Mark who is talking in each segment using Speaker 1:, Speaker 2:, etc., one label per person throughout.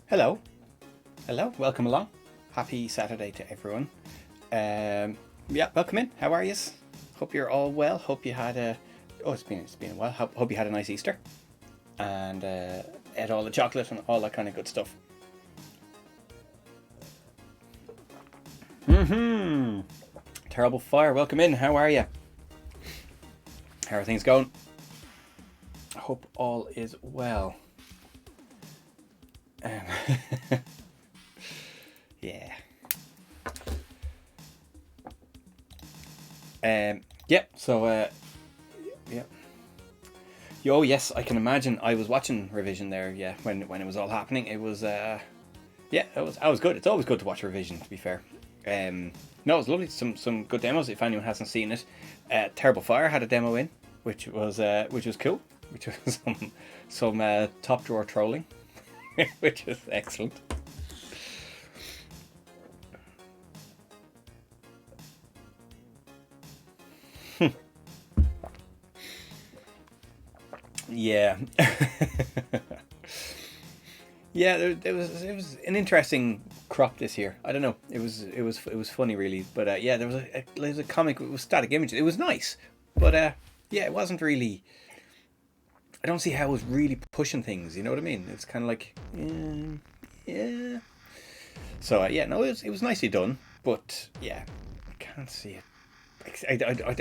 Speaker 1: Hello, hello, welcome along. Happy Saturday to everyone. Yeah, welcome in. How are you? Hope you're all well. Hope you had a it's been a while. Hope you had a nice Easter and ate all the chocolate and all that kind of good stuff. Terrible Fire, welcome in. How are you? How are things going? I hope all is well. Um, yeah. Yeah. So yeah. Oh yes, I can imagine. I was watching revision there. Yeah, when it was all happening, it was yeah, I was good. It's always good to watch revision. To be fair. No, it was lovely. Some good demos. If anyone hasn't seen it, Terrible Fire had a demo in, which was cool. Which was some top drawer trolling, which is excellent. Yeah. Yeah, it was an interesting crop this year. I don't know. It was funny really, but yeah, there was a comic. It was static images. It was nice, but yeah, it wasn't really. I don't see how it was really pushing things. You know what I mean? It's kind of like yeah. So yeah, no, it was nicely done, but yeah, I can't see it. I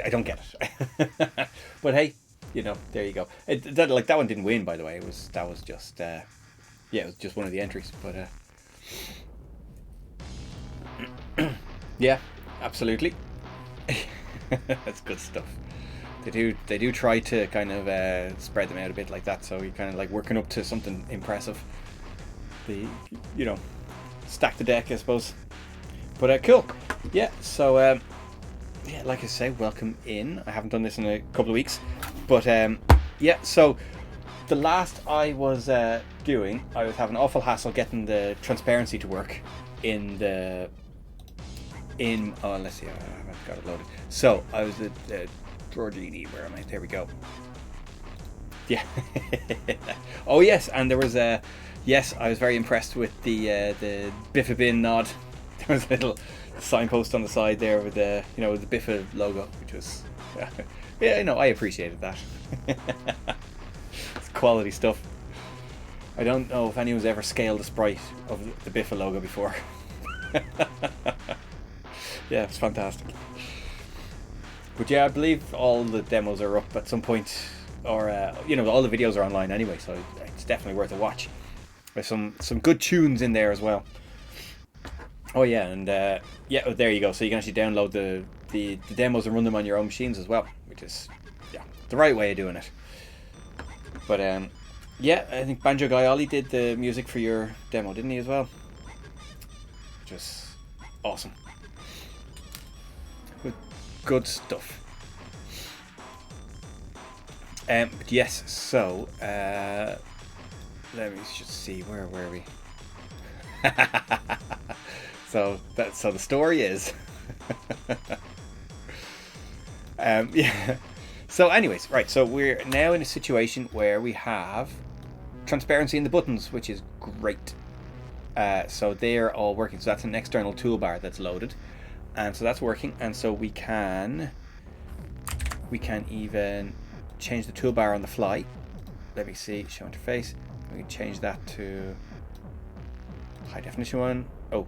Speaker 1: don't get it. But hey, there you go. That one didn't win, by the way. That was just yeah, it was just one of the entries. But yeah, absolutely. That's good stuff. They do try to kind of spread them out a bit like that, so you're kind of like working up to something impressive. The you know stack the deck, I suppose. But cool. Yeah. So yeah, like I say, welcome in. I haven't done this in a couple of weeks, but yeah. So the last I was doing, I was having an awful hassle getting the transparency to work in the oh, let's see, I've got it loaded. So I was at DrawerGenie. Where am I? There we go. Yeah. Oh yes, and there was a yes. I was very impressed with the Biffa Bin nod. There was a little signpost on the side there with the the Biffa logo, which was yeah, I appreciated that. It's quality stuff. I don't know if anyone's ever scaled a sprite of the Biffa logo before. Yeah, it's fantastic. But yeah, I believe all the demos are up at some point, or all the videos are online anyway, so it's definitely worth a watch. There's some good tunes in there as well. Oh yeah, and yeah, there you go. So you can actually download the demos and run them on your own machines as well, which is the right way of doing it. But yeah, I think Banjo Guy Ollie did the music for your demo, didn't he as well? Which was awesome. Good stuff. But yes, so let me just see, where were we? So the story is yeah. So anyways, right, so we're now in a situation where we have transparency in the buttons, which is great. So they're all working. So that's an external toolbar that's loaded, and so that's working. And so we can even change the toolbar on the fly. Let me see, show interface. We can change that to high definition one. Oh,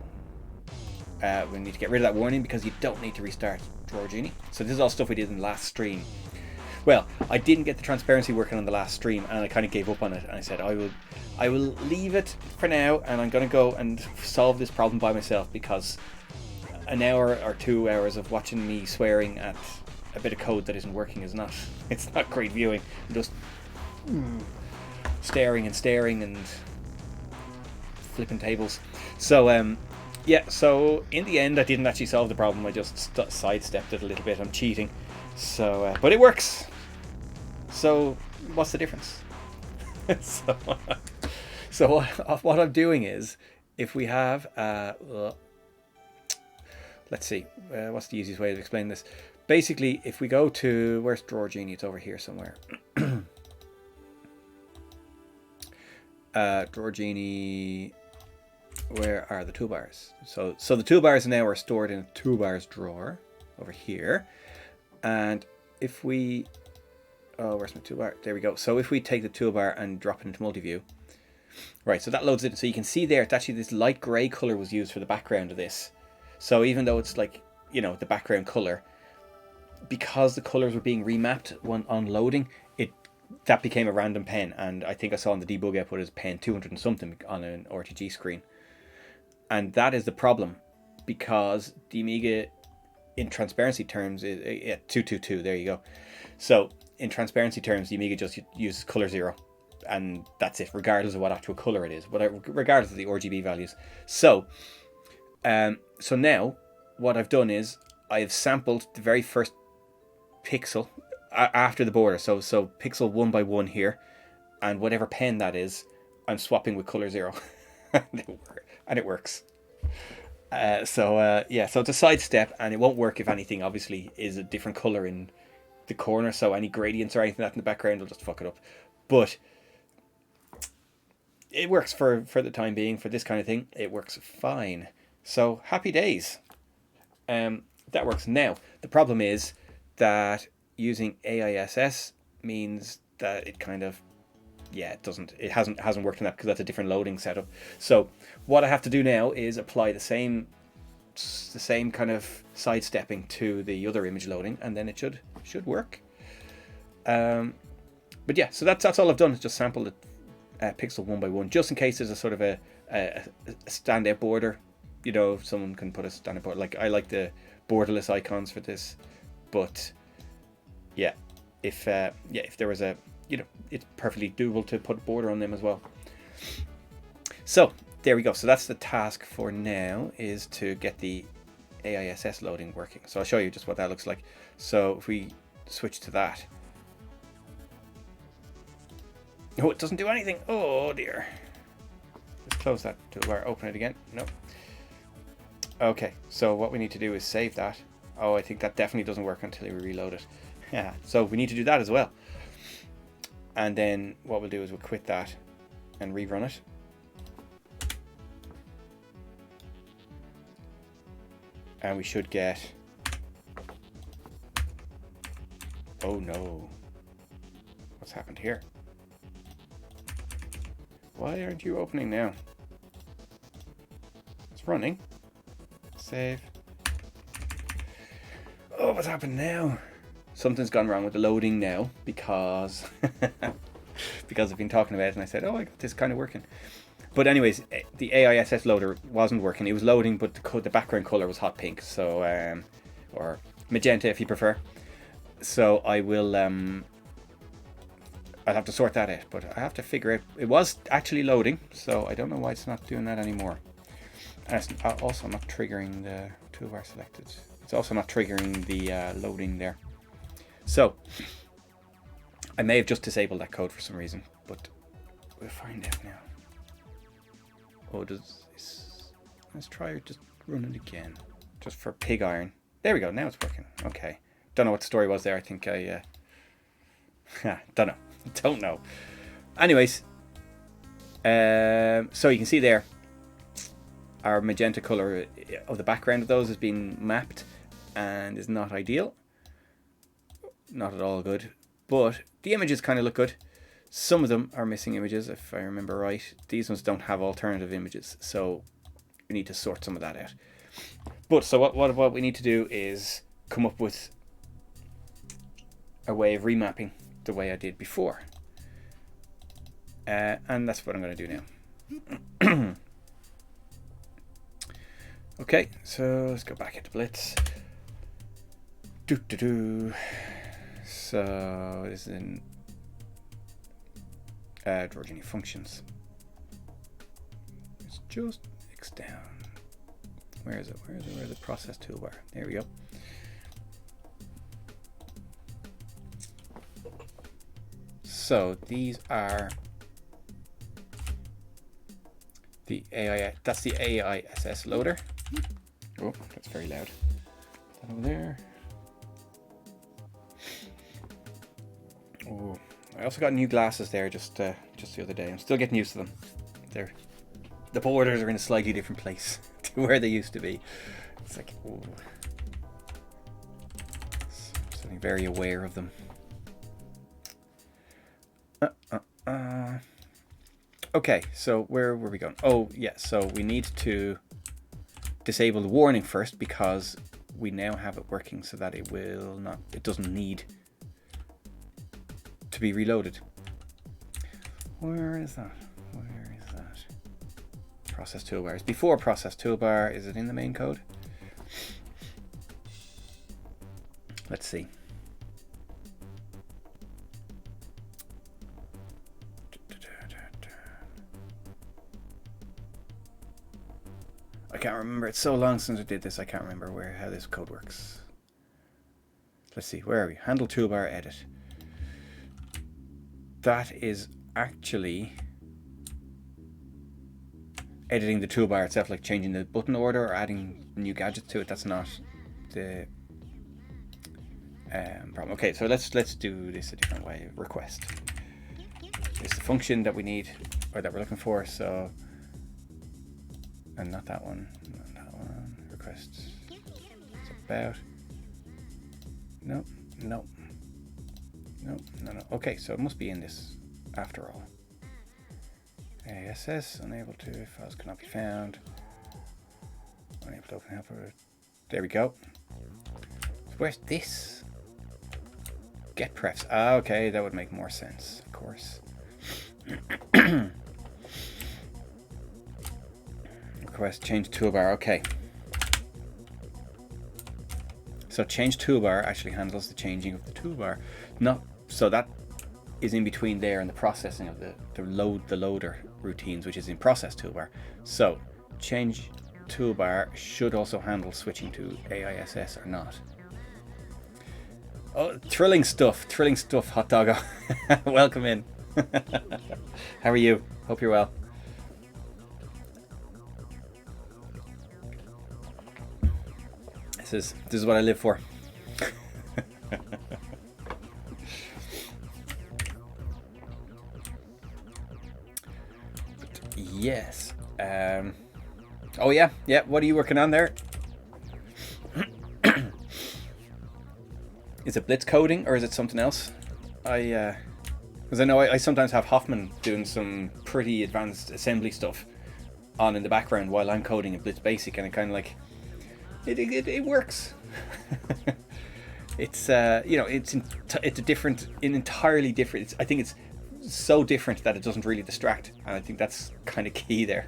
Speaker 1: we need to get rid of that warning because you don't need to restart DrawerGenie. So this is all stuff we did in the last stream. Well, I didn't get the transparency working on the last stream, and I kind of gave up on it. And I said I will leave it for now, and I'm going to go and solve this problem by myself, because an hour or 2 hours of watching me swearing at a bit of code that isn't working is not. It's not great viewing. I'm just staring and flipping tables. So yeah. So in the end, I didn't actually solve the problem. I just sidestepped it a little bit. I'm cheating. So, but it works. So what's the difference? so what I'm doing is, if we have let's see, what's the easiest way to explain this? Basically, if we go to, where's DrawerGenie? It's over here somewhere. DrawerGenie where are the toolbars? So the toolbars now are stored in a toolbars drawer over here. And if we, oh, where's my toolbar? There we go. So if we take the toolbar and drop it into multi-view, right, so that loads it. So you can see there, it's actually this light gray color was used for the background of this. So even though it's like, you know, the background color, because the colors were being remapped when on loading, that became a random pen. And I think I saw on the debug output as pen 200 and something on an RTG screen. And that is the problem, because the Amiga in transparency terms is 222. There you go. So in transparency terms, the Amiga just uses color 0, and that's it, regardless of what actual color it is, whatever, regardless of the RGB values. So so now what I've done is I've sampled the very first pixel after the border. So pixel 1 by 1 here, and whatever pen that is, I'm swapping with color 0. And it works. Yeah, so it's a side step, and it won't work if anything obviously is a different color in the corner, so any gradients or anything like that in the background will just fuck it up. But it works for the time being. For this kind of thing, it works fine. So happy days. That works. Now the problem is that using AISS means that it kind of, yeah, it hasn't worked on that, because that's a different loading setup. So what I have to do now is apply the same kind of sidestepping to the other image loading, and then it should work. But yeah, so that's all I've done, is just sample the pixel 1 by 1, just in case there's a sort of a standout border. You know, if someone can put a standout border. Like, I like the borderless icons for this, but yeah, if there was a, you know, it's perfectly doable to put a border on them as well. So there we go. So that's the task for now, is to get the AISS loading working. So I'll show you just what that looks like. So if we switch to that, oh, it doesn't do anything. Oh dear. Let's close that toolbar, open it again. No. Okay, so what we need to do is save that. Oh, I think that definitely doesn't work until we reload it. Yeah, so we need to do that as well. And then what we'll do is we'll quit that and rerun it. And we should get, oh no, what's happened here? Why aren't you opening now? It's running. Save. Oh, what's happened now? Something's gone wrong with the loading now, because I've been talking about it, and I said, oh, I got this kind of working. But anyways, the AISS loader wasn't working. It was loading, but the background color was hot pink, so or magenta if you prefer. So I will I'll have to sort that out, but I have to figure out. It was actually loading, so I don't know why it's not doing that anymore. And it's also not triggering the toolbar selected. It's also not triggering the loading there. So I may have just disabled that code for some reason, but we'll find out now. Oh, let's try just run it again, just for pig iron. There we go. Now it's working. Okay. Don't know what the story was there. I think I don't know. Anyways, so you can see there, our magenta color of the background of those has been mapped and is not ideal. Not at all good, but the images kind of look good. Some of them are missing images, if I remember right. These ones don't have alternative images, so we need to sort some of that out. But so what we need to do is come up with a way of remapping the way I did before, and that's what I'm going to do now. Okay, so let's go back into Blitz. So this is in DrawerGenie functions. It's just X down. Where is it? Where's the process toolbar? There we go. So these are the AI. That's the AISS loader. Oh, that's very loud. That over there. Oh, I also got new glasses there just the other day. I'm still getting used to them. They're the borders are in a slightly different place to where they used to be. It's like, ooh. Something very aware of them. Okay, so where were we going? Oh, yeah, so we need to disable the warning first because we now have it working so that it doesn't need to be reloaded. Where is that? Where is that? Process toolbars. Before process toolbar, is it in the main code? Let's see. I can't remember. It's so long since I did this. I can't remember how this code works. Let's see. Where are we? Handle toolbar edit. That is actually editing the toolbar itself, like changing the button order or adding new gadgets to it. That's not the problem. Okay, so let's do this a different way. Request. It's the function that we need or that we're looking for. So. And not that one. Not that one. Request. It's about. Nope. Nope. Nope. No. Okay, so it must be in this after all. ASS unable to. Files cannot be found. Unable to open helper. There we go. So where's this? Get prefs. Ah, okay, that would make more sense, of course. Request change toolbar. Okay. So change toolbar actually handles the changing of the toolbar. So that is in between there and the processing of the loader routines, which is in process toolbar. So change toolbar should also handle switching to AISS or not. Oh, thrilling stuff, hot doggo. Welcome in. How are you? Hope you're well. This is what I live for. Yes. Oh yeah. What are you working on there? Is it blitz coding or is it something else? Because I know I sometimes have Hoffman doing some pretty advanced assembly stuff on in the background while I'm coding in Blitz Basic, and it kind of like. It works. It's it's a different, entirely different. I think it's so different that it doesn't really distract, and I think that's kind of key there.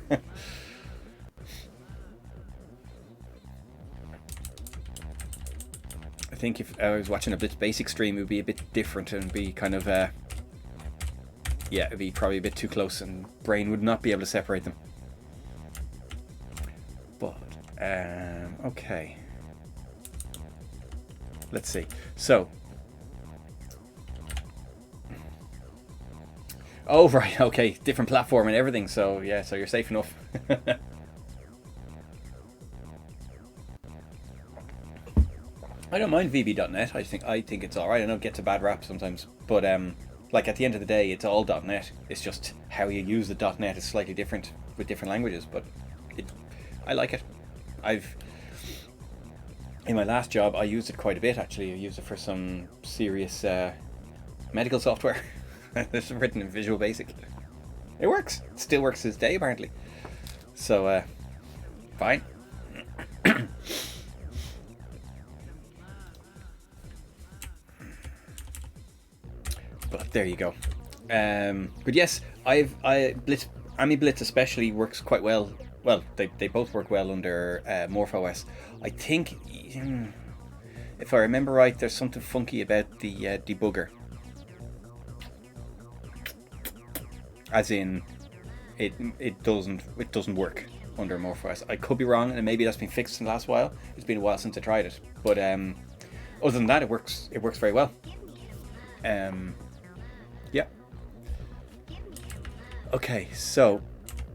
Speaker 1: I think if I was watching a Blitz Basic stream, it would be a bit different and be kind of it'd be probably a bit too close, and brain would not be able to separate them. But okay, let's see. So, oh right, okay, different platform and everything. So yeah, so you're safe enough. I don't mind VB.net. I think it's all right. I know it gets a bad rap sometimes, but like at the end of the day, it's all .net. It's just how you use the .net is slightly different with different languages, but I like it. In my last job, I used it quite a bit, actually. I used it for some serious medical software. It's written in Visual Basic. It works. It still works to this day, apparently. So, fine. But there you go. But yes, Amiga Blitz especially works quite well. Well, they both work well under MorphOS. I think, if I remember right, there's something funky about the debugger. As in, it doesn't work under MorphOS. I could be wrong, and maybe that's been fixed in the last while. It's been a while since I tried it, but other than that, it works very well. Yeah. Okay, so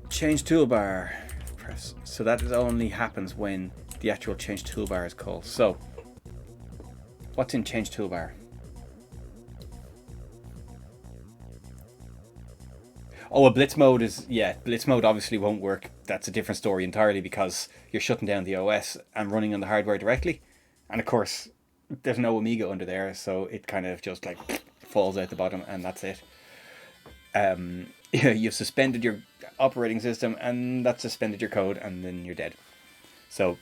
Speaker 1: change toolbar. Press. So that only happens when the actual change toolbar is called. So what's in change toolbar? Oh, a blitz mode is, yeah, blitz mode obviously won't work. That's a different story entirely because you're shutting down the OS and running on the hardware directly. And of course, there's no Amiga under there, so it kind of just like falls out the bottom and that's it. You've suspended your operating system and that's suspended your code and then you're dead. So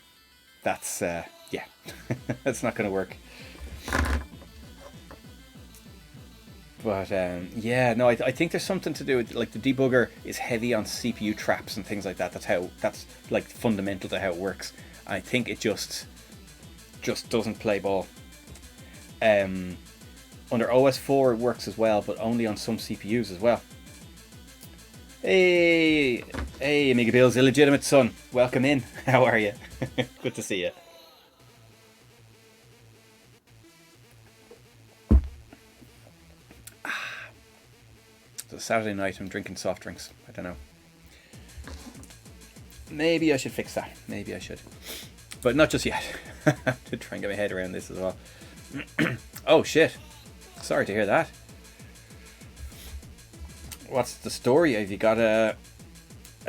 Speaker 1: that's, yeah, that's not going to work. But yeah, no, I think there's something to do with like the debugger is heavy on CPU traps and things like that. That's like fundamental to how it works. I think it just doesn't play ball. Under OS 4 it works as well, but only on some CPUs as well. Hey, Amiga Bill's illegitimate son, welcome in. How are you? Good to see you. It's a Saturday night, I'm drinking soft drinks. I don't know. Maybe I should fix that. Maybe I should. But not just yet. To try and get my head around this as well. Oh shit. Sorry to hear that. What's the story? Have you got a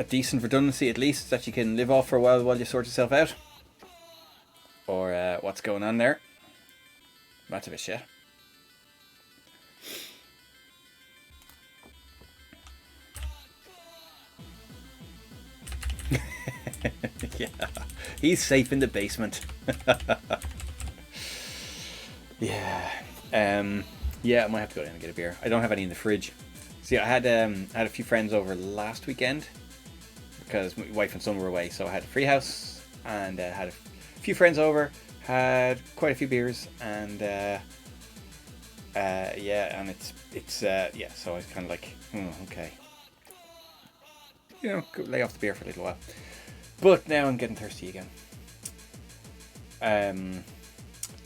Speaker 1: decent redundancy at least that you can live off for a while you sort yourself out? Or what's going on there? That's a bit shit. Yeah, he's safe in the basement. Yeah, yeah, I might have to go down and get a beer. I don't have any in the fridge. See, I had a few friends over last weekend because my wife and son were away, so I had a free house and had a few friends over, had quite a few beers, and yeah, and it's yeah. So I was kind of like, okay, you know, lay off the beer for a little while. But now I'm getting thirsty again.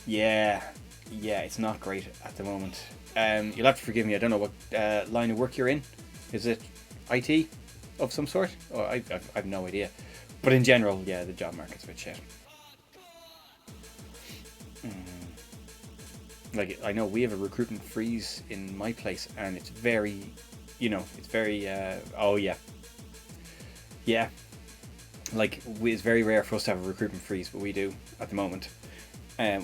Speaker 1: Yeah, it's not great at the moment. You'll have to forgive me. I don't know what line of work you're in. Is it IT of some sort? Oh, I've no idea. But in general, yeah, the job market's a bit shit. Like, I know we have a recruitment freeze in my place, and it's very, you know, it's very. Oh yeah. Yeah. Like, it's very rare for us to have a recruitment freeze, but we do at the moment,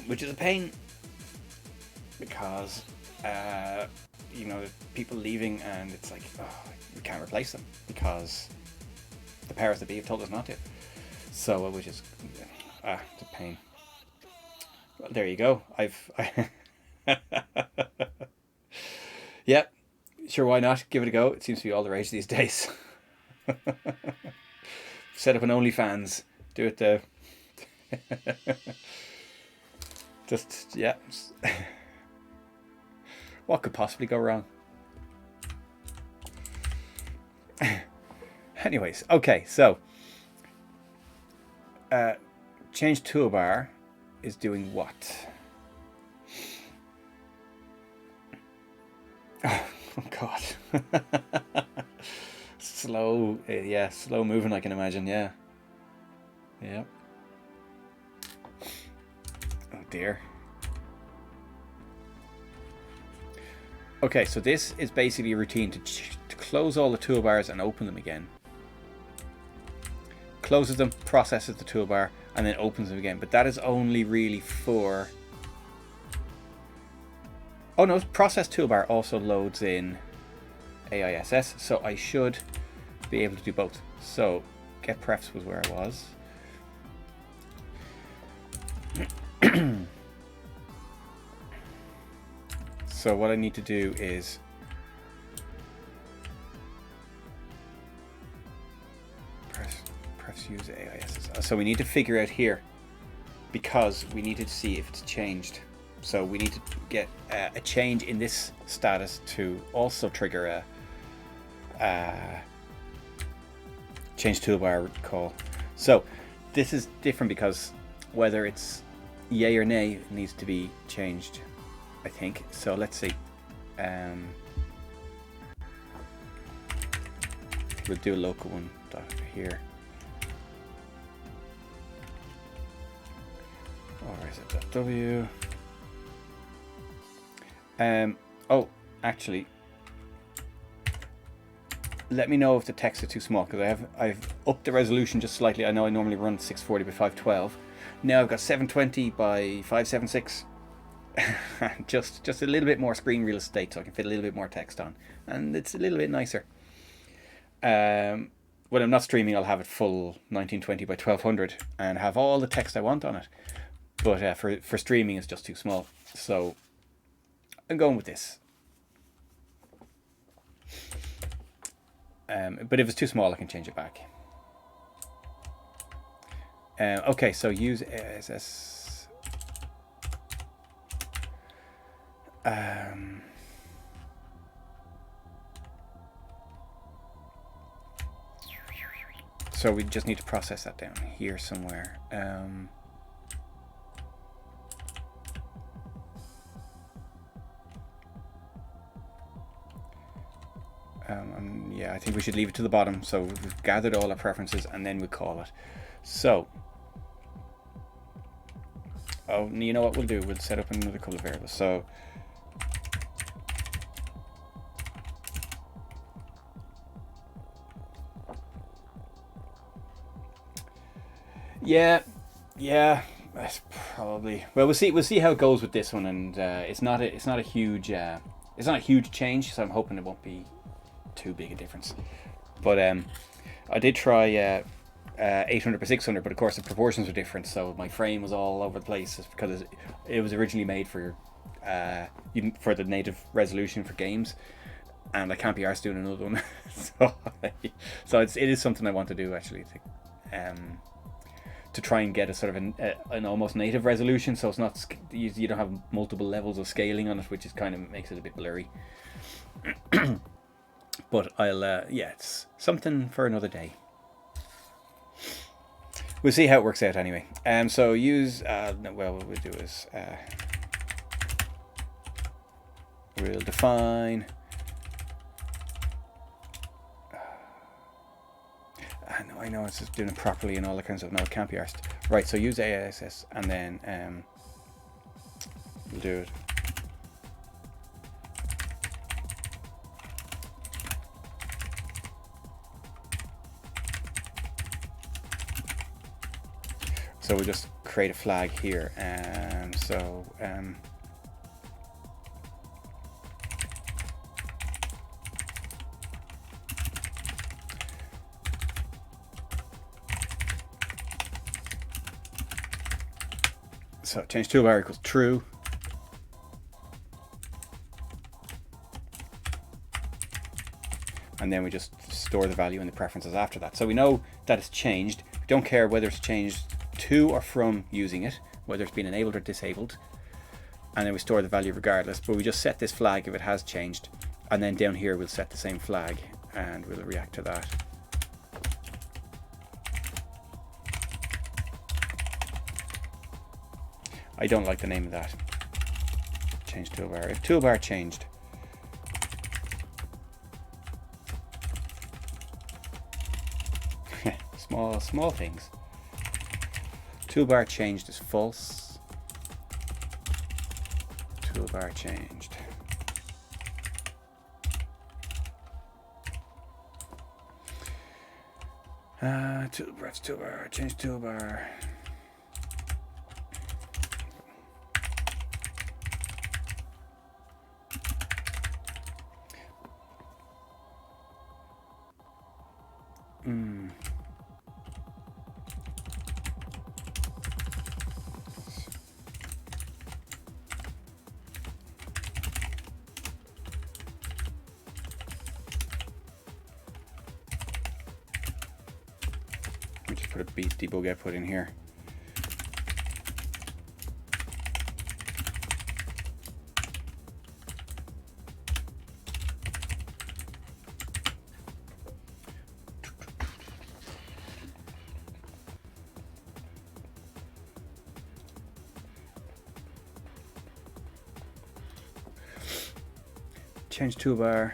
Speaker 1: which is a pain because you know, people leaving and it's like, oh, we can't replace them because the powers that be have told us not to. So which is it's a pain. Well, there you go. Yeah, sure, why not? Give it a go. It seems to be all the rage these days. Set up an OnlyFans. Do it though. Just, yeah. What could possibly go wrong? Anyways, okay, so change toolbar is doing what? Oh god. Slow, yeah, slow moving, I can imagine, yeah. Yep. Oh dear. Okay, so this is basically a routine to close all the toolbars and open them again. Closes them, processes the toolbar, and then opens them again. But that is only really for... Oh no, process toolbar also loads in AISS, so I should be able to do both. So get prefs was where I was. So what I need to do is prefs use AISS. So we need to figure out here because we need to see if it's changed. So we need to get a change in this status to also trigger a change toolbar call. So this is different because whether it's yay or nay needs to be changed, I think. So let's see. We'll do a local one here. Or is it .w? Oh, actually, let me know if the text is too small, because I've upped the resolution just slightly. I know I normally run 640 by 512. Now I've got 720 by 576. just a little bit more screen real estate, so I can fit a little bit more text on, and it's a little bit nicer. When I'm not streaming, I'll have it full 1920 by 1200 and have all the text I want on it. But for streaming, it's just too small. So I'm going with this. But if it's too small, I can change it back. Okay, so use ASS. So we just need to process that down here somewhere. Yeah, I think we should leave it to the bottom. So we've gathered all our preferences and then we call it. So, oh, you know what we'll do? We'll set up another couple of variables. So, yeah, that's probably, well, we'll see how it goes with this one, and it's not a huge change, so I'm hoping it won't be too big a difference. But I did try 800 by 600, but of course the proportions were different, so my frame was all over the place because it was originally made for the native resolution for games, and I can't be arsed doing another one. so it is something I want to do, actually, to try and get a sort of an almost native resolution, so it's not, you don't have multiple levels of scaling on it, which is kind of makes it a bit blurry. But yeah, it's something for another day. We'll see how it works out anyway. So use, well, what we'll do is we'll define. I know it's just doing it properly and all that kind of stuff. No, it can't be arsed. Right, so use ASS and then we'll do it. So we'll just create a flag here, and so change toolbar equals true. And then we just store the value in the preferences after that. So we know that it's changed. We don't care whether it's changed to or from using it, whether it's been enabled or disabled. And then we store the value regardless, but we just set this flag if it has changed. And then down here we'll set the same flag and we'll react to that. I don't like the name of that. Change toolbar. If toolbar changed. small things. Toolbar changed is false. Toolbar changed. Toolbar, change toolbar. Put a beef debug output in here. Change toolbar,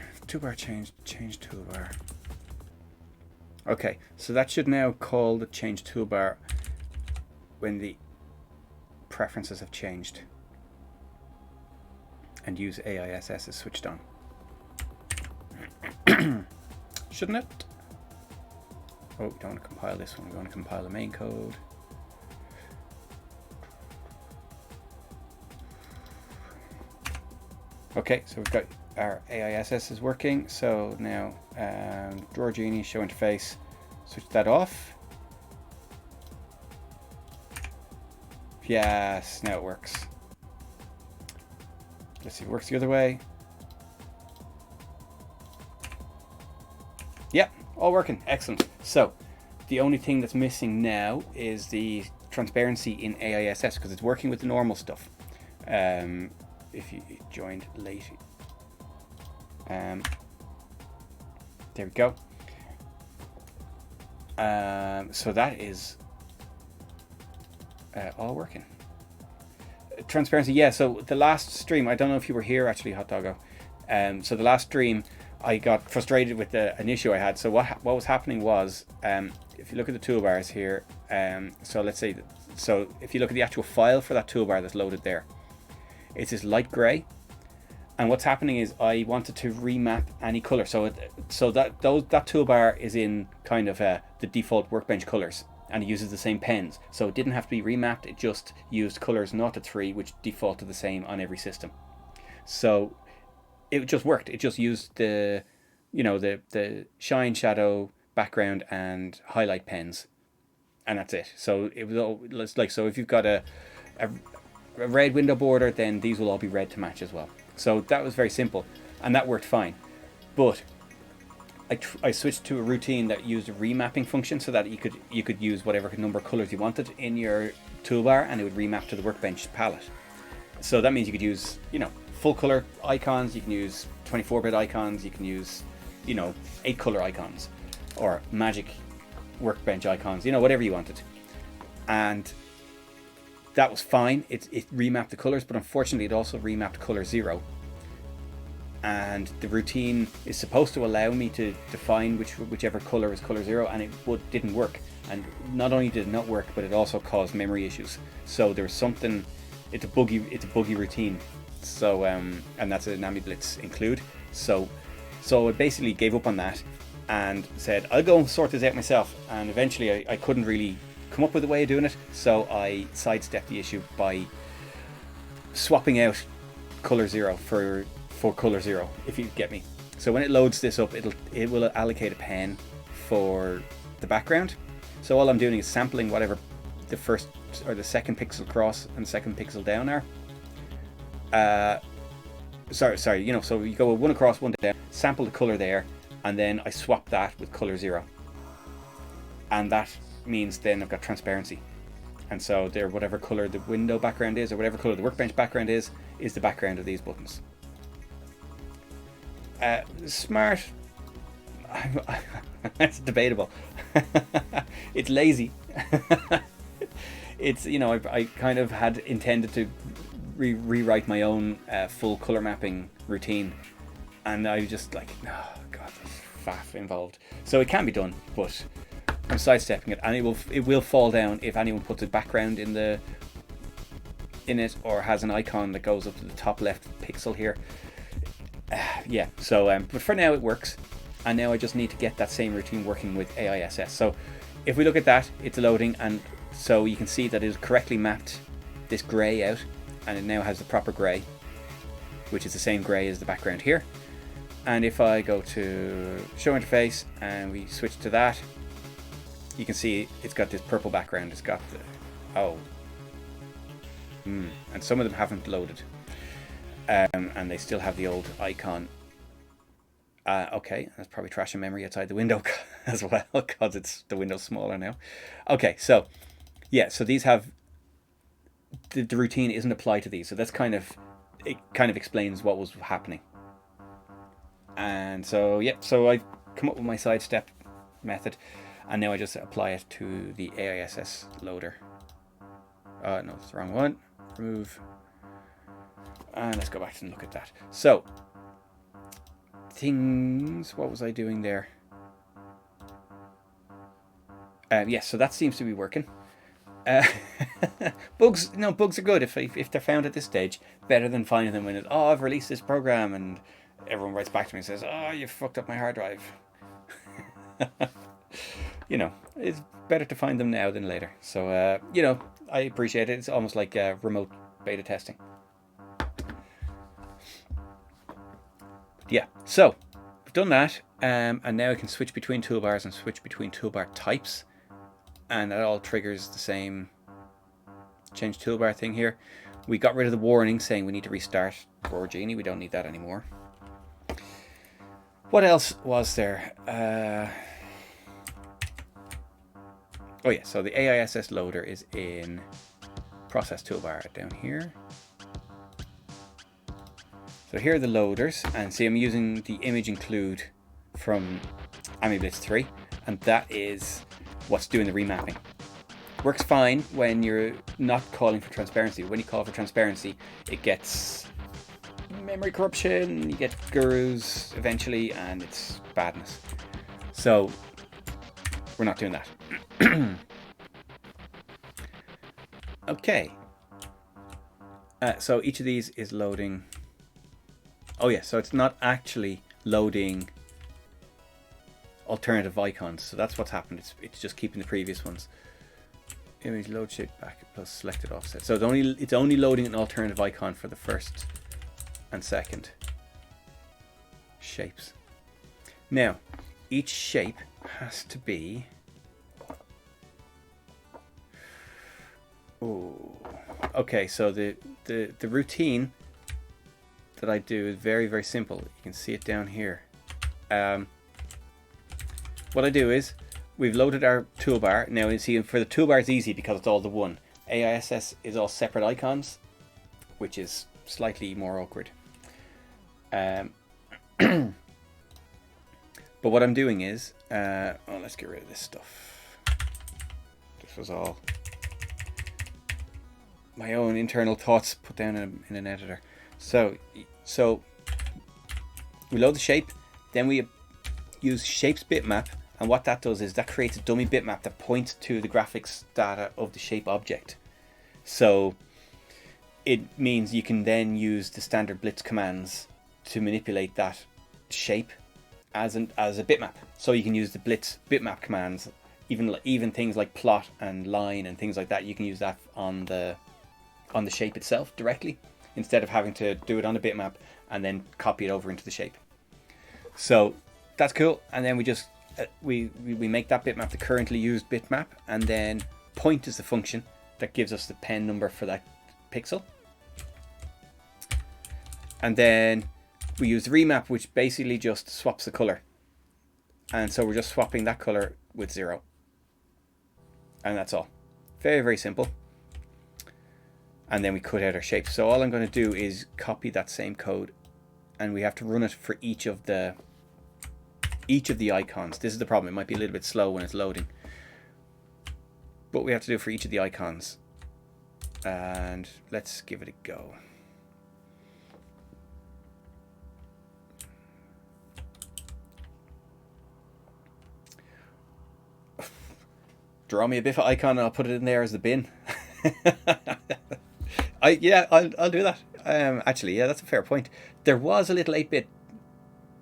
Speaker 1: change toolbar. Okay, so that should now call the change toolbar when the preferences have changed and use AISS is switched on. shouldn't it? Oh, we don't want to compile this one. We want to compile the main code. Okay, so we've got our AISS is working. So now DrawerGenie, show interface, switch that off. Yes, now it works. Let's see if it works the other way. Yep, all working. Excellent. So the only thing that's missing now is the transparency in AISS because it's working with the normal stuff. If you joined late. There we go. So that is all working. Transparency, yeah. So the last stream, I don't know if you were here actually, Hot Doggo. So the last stream, I got frustrated with an issue I had. So what was happening was, if you look at the toolbars here, so let's say, so if you look at the actual file for that toolbar that's loaded there, it's this light gray, and what's happening is I wanted to remap any color. So that toolbar is in kind of the default Workbench colors, and it uses the same pens. So it didn't have to be remapped. It just used colors 0 to 3, which default to the same on every system. So it just worked. It just used the shine, shadow, background, and highlight pens, and that's it. So it was like, so if you've got a red window border, then these will all be red to match as well. So that was very simple, and that worked fine. But I switched to a routine that used a remapping function so that you could use whatever number of colors you wanted in your toolbar, and it would remap to the Workbench palette. So that means you could use, full color icons, you can use 24-bit icons, you can use, 8-color icons, or magic Workbench icons, whatever you wanted. And that was fine. It remapped the colors, but unfortunately it also remapped color 0. And the routine is supposed to allow me to define whichever color is color 0, and it didn't work. And not only did it not work, but it also caused memory issues. So there's something. It's a buggy routine. So and that's an Amiga Blitz include. So I basically gave up on that and said I'll go and sort this out myself. And eventually I couldn't really come up with a way of doing it, so I sidestepped the issue by swapping out color 0 for color 0, if you get me. So when it loads this up, it will allocate a pen for the background. So all I'm doing is sampling whatever the first or the second pixel across and second pixel down are. So you go one across, one down, sample the color there, and then I swap that with color 0, and that means then I've got transparency. And so there, whatever color the window background is, or whatever color the Workbench background is the background of these buttons. Smart. That's debatable. It's lazy. It's, I kind of had intended to rewrite my own full color mapping routine, and I just like, oh god, there's faff involved. So it can be done, but I'm sidestepping it, and it will fall down if anyone puts a background in it, or has an icon that goes up to the top left pixel here. Yeah, so but for now it works, and now I just need to get that same routine working with AISS. So if we look at that, it's loading, and so you can see that it has correctly mapped this grey out, and it now has the proper grey, which is the same grey as the background here. And if I go to show interface and we switch to that, you can see it's got this purple background. It's got the and some of them haven't loaded, and they still have the old icon. Okay, that's probably trashing memory outside the window as well, because the window's smaller now. Okay, so yeah, so these have the routine isn't applied to these, so that's kind of explains what was happening. And so yeah, so I've come up with my sidestep method, and now I just apply it to the AISS loader. No, it's the wrong one. Remove, and let's go back and look at that. So things, what was I doing there? Yes, so that seems to be working. Bugs are good if they're found at this stage. Better than finding them when I've released this program and everyone writes back to me and says, oh, you fucked up my hard drive. You know, it's better to find them now than later. So, you know, I appreciate it. It's almost like remote beta testing. Yeah, so we've done that. And now I can switch between toolbars and switch between toolbar types. And that all triggers the same change toolbar thing here. We got rid of the warning saying we need to restart DrawerGenie. We don't need that anymore. What else was there? Oh yeah, so the AISS loader is in process toolbar down here. So here are the loaders, and see I'm using the image include from Amiga Blitz 3, and that is what's doing the remapping. Works fine when you're not calling for transparency. When you call for transparency, it gets memory corruption, you get gurus eventually, and it's badness. So we're not doing that. Okay. So each of these is loading. Oh yeah, so it's not actually loading alternative icons. So that's what's happened. It's just keeping the previous ones. Image load shape back plus selected offset. So it's only loading an alternative icon for the first and second shapes. Now, each shape has to be. Oh, okay. So the routine that I do is very, very simple. You can see it down here. What I do is we've loaded our toolbar. Now you see for the toolbar it's easy because it's all the one. AISS is all separate icons, which is slightly more awkward. But what I'm doing is, let's get rid of this stuff. This was all my own internal thoughts put down in an editor. So we load the shape, then we use shapes bitmap, and what that does is that creates a dummy bitmap that points to the graphics data of the shape object. So it means you can then use the standard Blitz commands to manipulate that shape as a bitmap. So you can use the Blitz bitmap commands, even things like plot and line and things like that. You can use that on the shape itself directly, instead of having to do it on a bitmap and then copy it over into the shape. So that's cool. And then we just we make that bitmap the currently used bitmap, and then point is the function that gives us the pen number for that pixel. And then we use remap, which basically just swaps the color. And so we're just swapping that color with 0. And that's all. Very, very simple. And then we cut out our shape. So all I'm going to do is copy that same code, and we have to run it for each of the icons. This is the problem. It might be a little bit slow when it's loading, but we have to do it for each of the icons. And let's give it a go. Draw me a Biffa icon and I'll put it in there as the bin. I'll do that. Actually, yeah, that's a fair point. There was a little 8-bit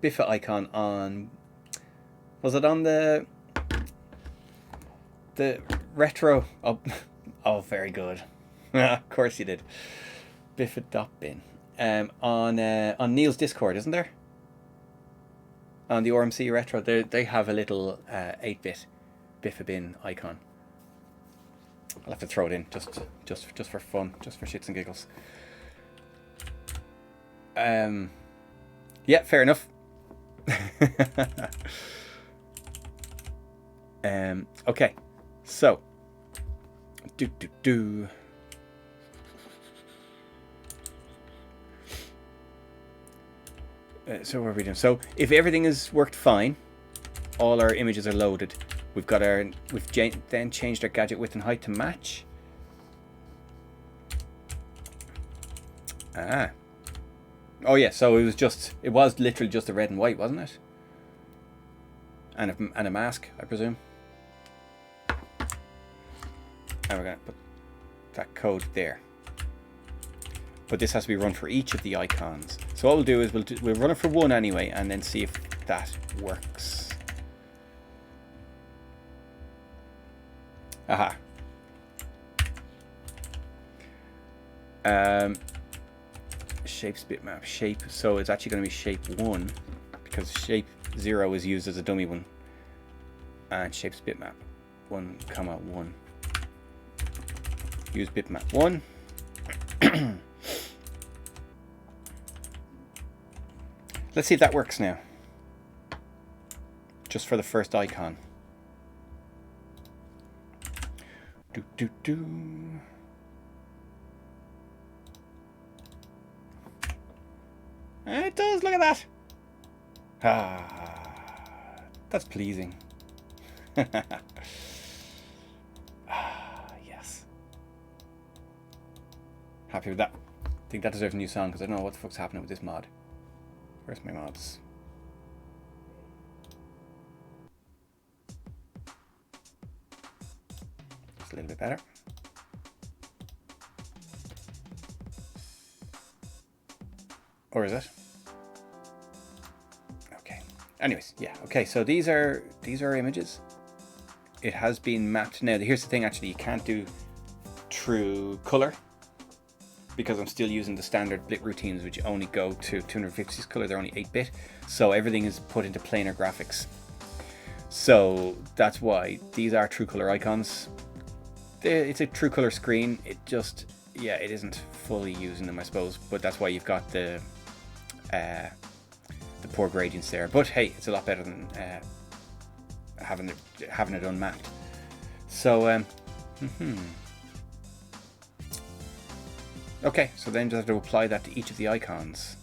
Speaker 1: Biffa icon on. Was it on the retro? Oh, very good. Of course you did. Biffa.bin. On Neil's Discord, isn't there? On the RMC retro, they have a little 8-bit Biffa bin icon. I'll have to throw it in just for fun, just for shits and giggles. Yeah, fair enough. Okay, so so what are we doing? So if everything has worked fine, all our images are loaded. We've then changed our gadget width and height to match. Oh yeah, so it was literally just a red and white, wasn't it? And a mask, I presume. And we're going to put that code there. But this has to be run for each of the icons. So what we'll do is we'll run it for one anyway, and then see if that works. Aha. Shapes bitmap. Shape. So it's actually going to be shape 1 because shape 0 is used as a dummy one. And shapes bitmap 1, 1. Use bitmap 1. Let's see if that works now. Just for the first icon. It does, look at that. Ah, that's pleasing. Yes. Happy with that. I think that deserves a new song because I don't know what the fuck's happening with this mod. Where's my mods? Just a little bit better. Or is it? Okay. Anyways, yeah. Okay, so these are images. It has been mapped. Now, here's the thing. Actually, you can't do true color because I'm still using the standard blit routines, which only go to 256 color. They're only 8-bit, so everything is put into planar graphics. So that's why these are true color icons. It's a true color screen. It just, yeah, it isn't fully using them, I suppose. But that's why you've got the poor gradients there. But hey, it's a lot better than having it unmapped. So okay, so then just have to apply that to each of the icons.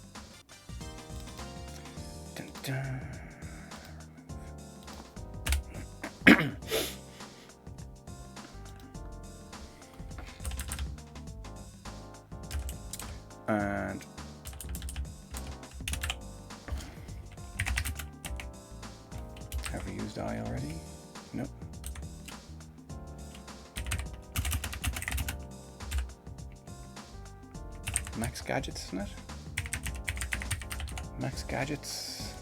Speaker 1: Dun, dun. And have we used I already? Nope. Max gadgets, isn't it? Max gadgets.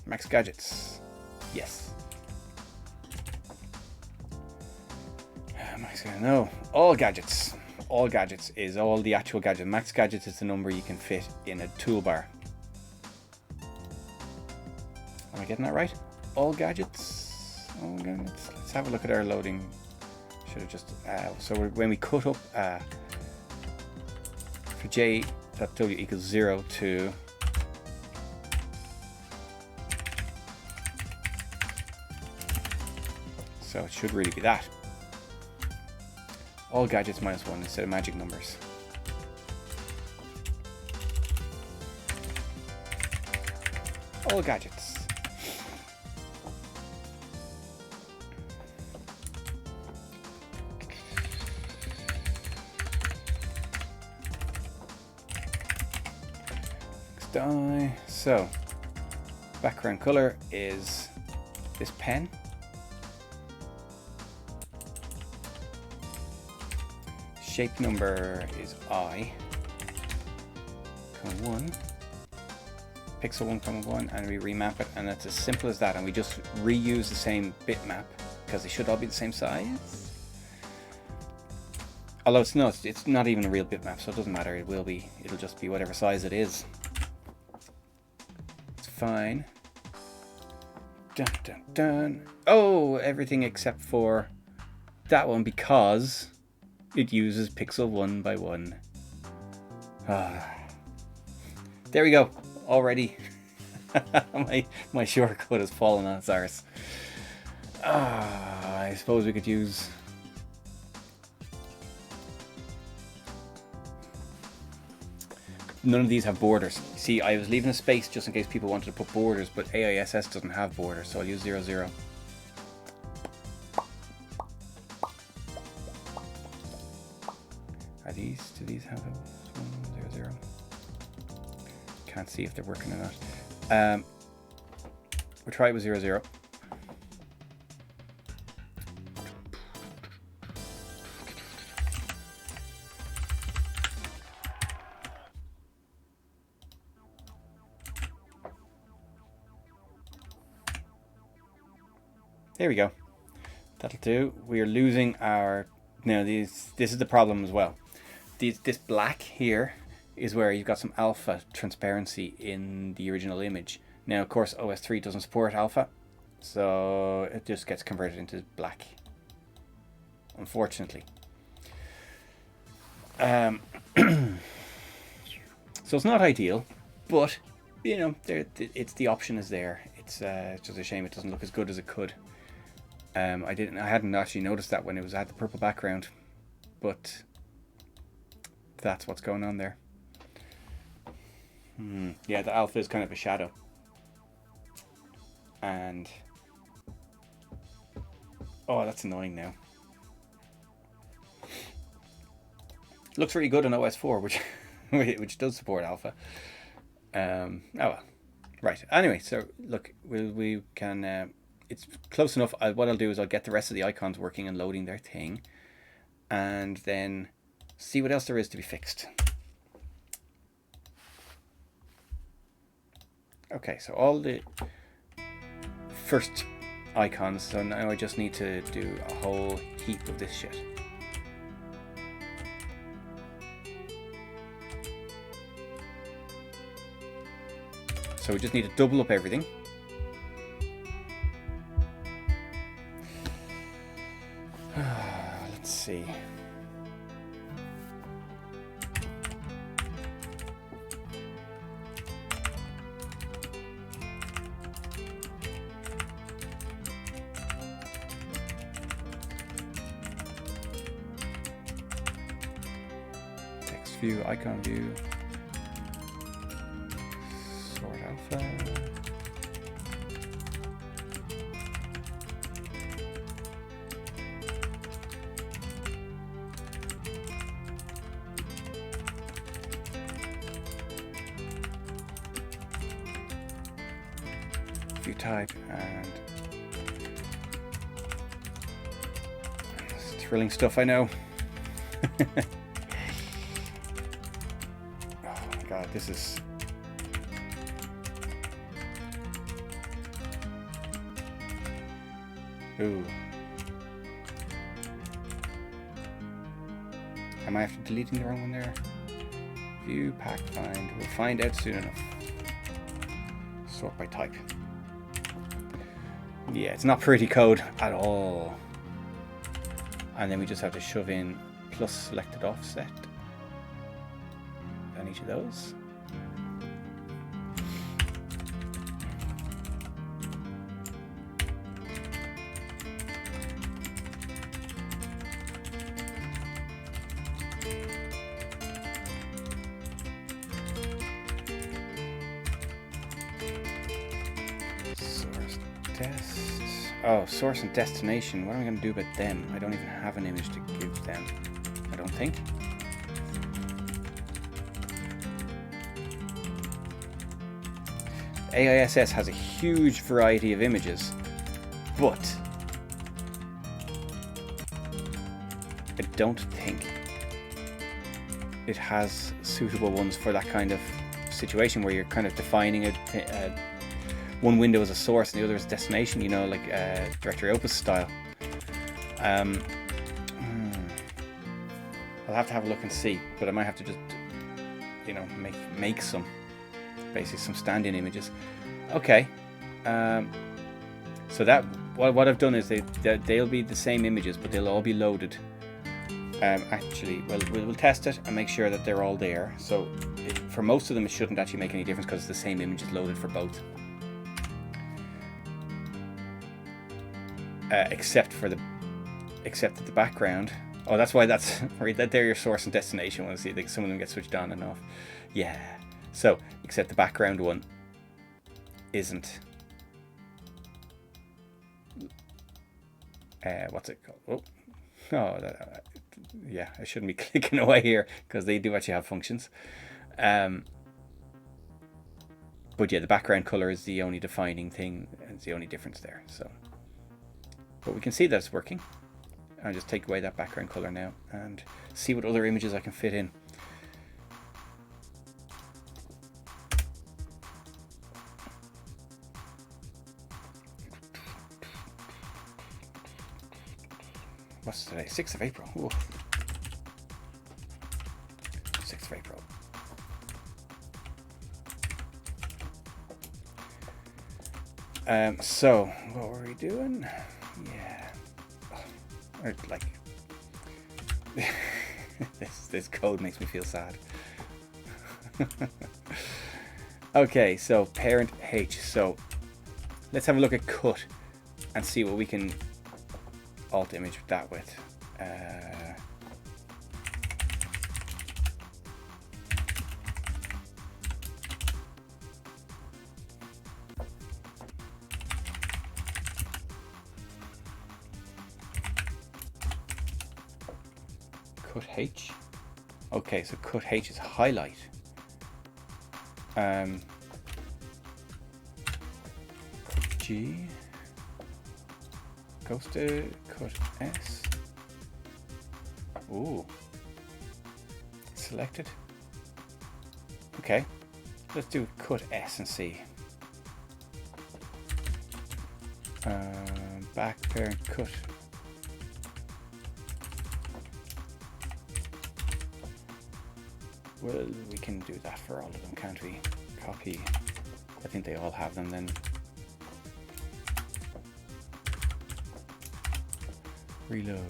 Speaker 1: Max gadgets. Yes. Max gadgets. No. All gadgets. All gadgets is all the actual gadgets. Max gadgets is the number you can fit in a toolbar. Am I getting that right? All gadgets. All gadgets. Let's have a look at our loading. Should have just so when we cut up for j.w equals 0 to so it should really be that. All gadgets minus 1 instead of magic numbers. All gadgets. Die. So background color is this pen. Shape number is I, 1, pixel 1, and we remap it, and it's as simple as that. And we just reuse the same bitmap because they should all be the same size. Although it's not even a real bitmap, so it doesn't matter. It'll just be whatever size it is. Fine. Dun, dun, dun. Oh, everything except for that one because it uses pixel 1 by 1. There we go. Already, my shortcut has fallen on its arse. I suppose we could use. None of these have borders. See, I was leaving a space just in case people wanted to put borders, but AISS doesn't have borders, so I'll use 0, 0. Do these have those? 1, 0, 0. Can't see if they're working or not. We'll try it with 0, 0. There we go. That'll do. We're losing our... Now, this is the problem as well. This black here is where you've got some alpha transparency in the original image. Now, of course, OS 3 doesn't support alpha, so it just gets converted into black, unfortunately. So it's not ideal, but, you know, the option is there. It's just a shame it doesn't look as good as it could. I hadn't actually noticed that when it had the purple background, but that's what's going on there. Yeah, the alpha is kind of a shadow. And oh, that's annoying now. Looks really good on OS 4, which does support alpha. Oh well. Right. Anyway, so look, we can. It's close enough. What I'll do is I'll get the rest of the icons working and loading their thing, and then see what else there is to be fixed. Okay, so all the first icons, so now I just need to do a whole heap of this shit. So we just need to double up everything. Let's see. Text view, icon view, sort alpha. View type, and it's thrilling stuff, I know. Oh my god, this is... Ooh. Am I after deleting the wrong one there? View, pack, find. We'll find out soon enough. Sort by type. Yeah, it's not pretty code at all. And then we just have to shove in plus selected offset on each of those. Test. Oh, source and destination. What am I going to do about them? I don't even have an image to give them, I don't think. AISS has a huge variety of images, but I don't think it has suitable ones for that kind of situation where you're kind of defining one window as a source and the other as a destination, you know, like Directory Opus style. I'll have to have a look and see, but I might have to just, you know, make some, basically some stand-in images. Okay, so that what I've done is they'll be the same images, but they'll all be loaded. Actually, well, we'll test it and make sure that they're all there. So for most of them, it shouldn't actually make any difference because it's the same image is loaded for both. Except that the background. Oh, that's why that's right. That they're your source and destination. Want to see like some of them get switched on and off. Yeah. So except the background one isn't. What's it called? Oh, yeah. I shouldn't be clicking away here because they do actually have functions. But yeah, the background color is the only defining thing. It's the only difference there. So. But we can see that it's working. I'll just take away that background color now and see what other images I can fit in. What's today? 6th of April. Ooh. 6th of April. So what were we doing? Yeah. Or like this code makes me feel sad. Okay, so parent H. So let's have a look at cut and see what we can alt image that with. Cut H. Okay, so cut H is highlight. G goes to cut S. Ooh, selected. Okay, let's do cut S and see. Back parent cut. Well, we can do that for all of them, can't we? Copy. I think they all have them then. Reload.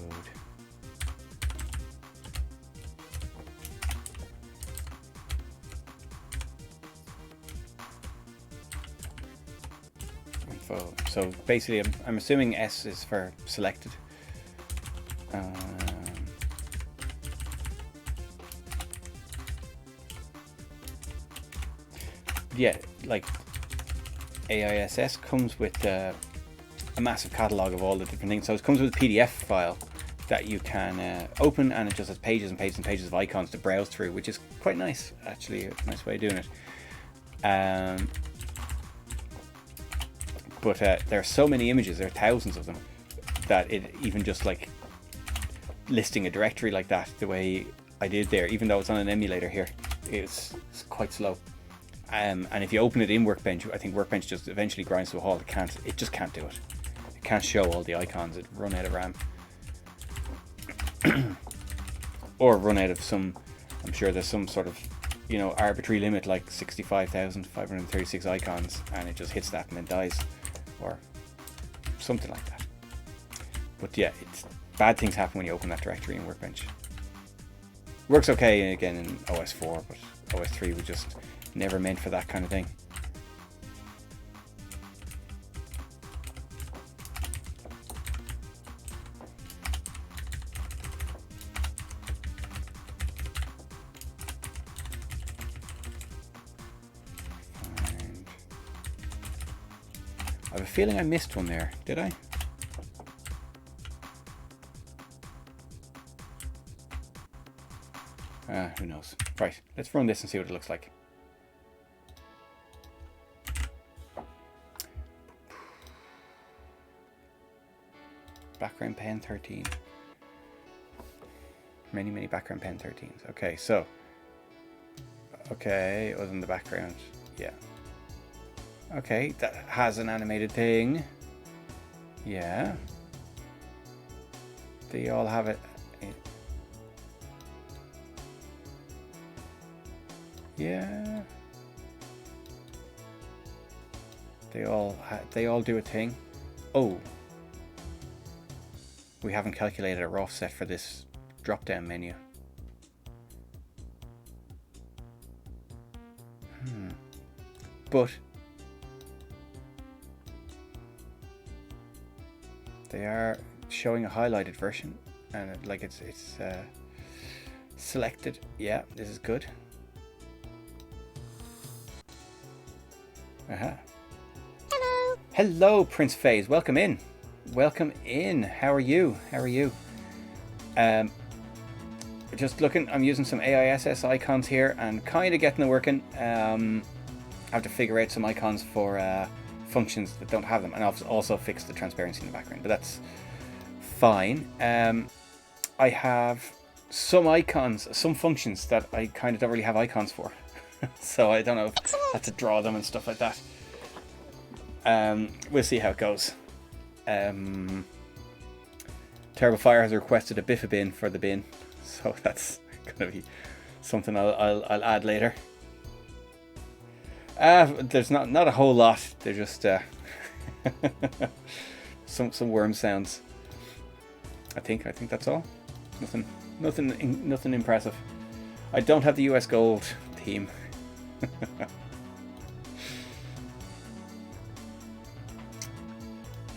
Speaker 1: Info. So basically, I'm assuming S is for selected. Yeah, like AISS comes with a massive catalog of all the different things. So it comes with a PDF file that you can open, and it just has pages and pages and pages of icons to browse through, which is quite nice, actually. A nice way of doing it. But there are so many images, there are thousands of them, that it even just like listing a directory like that, the way I did there, even though it's on an emulator here, it's quite slow. And if you open it in Workbench, I think Workbench just eventually grinds to a halt. It just can't do it. It can't show all the icons. It run out of RAM. Or run out of some, I'm sure there's some sort of, you know, arbitrary limit like 65,536 icons, and it just hits that and then dies, or something like that. But yeah, bad things happen when you open that directory in Workbench. Works okay again in OS 4, but OS 3 was just never meant for that kind of thing. I have a feeling I missed one there. Did I? Who knows? Right, let's run this and see what it looks like. Background pen 13. Many background pen 13s. Okay, so. Okay, other than the background. Yeah. Okay, that has an animated thing. Yeah. They all have it. Yeah. They all do a thing. Oh. We haven't calculated a offset for this drop-down menu. But they are showing a highlighted version, and it's selected. Yeah, this is good. Hello. Hello, Prince Phase. Welcome in. Welcome in. How are you? How are you? Just looking. I'm using some AISS icons here and kind of getting it working. I have to figure out some icons for functions that don't have them, and I've also fixed the transparency in the background, but that's fine. I have some icons, some functions that I kind of don't really have icons for. So I don't know if I have to draw them and stuff like that. We'll see how it goes. Terrible Fire has requested a Biffa bin for the bin, so that's gonna be something I'll add later. There's not a whole lot. They're just some worm sounds. I think that's all. Nothing impressive. I don't have the US Gold theme.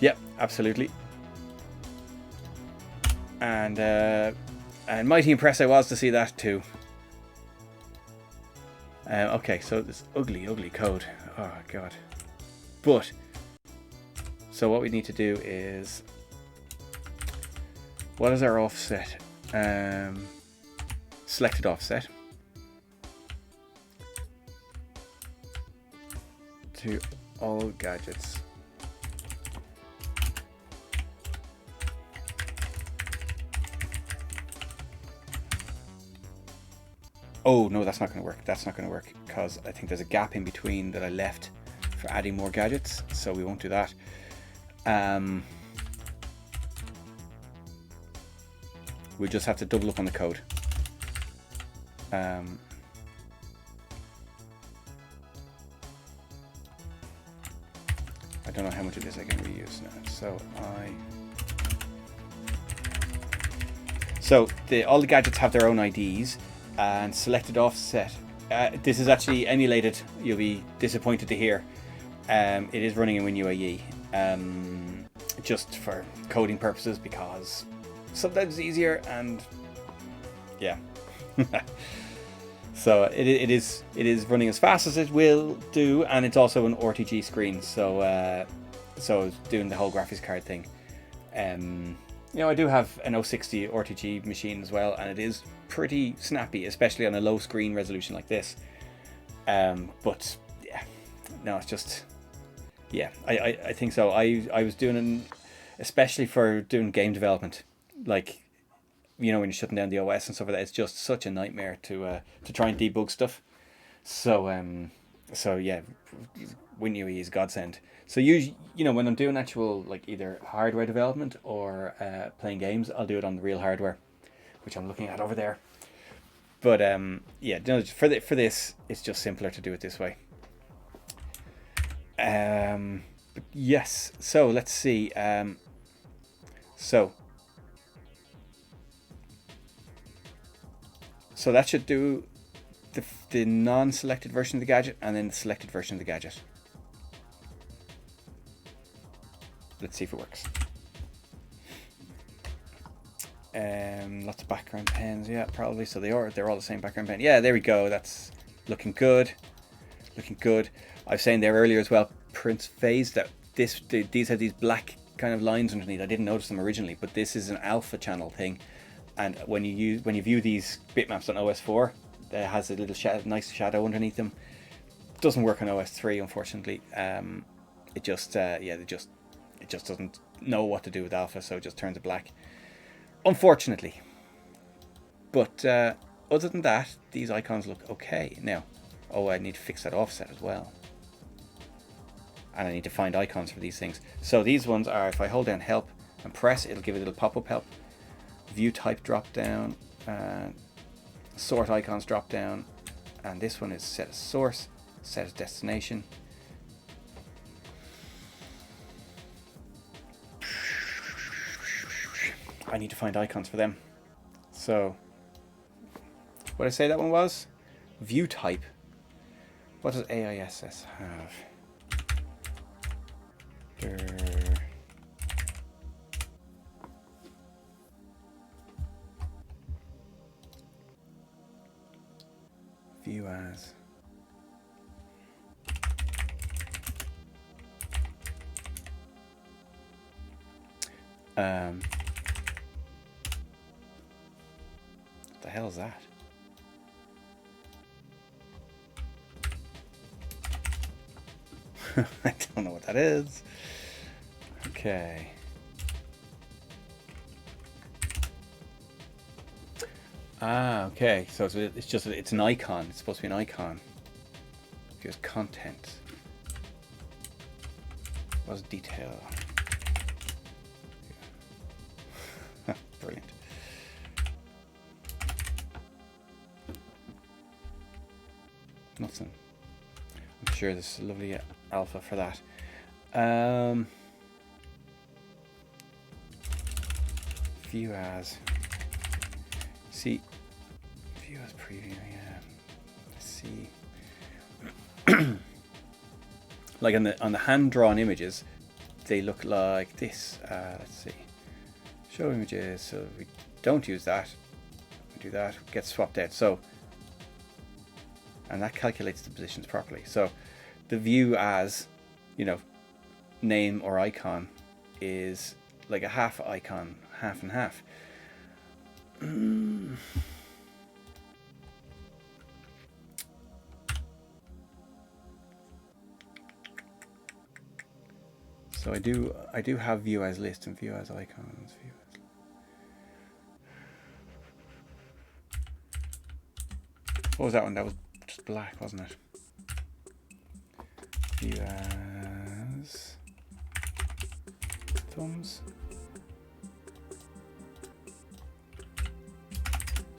Speaker 1: Yep, absolutely. And mighty impressed I was to see that too. Okay, so this ugly code. Oh god. But so what we need to do is, what is our offset? Selected offset to all gadgets. Oh no, that's not going to work. That's not going to work because I think there's a gap in between that I left for adding more gadgets, so we won't do that. We just have to double up on the code. I don't know how much of this I can reuse now. So all the gadgets have their own IDs. And selected offset. This is actually emulated. You'll be disappointed to hear. It is running in WinUAE, just for coding purposes, because sometimes it's easier. And yeah, so it is running as fast as it will do, and it's also an RTG screen. So it's doing the whole graphics card thing. You know, I do have an 060 RTG machine as well, and it is pretty snappy, especially on a low screen resolution like this. But yeah, no, it's just, yeah, I think so. I was doing especially for doing game development, like, you know, when you're shutting down the OS and stuff like that, it's just such a nightmare to try and debug stuff. So yeah, WinUAE is godsend. So you know, when I'm doing actual, like, either hardware development or playing games, I'll do it on the real hardware, which I'm looking at over there. But yeah, no, for this, it's just simpler to do it this way. But yes, so let's see. So that should do the non-selected version of the gadget and then the selected version of the gadget. Let's see if it works. Lots of background pens, yeah, probably. So they're all the same background pen. Yeah, there we go. That's looking good. Looking good. I was saying there earlier as well, Prince Phase, that these have these black kind of lines underneath. I didn't notice them originally, but this is an alpha channel thing. And when you view these bitmaps on OS4, it has a little nice shadow underneath them. It doesn't work on OS3, unfortunately. It just doesn't know what to do with alpha, so it just turns it black, unfortunately. But other than that, these icons look okay. Now, I need to fix that offset as well, and I need to find icons for these things. So these ones are, if I hold down help and press, it'll give a little pop-up help. View type drop down, sort icons drop down, and this one is set as source, set as destination. I need to find icons for them. So what did I say that one was? View type. What does AISS have? View as. What the hell is that? I don't know what that is. Okay. Okay. So it's an icon. It's supposed to be an icon. Here's content. What's detail? Brilliant. Nothing. I'm sure there's a lovely alpha for that. View as. See. View as preview. Yeah. Let's see. Like on the hand drawn images, they look like this. Let's see. Show images. So we don't use that. We do that. It gets swapped out. So. And that calculates the positions properly. So the view as, you know, name or icon is like a half icon, half and half. So I do have view as list and view as icons. What was that one? That was just black, wasn't it? View as thumbs.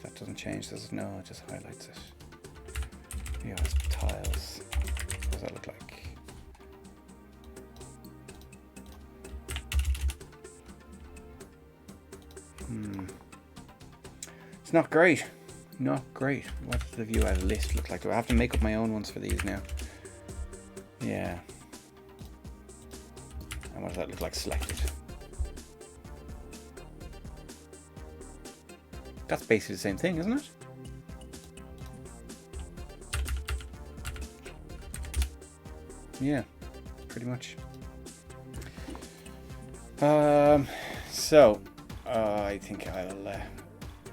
Speaker 1: That doesn't change, does it? No, it just highlights it. View as tiles. What does that look like? It's not great. Not great. What does the view as list look like? Do I have to make up my own ones for these now? Yeah. And what does that look like selected? That's basically the same thing, isn't it? Yeah, pretty much. So I think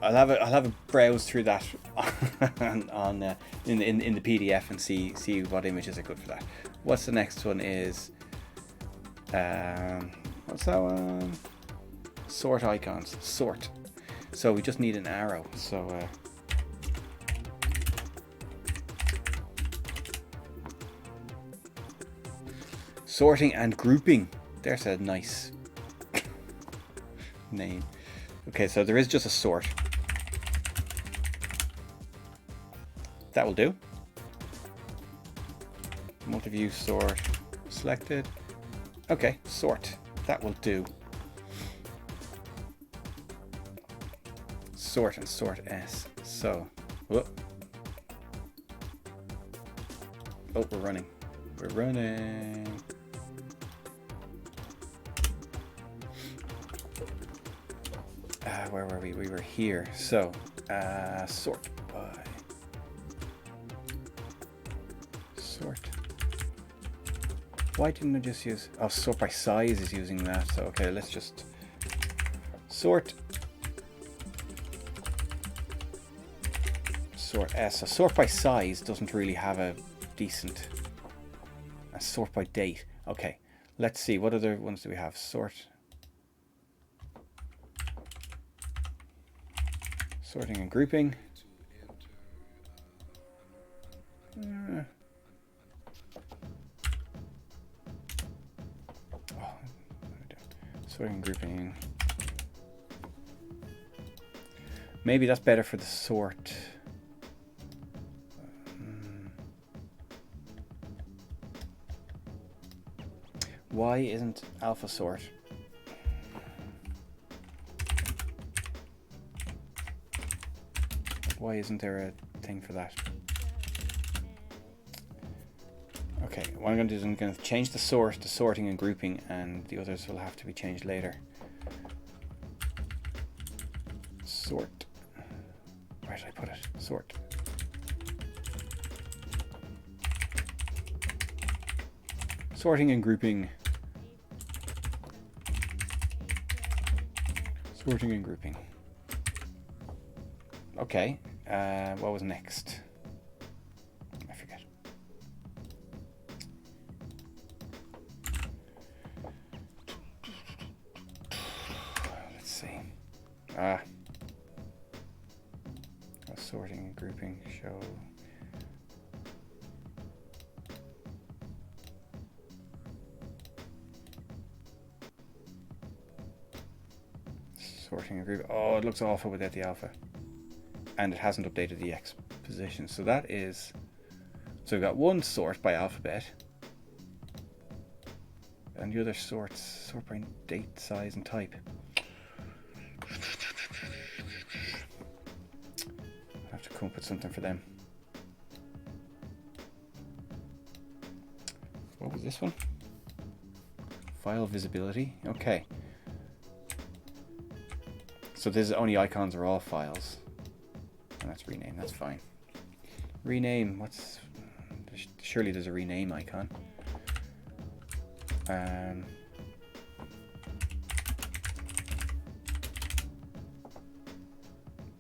Speaker 1: I'll have a browse through that on in the PDF and see what images are good for that. What's the next one is what's that one? Sort icons. Sort. So we just need an arrow. So sorting and grouping. There's a nice name. Okay, so there is just a sort. That will do. Multi-view sort selected. Okay, sort. That will do. Sort and sort S. So, whoop. Oh, we're running. We're running. Where were we? We were here. So, sort by. Sort. Why didn't I just use... Oh, sort by size is using that. So, okay, let's just... Sort. Sort S. So, sort by size doesn't really have a decent... sort by date. Okay, let's see. What other ones do we have? Sort... Sorting and grouping. Sorting and grouping. Maybe that's better for the sort. Why isn't alpha sort? Why isn't there a thing for that? Okay, what I'm going to do is I'm going to change the sort to sorting and grouping, and the others will have to be changed later. Sort. Where did I put it? Sort. Sorting and grouping. Sorting and grouping. Okay, what was next? I forget. Let's see. Sorting and grouping, show. Sorting a group. Oh, it looks awful without the alpha. And it hasn't updated the X position. So that is... So we've got one sort by alphabet. And the other sort by date, size, and type. I have to come up with something for them. What was this one? File visibility. Okay. So this is only icons are all files. And that's rename. That's fine. Rename. What's... Surely there's a rename icon.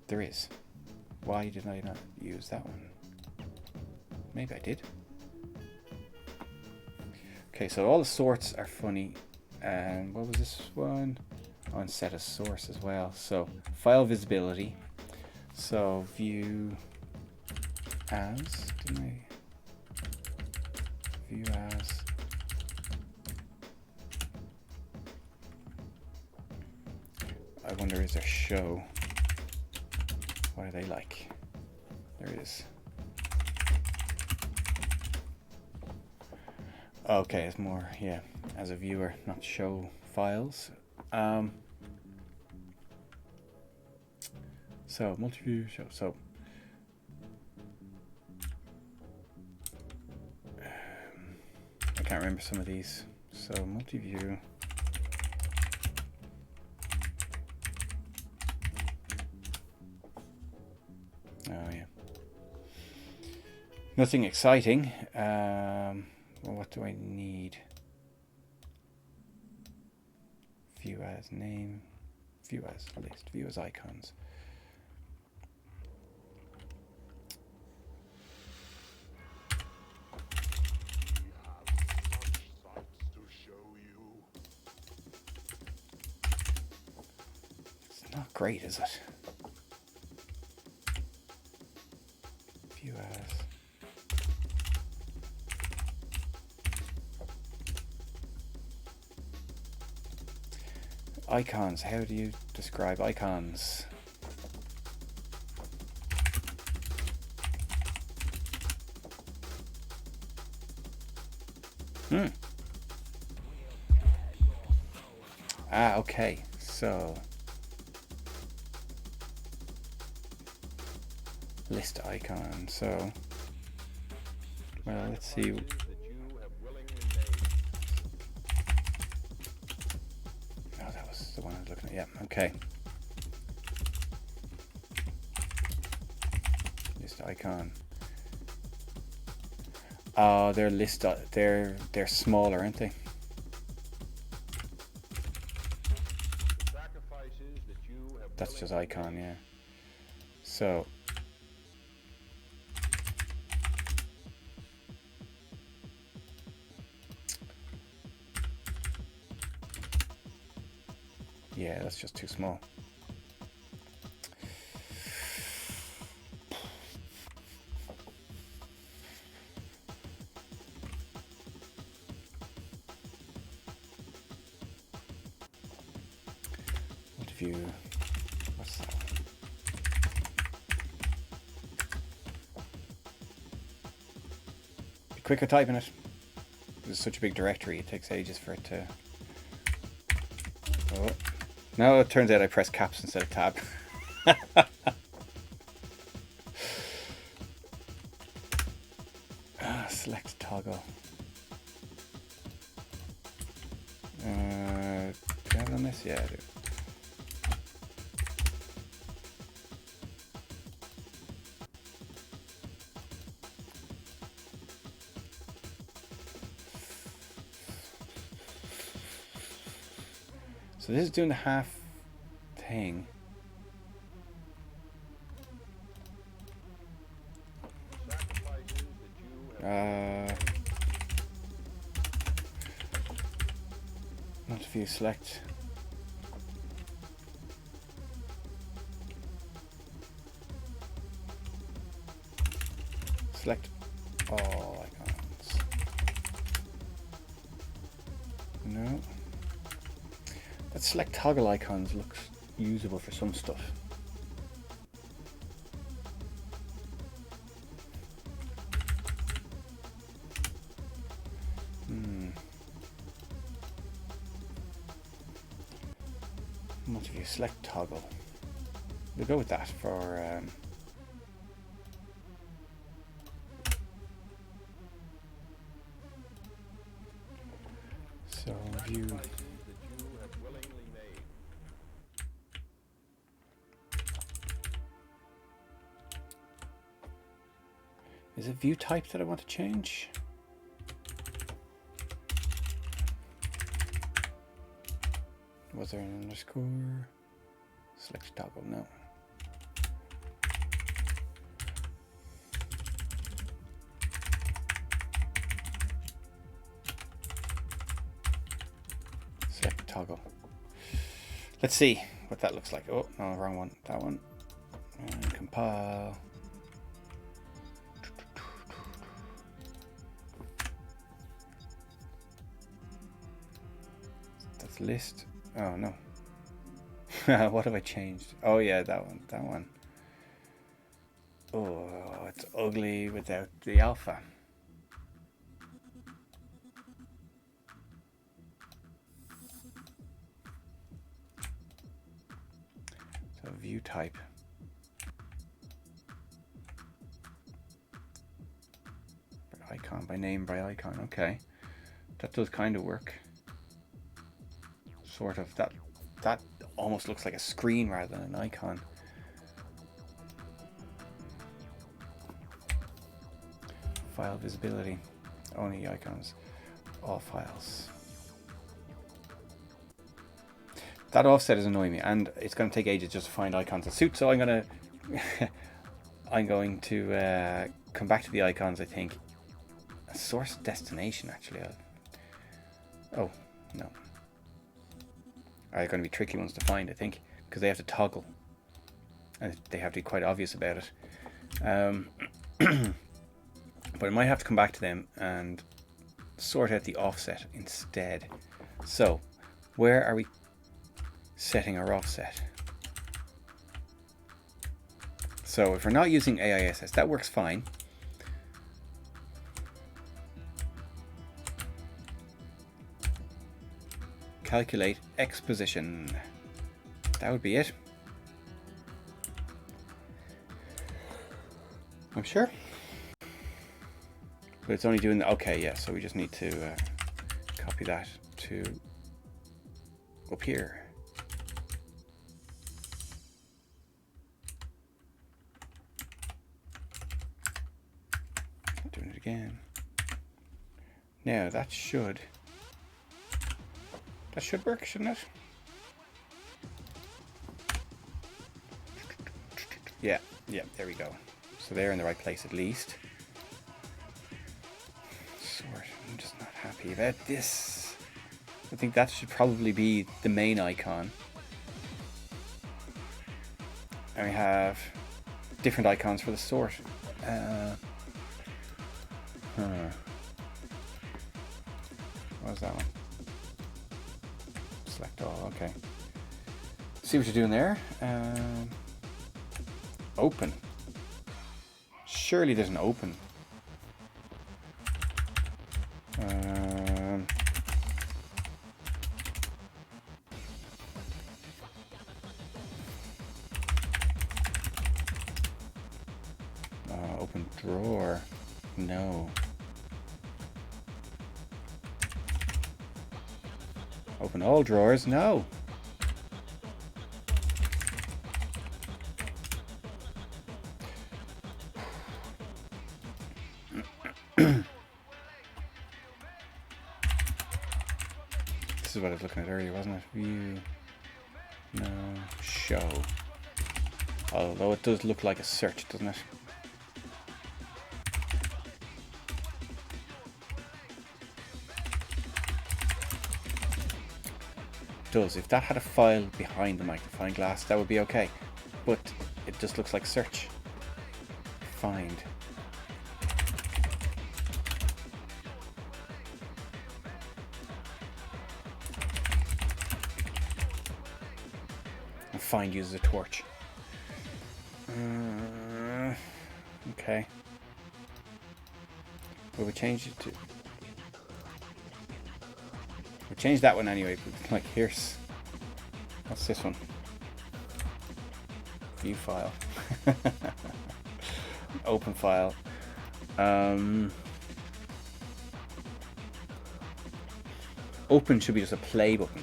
Speaker 1: There is. Why did I not use that one? Maybe I did. Okay, so all the sorts are funny. And what was this one? On set as source as well. So file visibility. So view as. Didn't I? View as. I wonder, is there show? What are they like? There it is. Okay, it's more, yeah, as a viewer, not show files. So multi-view show. So I can't remember some of these. So multi-view. Oh yeah. Nothing exciting. Well, what do I need? View as name. View as list. View as icons. It's not great, is it? View as. Icons. How do you describe icons? Ah, okay. So list icon. So well, let's see. The one I was looking at, yeah, okay. List icon. Oh, they're they're smaller, aren't they? That's just icon, yeah. So yeah, that's just too small. Multi-view. What's that? Be quicker typing it. This is such a big directory, it takes ages for it to... Oh. Now it turns out I press caps instead of tab. Select toggle. Do I have it on this? Yeah, I do. So this is doing the half thing. Not if you select. Select all icons. No. That select toggle icons looks usable for some stuff. Multi-view select toggle. We'll go with that for so view. Is it view type that I want to change? Was there an underscore? Select toggle, no. Select toggle. Let's see what that looks like. Oh, no, wrong one. That one. And compile. That's list. Oh no. What have I changed? Oh yeah, that one. That one. Oh, it's ugly without the alpha. So view type. By icon, by name, by icon. Okay, that does kind of work. Sort of. That almost looks like a screen rather than an icon. File visibility. Only icons. All files. That offset is annoying me, and it's going to take ages just to find icons that suit. So I'm going to come back to the icons. I think a source destination actually. Oh no. Are going to be tricky ones to find, I think, because they have to toggle and they have to be quite obvious about it. But I might have to come back to them and sort out the offset instead. So where are we setting our offset? So if we're not using AISS, that works fine. Calculate X position. That would be it. I'm sure. But it's only doing, okay, yeah, so we just need to copy that to up here. Doing it again. Now that should work, shouldn't it? Yeah, there we go. So they're in the right place at least. Sort. I'm just not happy about this. I think that should probably be the main icon. And we have different icons for the sort. What was that one? Select all, okay. See what you're doing there. Open. Surely there's an open. Open drawer. No. Open all drawers. No. This is what I was looking at earlier, wasn't it? View. No. Show. Although it does look like a search, doesn't it? Does. If that had a file behind the magnifying glass, that would be okay. But it just looks like search. Find. find uses a torch. Okay. Well, we change it to... we change that one anyway. Like, here's... what's this one? View file. Open file. Open should be just a play button.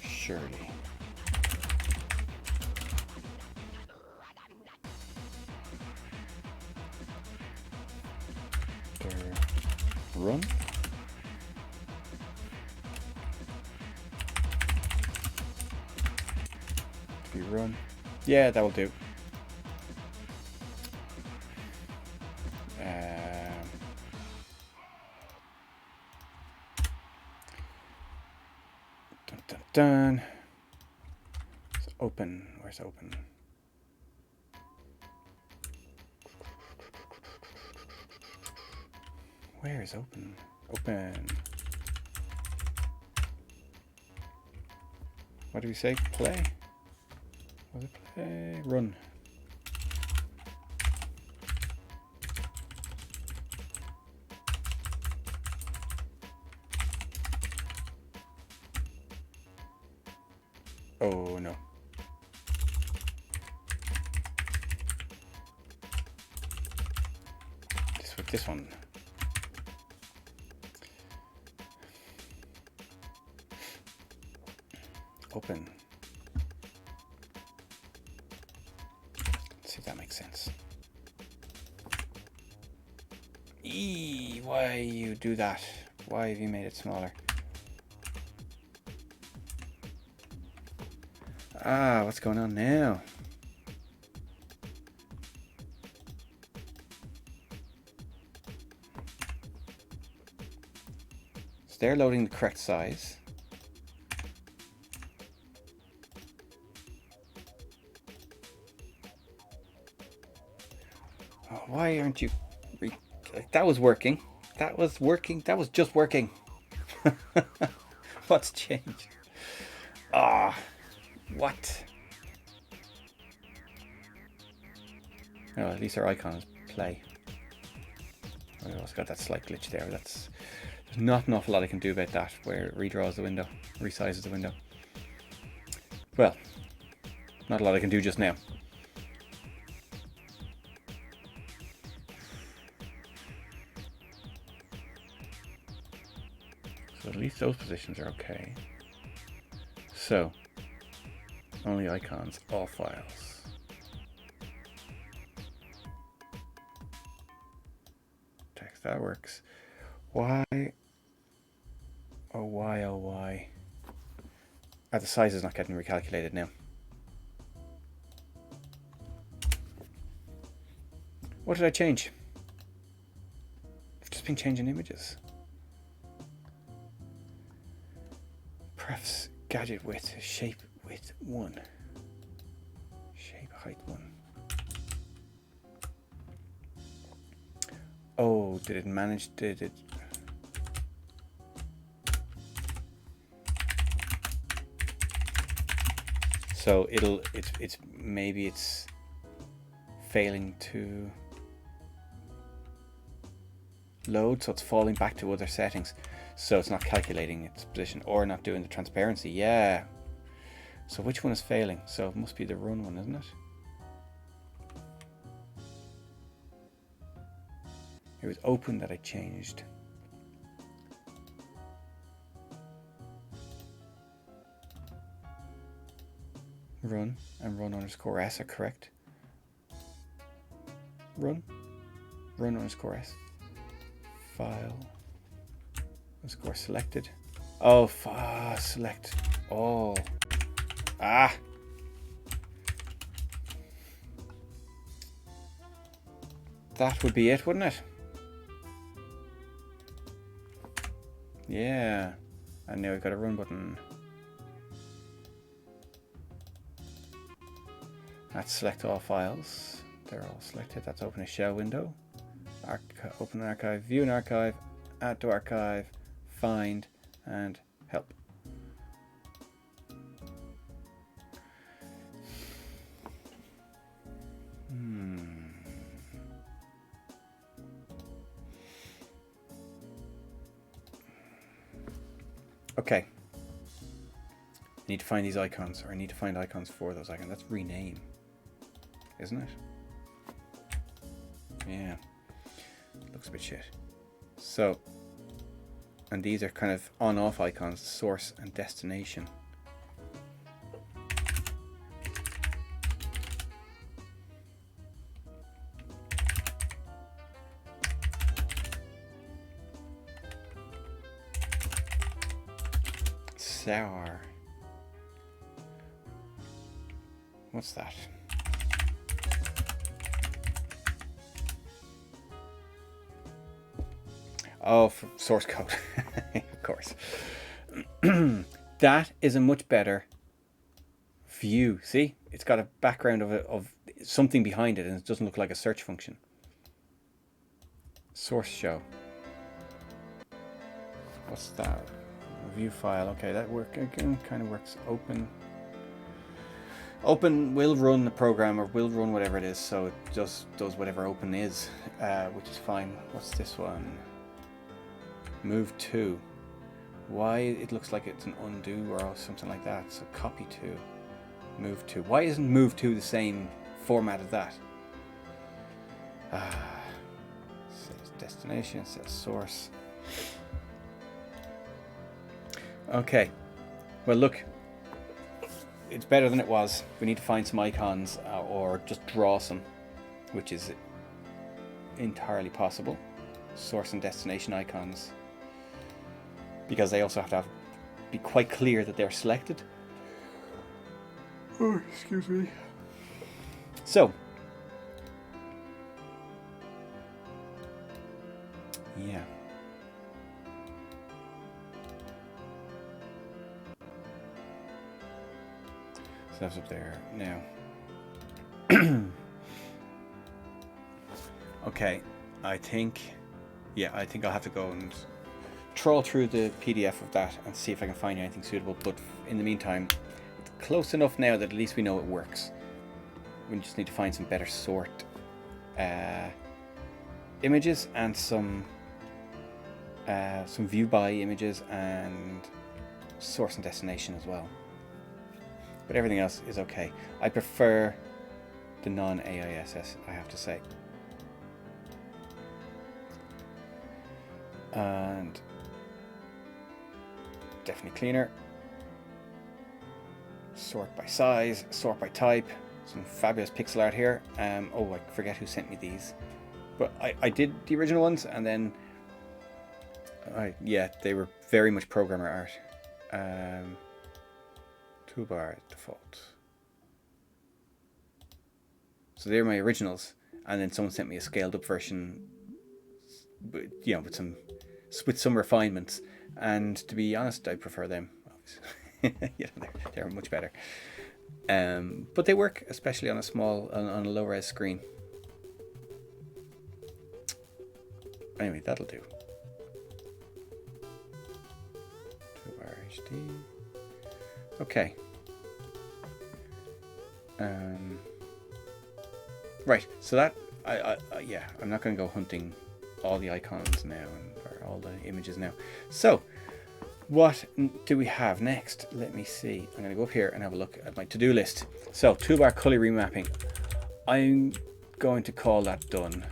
Speaker 1: Surely. Run. Do we run? Yeah, that will do. Dun, dun, dun. It's open. Where's open? Where is open? Open. What do we say? Play? Was it play? Run. Oh no. Just with this one. Open. Let's see if that makes sense. Why you do that? Why have you made it smaller? Ah, what's going on now? So they're loading the correct size. Oh, why aren't you... that was working. That was working. That was just working. What's changed? Ah, what? Oh, at least our icon is play. We also got that slight glitch there. There's not an awful lot I can do about that, where it redraws the window, resizes the window. Well, not a lot I can do just now. So at least those positions are okay. So, only icons, all files. Text, that works. Why? Oh, why, oh, why? Ah, the size is not getting recalculated now. What did I change? I've just been changing images. Prefs, gadget width, shape width 1. Shape height 1. Oh, did it manage? Did it? So it's maybe it's failing to load, so it's falling back to other settings. So it's not calculating its position or not doing the transparency. Yeah. So which one is failing? So it must be the run one, isn't it? It was open that I changed. Run and run underscore s are correct. Run underscore s. File underscore selected. Oh, select all. Ah. That would be it, wouldn't it? Yeah. And now we've got a run button. That's select all files. They're all selected. That's open a shell window. Open an archive, view an archive, add to archive, find, and help. Okay. I need to find these icons, or I need to find icons for those icons. That's rename, isn't it? Yeah. Looks a bit shit. So, and these are kind of on-off icons, source and destination. Sour. What's that? Oh, for source code. Of course. That is a much better view. See? It's got a background of something behind it, and it doesn't look like a search function. Source show. What's that? View file. Okay, that kind of works. Open will run the program, or will run whatever it is, so it just does whatever open is, which is fine. What's this one? Move to. Why it looks like it's an undo or something like that. So copy to, move to. Why isn't move to the same format as that? Says destination, says source. Okay, well look, it's better than it was. We need to find some icons or just draw some, which is entirely possible. Source and destination icons, because they also have to be quite clear that they're selected. Oh, excuse me. So, yeah. So that's up there now. Okay, I think I'll have to go and trawl through the PDF of that and see if I can find anything suitable. But in the meantime, it's close enough now that at least we know it works. We just need to find some better sort images and some view by images and source and destination as well. But everything else is okay. I prefer the non-AISS, I have to say. And definitely cleaner. Sort by size, sort by type. Some fabulous pixel art here. Oh, I forget who sent me these. But I did the original ones, and then yeah, they were very much programmer art. Toolbar default. So they're my originals, and then someone sent me a scaled up version, you know, with some refinements. And to be honest, I prefer them. Yeah, they're much better. But they work, especially on a low res screen. Anyway, that'll do. Toolbar HD. Okay. Right, so that yeah, I'm not going to go hunting all the icons now or all the images now. So what do we have next? Let me see. I'm going to go up here and have a look at my to-do list. So toolbar color remapping. I'm going to call that done.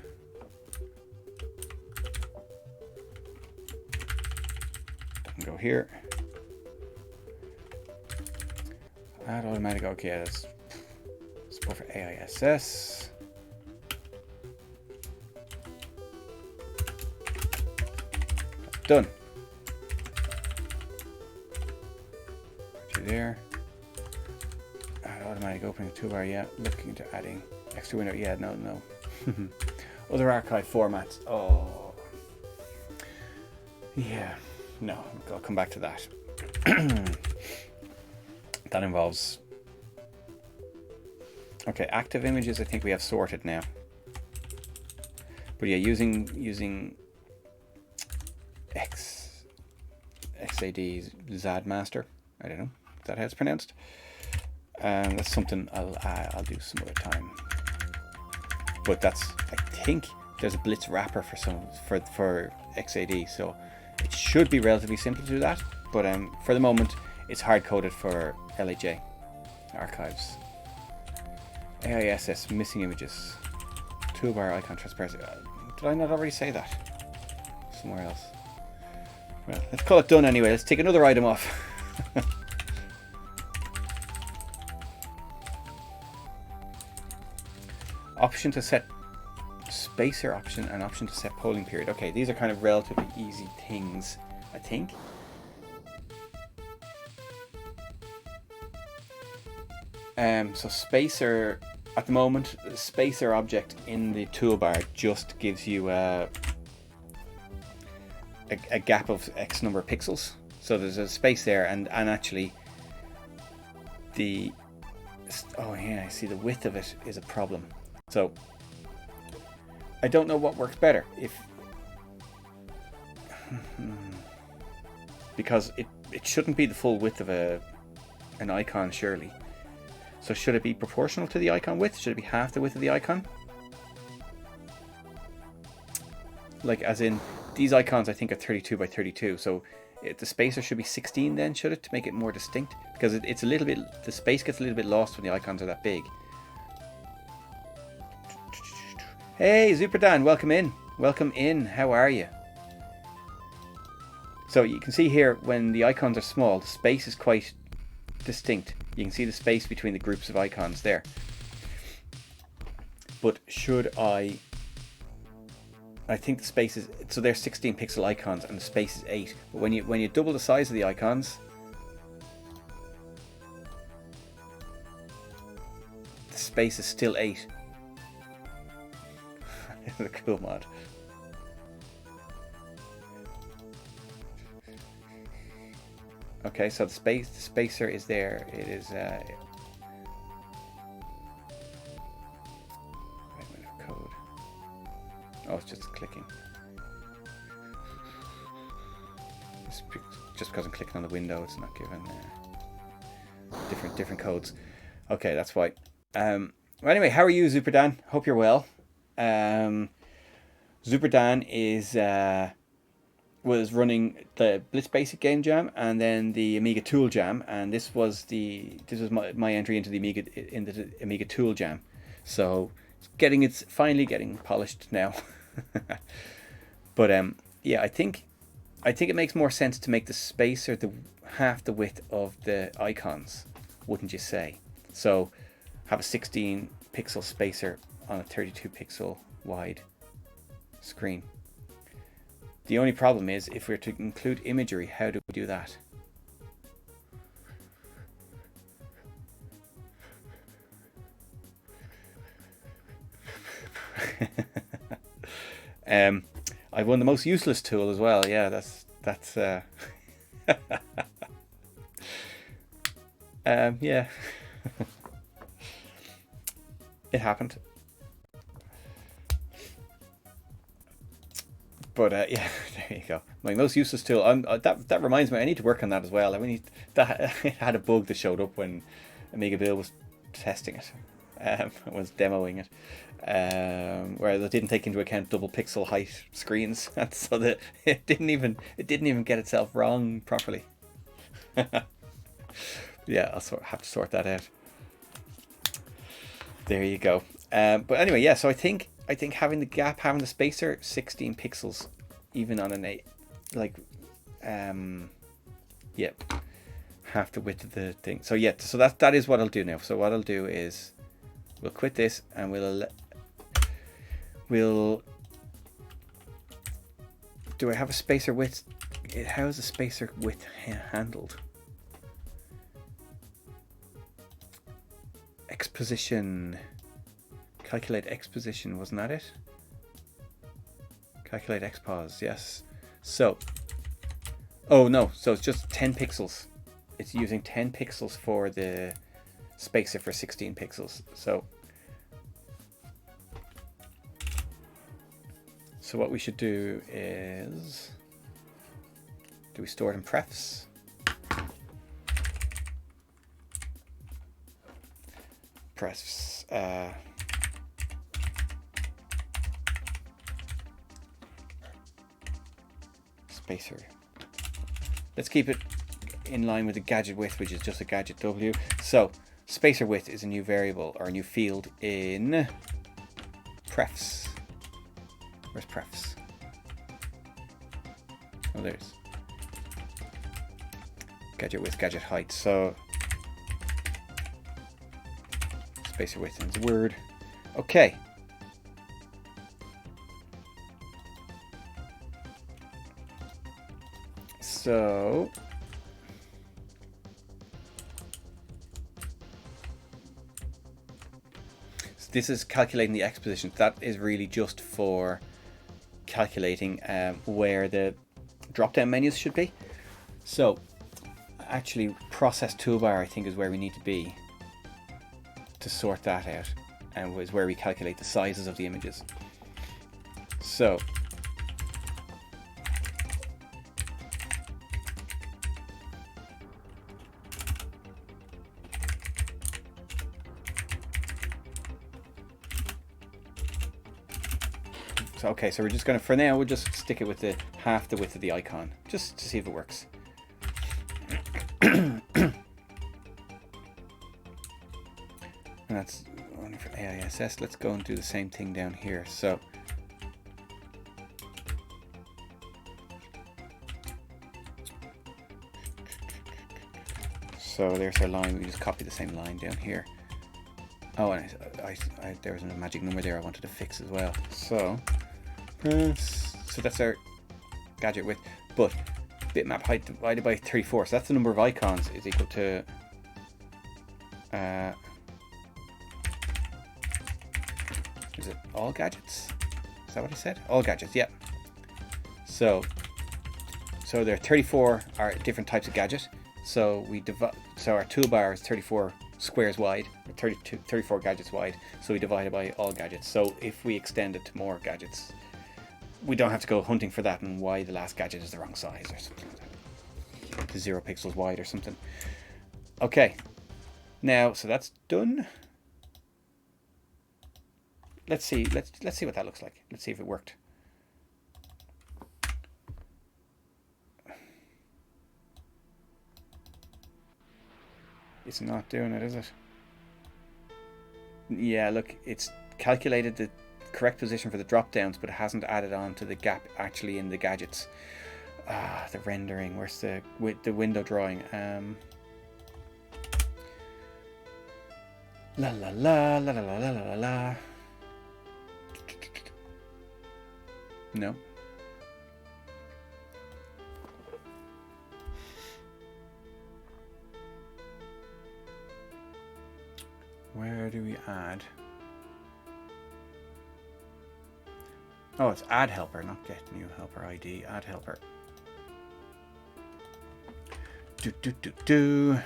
Speaker 1: Go here. Add automatic. Okay, that's support for AISS. Done. Put you there. Add automatic opening toolbar. Yeah, looking to adding extra window. Yeah, no. Other archive formats. Oh, yeah. No, I'll come back to that. That involves. Okay, active images. I think we have sorted now. But yeah, using XAD's ZadMaster. I don't know. Is that how it's pronounced? That's something I'll do some other time. But I think there's a Blitz wrapper for XAD, so it should be relatively simple to do that. But for the moment, it's hard-coded for LHA archives. AISS, missing images. Toolbar icon transparency. Did I not already say that? Somewhere else. Well, let's call it done anyway. Let's take another item off. Option to set spacer option and option to set polling period. Okay, these are kind of relatively easy things, I think. So spacer, at the moment, the spacer object in the toolbar just gives you a gap of X number of pixels. So there's a space there, and actually the, oh yeah, I see the width of it is a problem. So I don't know what works better, if because it shouldn't be the full width of an icon, surely. So should it be proportional to the icon width? Should it be half the width of the icon? Like, as in, these icons I think are 32 by 32, so the spacer should be 16 then, should it, to make it more distinct? Because it's a little bit, the space gets a little bit lost when the icons are that big. Hey, Zuperdan, welcome in. Welcome in. How are you? So you can see here, when the icons are small, the space is quite distinct. You can see the space between the groups of icons there. But should I think the space is, so they're 16 pixel icons and the space is 8. But when you double the size of the icons, the space is still 8. The cool mod. Okay, so the spacer is there. It is wait a minute, code. Oh, it's just clicking. Just because I'm clicking on the window, it's not given different codes. Okay, that's why. Well, anyway, how are you, Zuperdan? Hope you're well. Zuperdan was running the Blitz Basic Game Jam and then the Amiga Tool Jam, and this was my entry into the Amiga Tool Jam. So it's finally getting polished now. But yeah, I think it makes more sense to make the spacer half the width of the icons, wouldn't you say? So have a 16 pixel spacer on a 32 pixel wide screen. The only problem is, if we're to include imagery, how do we do that? I've won the most useless tool as well. Yeah, that's yeah. It happened. But yeah, there you go. My most useless tool. That reminds me, I need to work on that as well. I mean, it had a bug that showed up when Amiga Bill was testing it, was demoing it, where they didn't take into account double pixel height screens, and so that it didn't even get itself wrong properly. Yeah, I'll have to sort that out. There you go. But anyway, yeah. So I think having the gap, having the spacer 16 pixels, even on an 8, like, yeah, half the width of the thing. So yeah, so that is what I'll do now. So what I'll do is we'll quit this and we'll do I have a spacer width? How is the spacer width handled? Exposition. Calculate X position, wasn't that it? Calculate X pause, yes. So, oh no, so it's just 10 pixels. It's using 10 pixels for the spacer for 16 pixels. So what we should do is, do we store it in prefs? Prefs, spacer. Let's keep it in line with the gadget width, which is just a gadget W. So spacer width is a new variable or a new field in prefs. Where's prefs? Oh, there's gadget width, gadget height. So spacer width is a word. Okay. So this is calculating the X position. That is really just for calculating where the drop-down menus should be. So actually process toolbar I think is where we need to be to sort that out, and is where we calculate the sizes of the images. So okay, so we're just going to, for now, we'll just stick it with the half the width of the icon, just to see if it works. And that's only for AISS. Let's go and do the same thing down here. So there's our line. We just copy the same line down here. Oh, and there was a magic number there I wanted to fix as well. So that's our gadget width, but bitmap height divided by 34. So that's the number of icons is equal to is it all gadgets? Is that what I said? All gadgets, yeah. So there are 34 are different types of gadget. So we divide. So our toolbar is 34 squares wide, or 34 gadgets wide. So we divide it by all gadgets. So if we extend it to more gadgets, we don't have to go hunting for that and why the last gadget is the wrong size or something like that. To 0 pixels wide or something. Okay. Now, so that's done. Let's see. Let's see what that looks like. Let's see if it worked. It's not doing it, is it? Yeah, look, it's calculated the correct position for the drop downs, but it hasn't added on to the gap actually in the gadgets. The rendering. Where's the window drawing? La la la la la la la la la. No. Where do we add? Oh, it's add helper, not get new helper ID. Add helper. Do.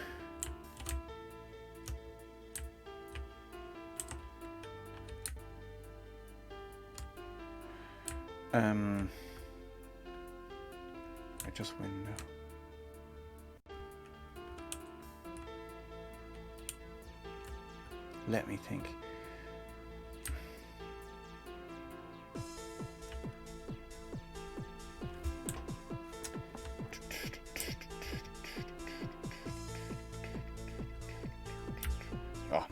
Speaker 1: Just window. Let me think. Oh,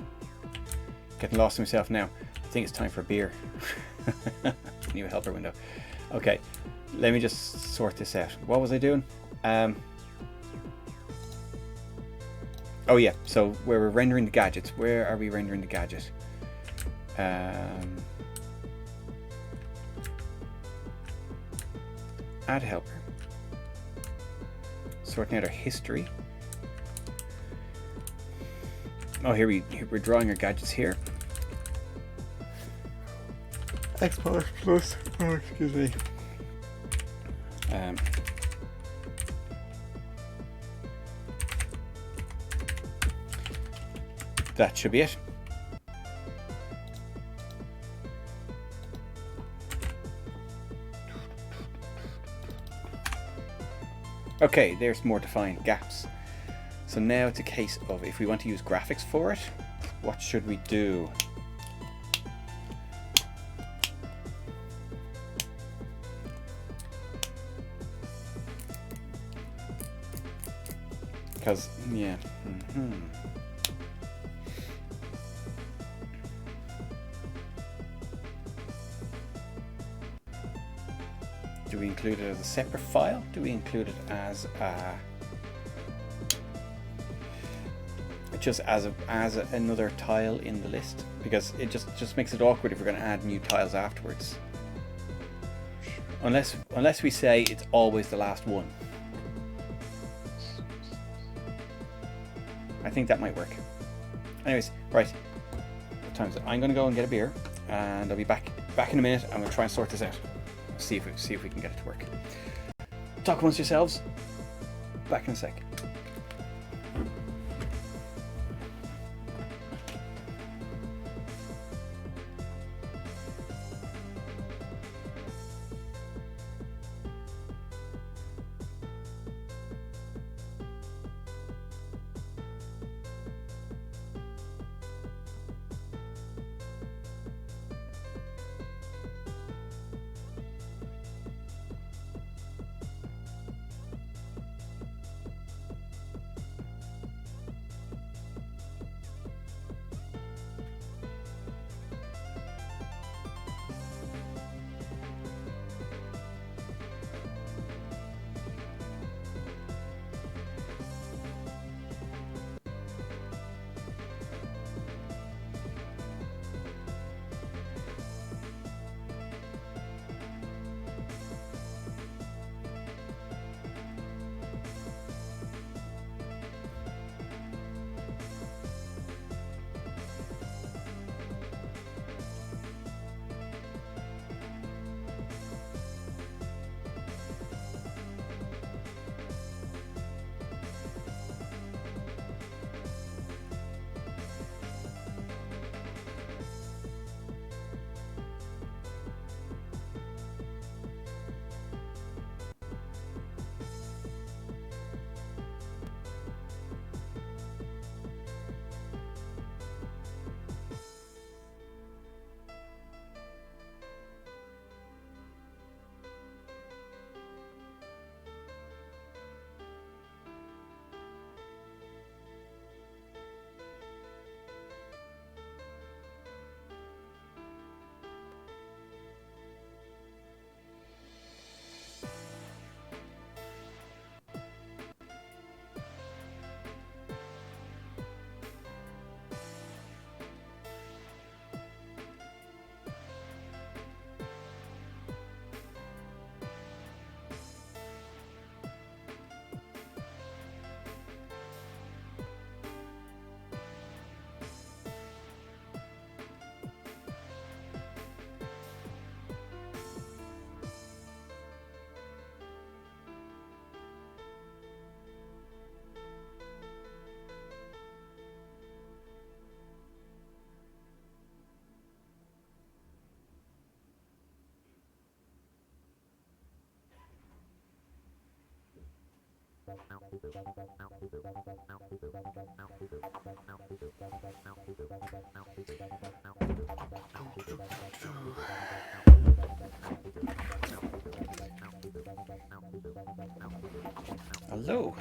Speaker 1: getting lost in myself now. I think it's time for a beer. New helper window. Okay, let me just sort this out. What was I doing? Oh yeah, so where we're rendering the gadgets. Where are we rendering the gadget? Add helper. Sorting out our history. Oh, here we're drawing our gadgets here. Export plus. Oh, excuse me. That should be it. Okay, there's more defined gaps. So now it's a case of if we want to use graphics for it, what should we do? Because, yeah. Do we include it as a separate file? Do we include it as a... just as another tile in the list? Because it just makes it awkward if we're going to add new tiles afterwards. Unless we say it's always the last one. I think that might work. Anyways, right. What time is it? I'm going to go and get a beer, and I'll be back in a minute. I'm going to try and sort this out. See if we can get it to work. Talk amongst yourselves. Back in a sec.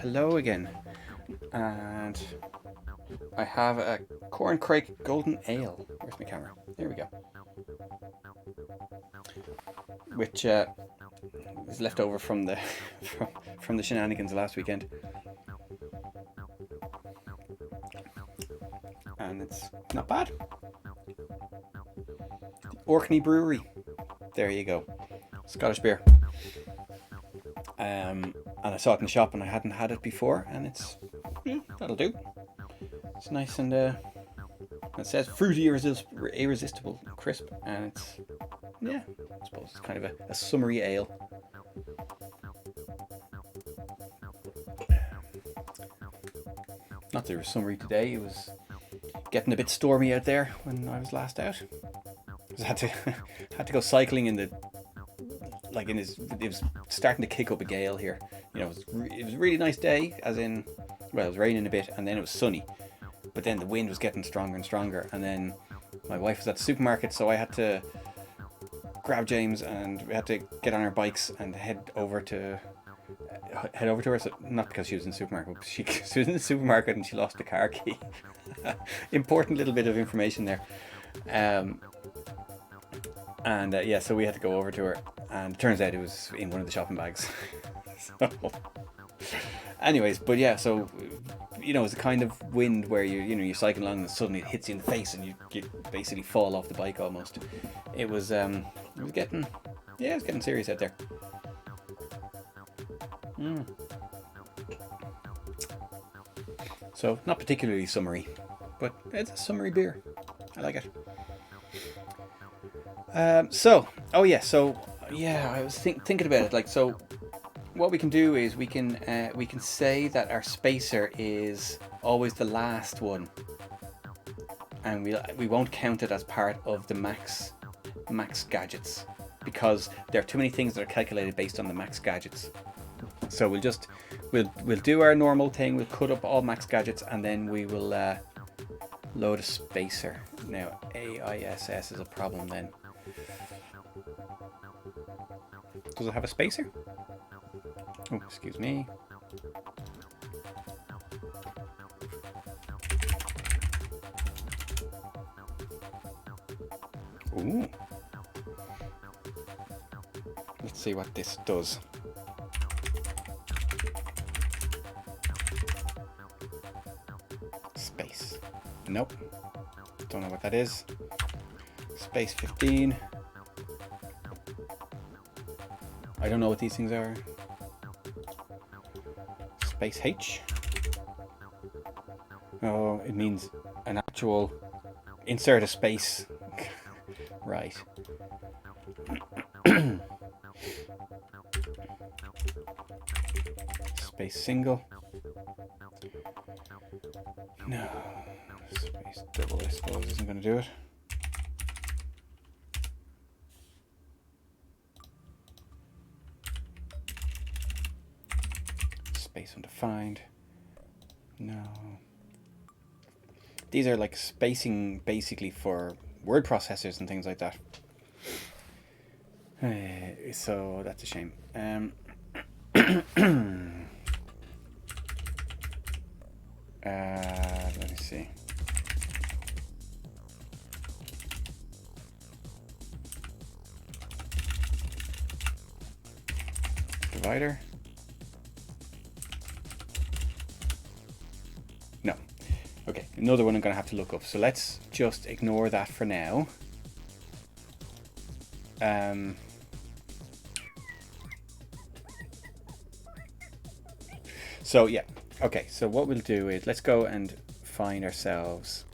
Speaker 1: Hello again, and I have a Corn Crake Golden Ale. Where's my camera? There we go. Which is left over from the from the shenanigans last weekend, and it's not bad. Orkney Brewery. There you go. Scottish beer. And I saw it in the shop and I hadn't had it before, and it's that'll do. It's nice and it says fruity, irresistible, crisp, and it's I suppose it's kind of a summery ale. Not that it was summery today. It was getting a bit stormy out there when I was last out. I had to go cycling in the it was starting to kick up a gale here. You know, it was a really nice day, as in, well, it was raining a bit and then it was sunny, but then the wind was getting stronger and stronger, and then my wife was at the supermarket, so I had to grab James and we had to get on our bikes and head over to head over to her. So, not because she was in the supermarket, but she was in the supermarket and she lost the car key. Important little bit of information there. And yeah, so we had to go over to her, and it turns out it was in one of the shopping bags. So, anyways, but yeah, so it's a kind of wind where you're cycling along and suddenly it hits you in the face and you basically fall off the bike almost. It was getting serious out there. So not particularly summery, but it's a summery beer. I like it. I was thinking about it. Like, so what we can do is we can say that our spacer is always the last one, and we won't count it as part of the max gadgets, because there are too many things that are calculated based on the max gadgets. So we'll do our normal thing. We'll cut up all max gadgets, and then we will load a spacer. Now AISS is a problem then. Does it have a spacer? Oh, excuse me. Ooh. Let's see what this does. Space. Nope. Don't know what that is. Space 15. I don't know what these things are. Space H. Oh, it means an actual insert a space. Right. Space single. No. Space double, I suppose, isn't going to do it. Space undefined. No. These are like spacing basically for word processors and things like that. So that's a shame. Let me see. Divider. No. Okay, another one I'm going to have to look up. So let's just ignore that for now. So yeah, okay, so what we'll do is let's go and find ourselves,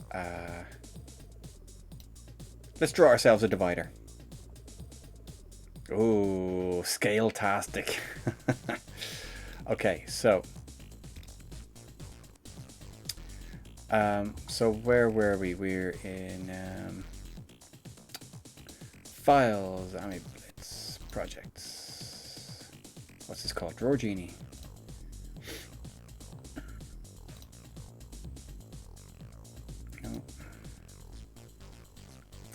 Speaker 1: let's draw ourselves a divider. Oh, scale-tastic. Okay, so where were we? We're in files, Amiga Blitz projects. What's this called? DrawerGenie. No.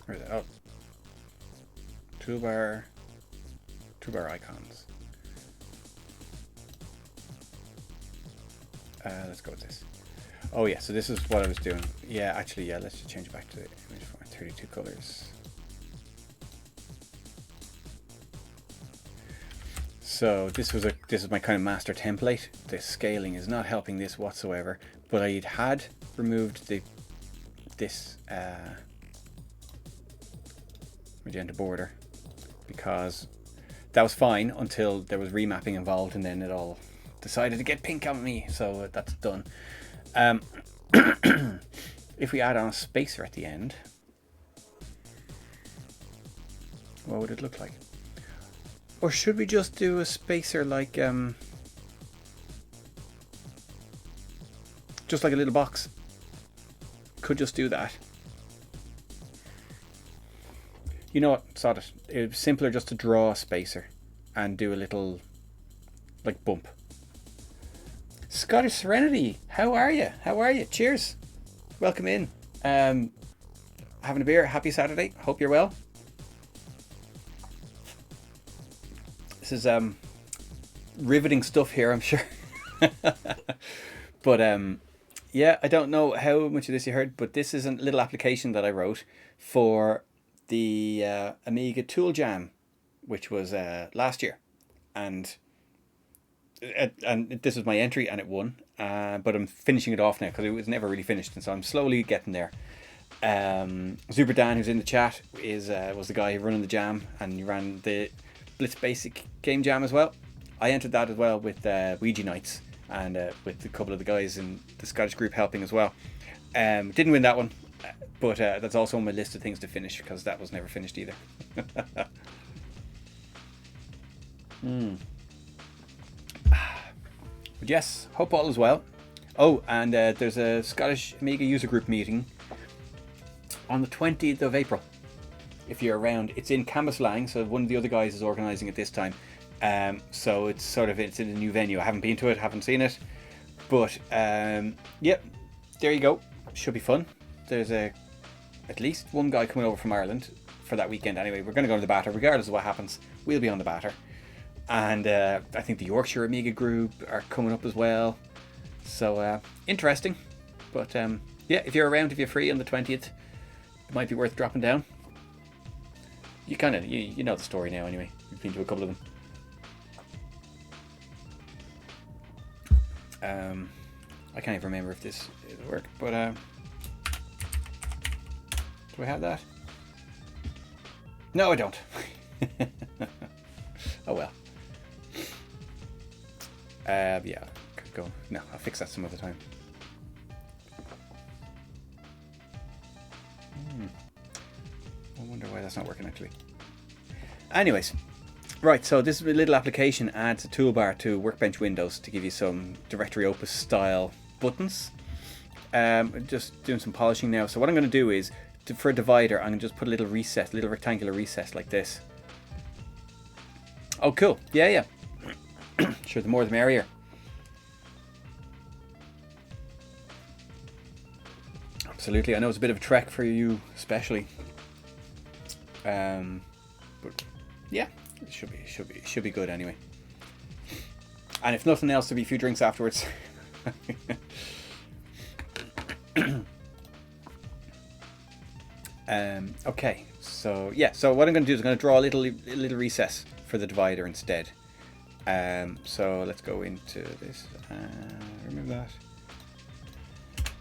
Speaker 1: Where's it? Oh, toolbar icons. Let's go with this. Oh yeah, so this is what I was doing. Yeah, actually, yeah, let's just change it back to the image format, 32 colors. So this is my kind of master template. The scaling is not helping this whatsoever, but I had removed this magenta border because that was fine until there was remapping involved, and then it all decided to get pink on me. So that's done. If we add on a spacer at the end, what would it look like? Or should we just do a spacer like just like a little box? Could just do that. You know what? Sod it. It's simpler just to draw a spacer and do a little like bump. Scottish Serenity, how are you? How are you? Cheers. Welcome in. Having a beer. Happy Saturday. Hope you're well. This is riveting stuff here, I'm sure. But yeah, I don't know how much of this you heard, but this is a little application that I wrote for the Amiga Tool Jam, which was last year, and this was my entry, and it won. But I'm finishing it off now because it was never really finished, and so I'm slowly getting there. Super Dan, who's in the chat, was the guy running the jam, and he ran the Blitz Basic game jam as well. I entered that as well with Ouija Nights, and with a couple of the guys in the Scottish group helping as well. Didn't win that one, but that's also on my list of things to finish because that was never finished either. But yes, hope all is well. Oh, and there's a Scottish Amiga user group meeting on the 20th of April. If you're around, it's in Cambuslang, so one of the other guys is organising it this time. So it's in a new venue. I haven't been to it, haven't seen it, but yep, there you go. Should be fun. There's at least one guy coming over from Ireland for that weekend. Anyway, we're going to go to the Batter, regardless of what happens. We'll be on the Batter, and I think the Yorkshire Amiga group are coming up as well. So interesting, but yeah, if you're around, if you're free on the 20th, it might be worth dropping down. You kind of you know the story now anyway. You've been to a couple of them. I can't even remember if this will work, but do I have that? No, I don't. Oh well. Yeah, could go. No, I'll fix that some other time. I wonder why that's not working actually. Anyways, right, so this is a little application, adds a toolbar to Workbench Windows to give you some Directory Opus style buttons. Just doing some polishing now. So what I'm going to do is, for a divider, I'm going to just put a little recess, little rectangular recess like this. Oh, cool. Yeah, yeah. Sure, the more the merrier. Absolutely. I know it's a bit of a trek for you, especially. But yeah, it should be good anyway. And if nothing else, there'll be a few drinks afterwards. Okay, so yeah, so what I'm going to do is I'm going to draw a little recess for the divider instead. So let's go into this. Remove that.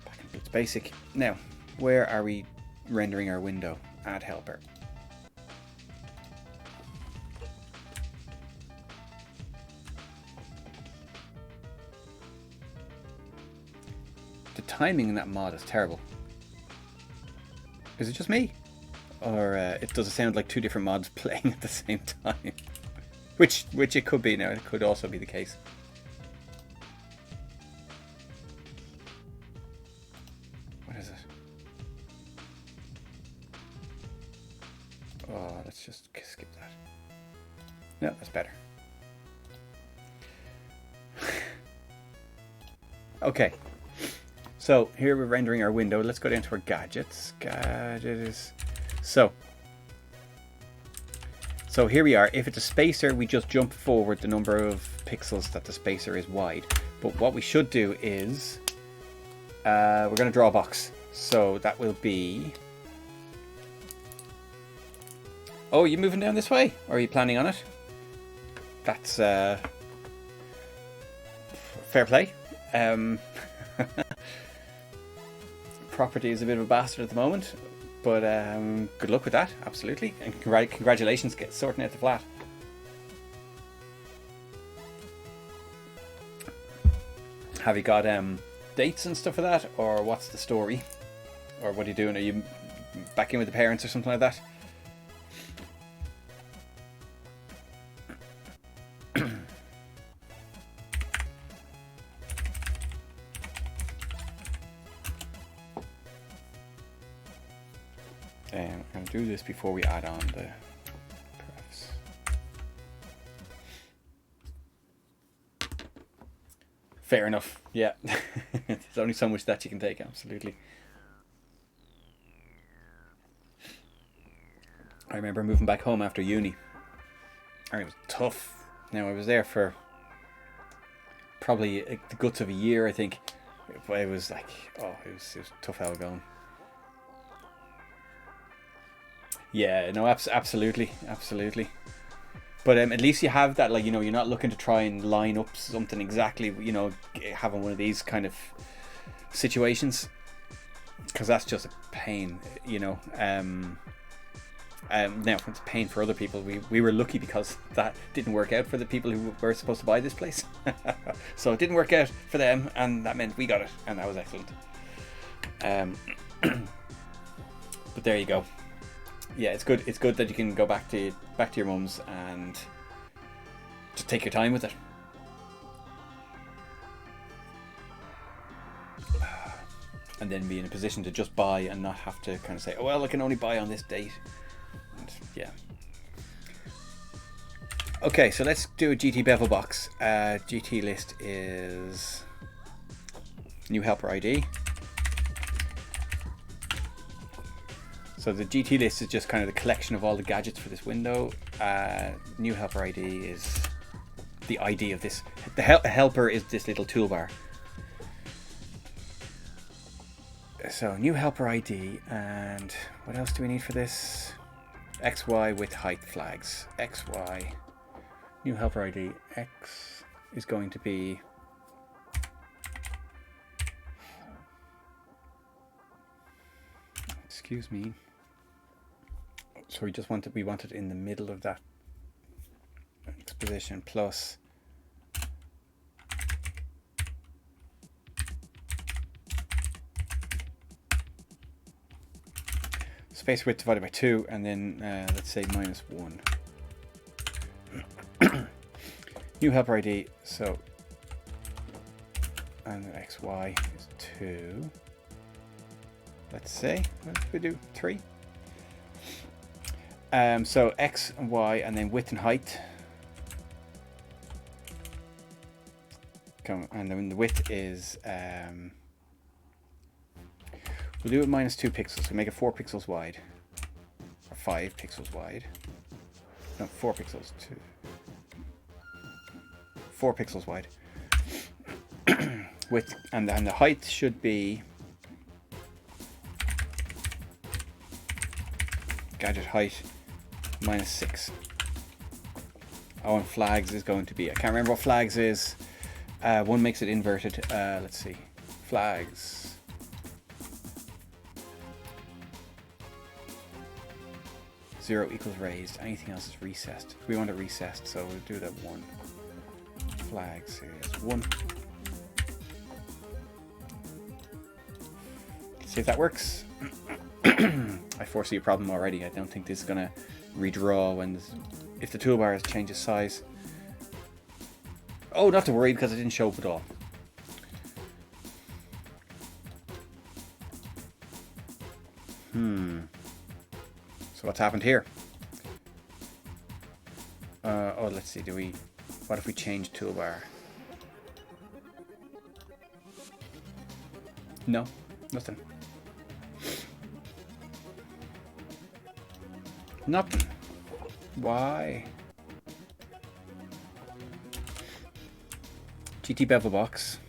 Speaker 1: Back in Blitz Basic. Now, where are we rendering our window? Add helper. The timing in that mod is terrible. Is it just me? Or it does sound like two different mods playing at the same time? Which it could be now. It could also be the case. What is it? Oh, let's just skip that. No, that's better. Okay. So here we're rendering our window. Let's go down to our gadgets. Gadgets. So here we are. If it's a spacer, we just jump forward the number of pixels that the spacer is wide. But what we should do is we're going to draw a box. So that will be... Oh, are you moving down this way? Or are you planning on it? That's fair play. Property is a bit of a bastard at the moment, but good luck with that, absolutely, and congratulations, get sorting out the flat. Have you got dates and stuff for that, or what's the story, or what are you doing? Are you back in with the parents or something like that? I'm going to do this before we add on the prefs. Fair enough, yeah. There's only so much that you can take, absolutely. I remember moving back home after uni. And it was tough. Now, I was there for probably the guts of a year, I think. But it was like, oh, it was tough hell going. Yeah, no, absolutely. But at least you have that, like, you know, you're not looking to try and line up something exactly, you know, having one of these kind of situations, because that's just a pain, you know. Now it's a pain for other people. We were lucky because that didn't work out for the people who were supposed to buy this place. So it didn't work out for them, and that meant we got it, and that was excellent. But there you go. Yeah, it's good. It's good that you can go back to your mum's and just take your time with it. And then be in a position to just buy and not have to kind of say, oh, well, I can only buy on this date. And yeah. Okay, so let's do a GT bevel box. GT list is new helper ID. So the GT list is just kind of the collection of all the gadgets for this window. New helper ID is the ID of this. The helper is this little toolbar. So new helper ID, and what else do we need for this? XY with height flags. XY. New helper ID. X is going to be... Excuse me. So we want it in the middle of that X position, plus space width divided by 2, and then let's say -1. New helper ID, so, and XY is 2. Let's say, what did we do? 3. So X and Y, and then width and height. And then the width is, we'll do it -2 pixels, so make it 4 pixels wide, or 5 pixels wide. No, 4 pixels. 4 pixels wide. Width, and the height should be gadget height -6. Oh, and flags is going to be, I can't remember what flags is. One makes it inverted. Let's see. Flags. Zero equals raised. Anything else is recessed. We want it recessed, so we'll do that 1. Flags is 1. Let's see if that works. I foresee a problem already. I don't think this is gonna redraw if the toolbar changes size. Oh, not to worry, because I didn't show up at all. So what's happened here? Oh, let's see. What if we change toolbar? No, nothing. Nothing. Why? GT bevel box.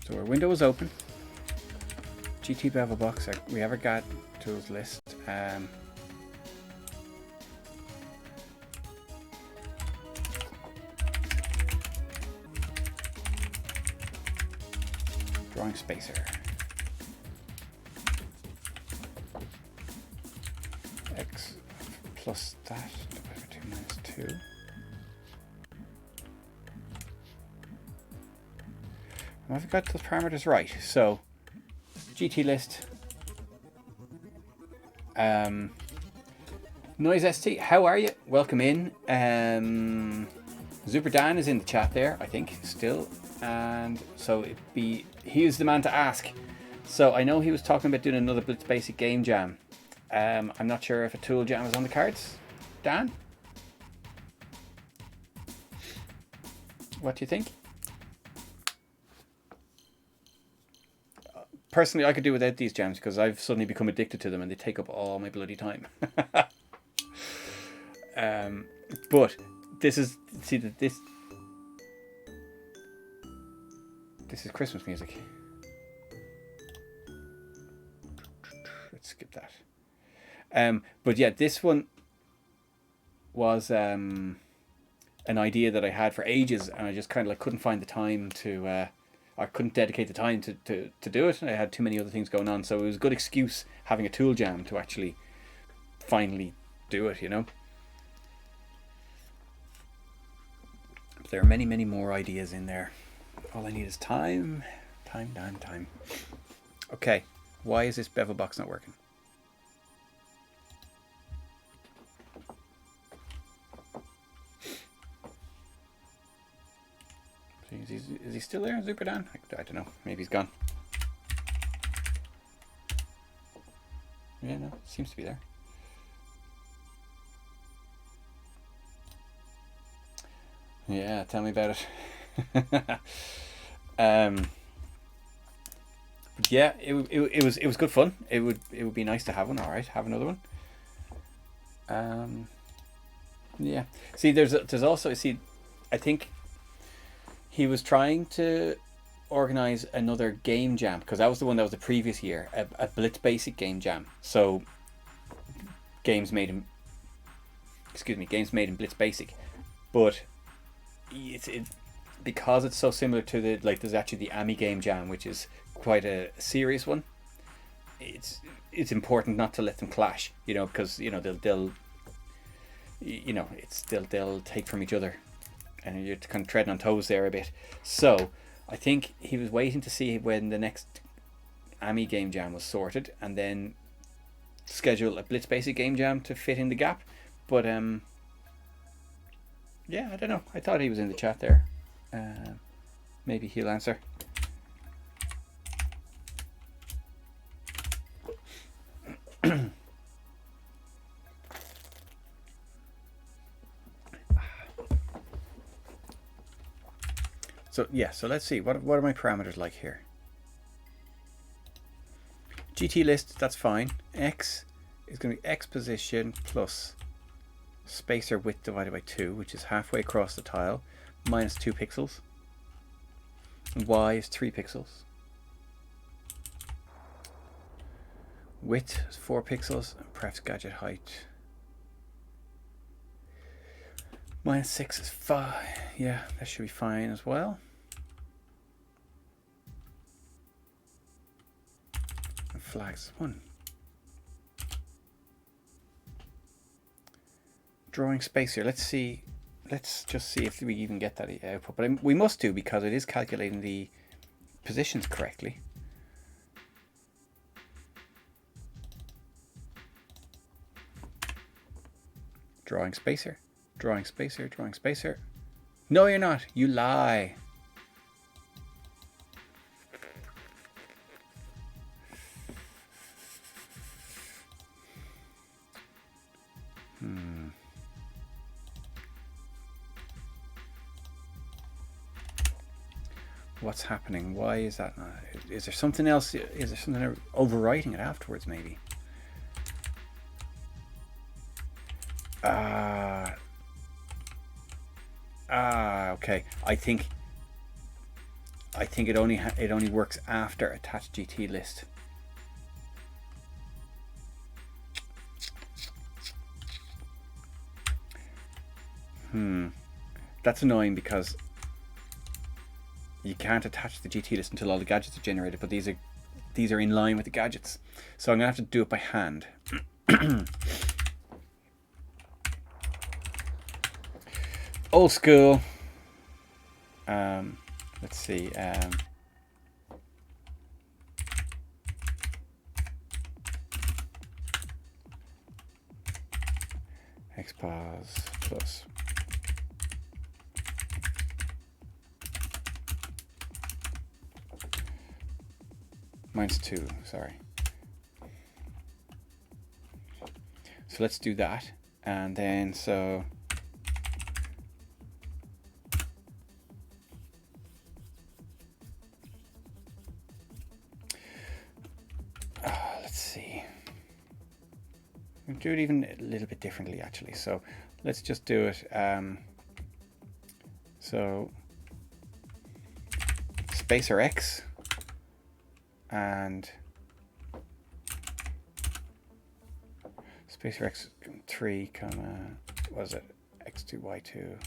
Speaker 1: So our window is open. GT bevel box. We ever got tools list. Drawing spacer. X plus that divided by 2 minus 2. I've got those parameters right. So GT list. Noise ST, how are you? Welcome in. Super Dan is in the chat there, I think, still. And so he is the man to ask. So I know he was talking about doing another Blitz Basic game jam. I'm not sure if a tool jam is on the cards. Dan? What do you think? Personally, I could do without these jams because I've suddenly become addicted to them and they take up all my bloody time. But This is, see that this is Christmas music. Let's skip that. But yeah, this one was an idea that I had for ages, and I just kind of like couldn't find the time to. I couldn't dedicate the time to do it. I had too many other things going on, so it was a good excuse having a tool jam to actually finally do it, you know. But there are many, many more ideas in there. All I need is time. Time. Okay, why is this bevel box not working? Is he still there, Super Dan? I don't know. Maybe he's gone. Yeah, no, seems to be there. Yeah, tell me about it. But yeah, it was good fun. It would be nice to have one. All right, have another one. Yeah. See, there's also, see, I think he was trying to organize another game jam, because that was the one that was the previous year, a Blitz Basic game jam. So games made in Blitz Basic, but because it's so similar to the, like, there's actually the Amiga game jam, which is quite a serious one. It's important not to let them clash, you know, because you know they'll they'll take from each other, and you're kind of treading on toes there a bit. So I think he was waiting to see when the next Amiga game jam was sorted, and then schedule a Blitz Basic game jam to fit in the gap. But yeah, I don't know. I thought he was in the chat there. Maybe he'll answer. So yeah, so let's see, what are my parameters like here? GT list, that's fine. X is going to be X position plus spacer width divided by 2, which is halfway across the tile, minus 2 pixels. And Y is 3 pixels. Width is 4 pixels, and pref's gadget height minus 6 is 5. Yeah, that should be fine as well. And flags 1. Drawing space here. Let's see. Let's just see if we even get that output. But we must do, because it is calculating the positions correctly. Drawing spacer. Drawing spacer, drawing spacer. No, you're not. You lie. What's happening? Why is that not? Is there something else? Is there something overwriting it afterwards, maybe? Okay. I think it only works after attached GT list. That's annoying, because you can't attach the GT list until all the gadgets are generated, but these are in line with the gadgets. So I'm gonna have to do it by hand. Old school. Let's see. XPOS plus. Minus 2, sorry. So let's do that. And then so let's see. We'll do it even a little bit differently, actually. So let's just do it. So spacer X and spacer X 3 comma, what is it, X2 Y2.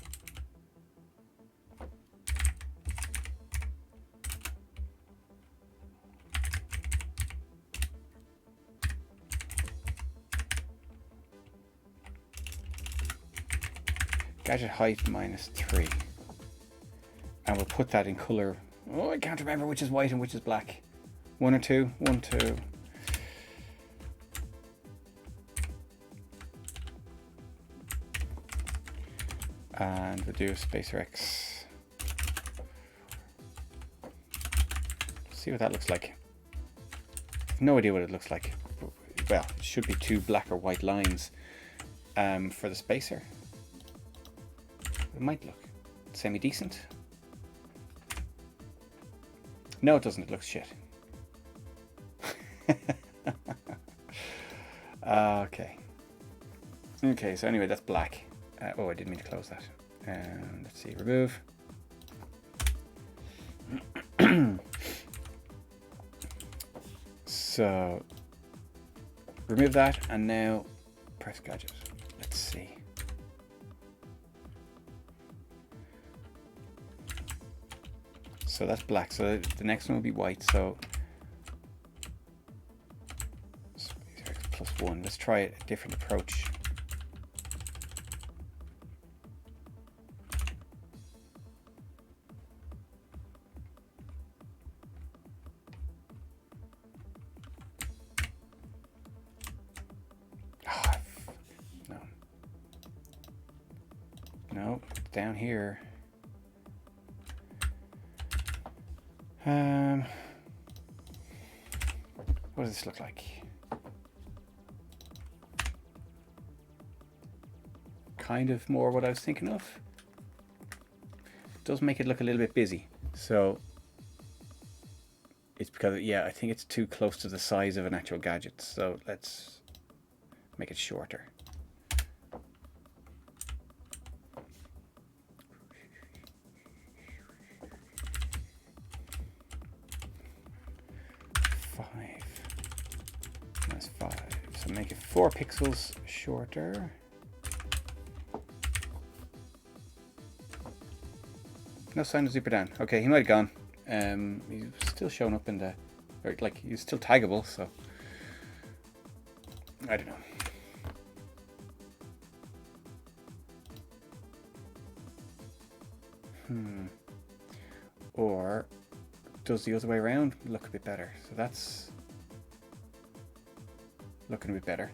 Speaker 1: Gadget height -3. And we'll put that in color. Oh, I can't remember which is white and which is black. 1 or 2? 1, 2. And we'll do spacer X. See what that looks like. No idea what it looks like. Well, it should be 2 black or white lines for the spacer. It might look semi-decent. No, it doesn't. It looks shit. Okay. Okay, so anyway, that's black. Oh, I didn't mean to close that. Let's see, remove. So, remove that, and now press gadget. Let's see. So that's black, so the next one will be white, so +1. Let's try a different approach. No. No, it's down here. What does this look like? Kind of more what I was thinking of. It does make it look a little bit busy. So it's because, yeah, I think it's too close to the size of an actual gadget. So let's make it shorter. -5. So make it 4 pixels shorter. No sign of Zipper Dan. Okay, he might have gone. He's still showing up in the, or like he's still taggable, so I don't know. Or does the other way around look a bit better? So that's looking a bit better.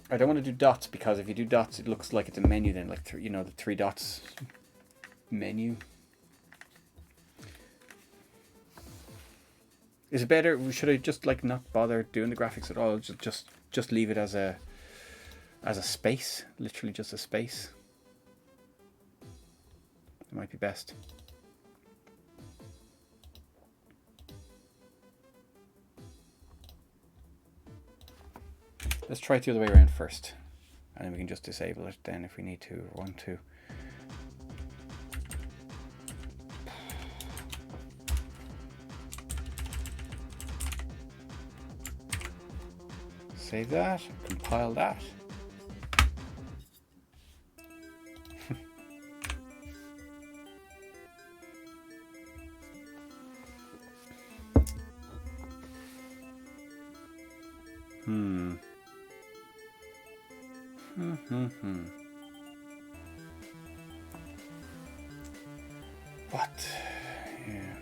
Speaker 1: I don't want to do dots, because if you do dots, it looks like it's a menu then, like you know, the 3 dots menu. Is it better? Should I just like not bother doing the graphics at all? Just leave it as a space, literally just a space. It might be best. Let's try it the other way around first, and then we can just disable it then if we need to or want to. Save that, compile that. What? Yeah.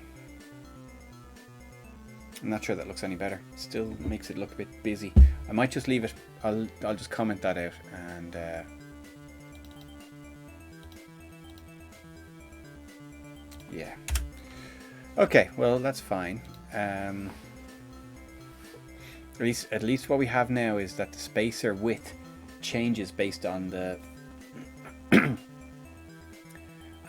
Speaker 1: I'm not sure that looks any better. Still makes it look a bit busy. I might just leave it. I'll just comment that out and yeah. Okay, well that's fine. At least what we have now is that the spacer width changes based on the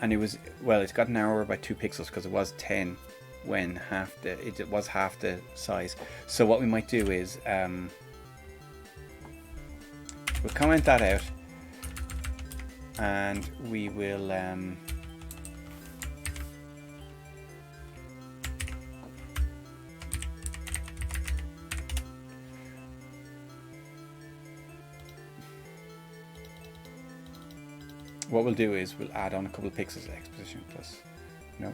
Speaker 1: and it was, well, it's got narrower by 2 pixels because it was 10 when it was half the size. So what we might do is we'll comment that out, and we will what we'll do is we'll add on a couple of pixels of exposition plus, no,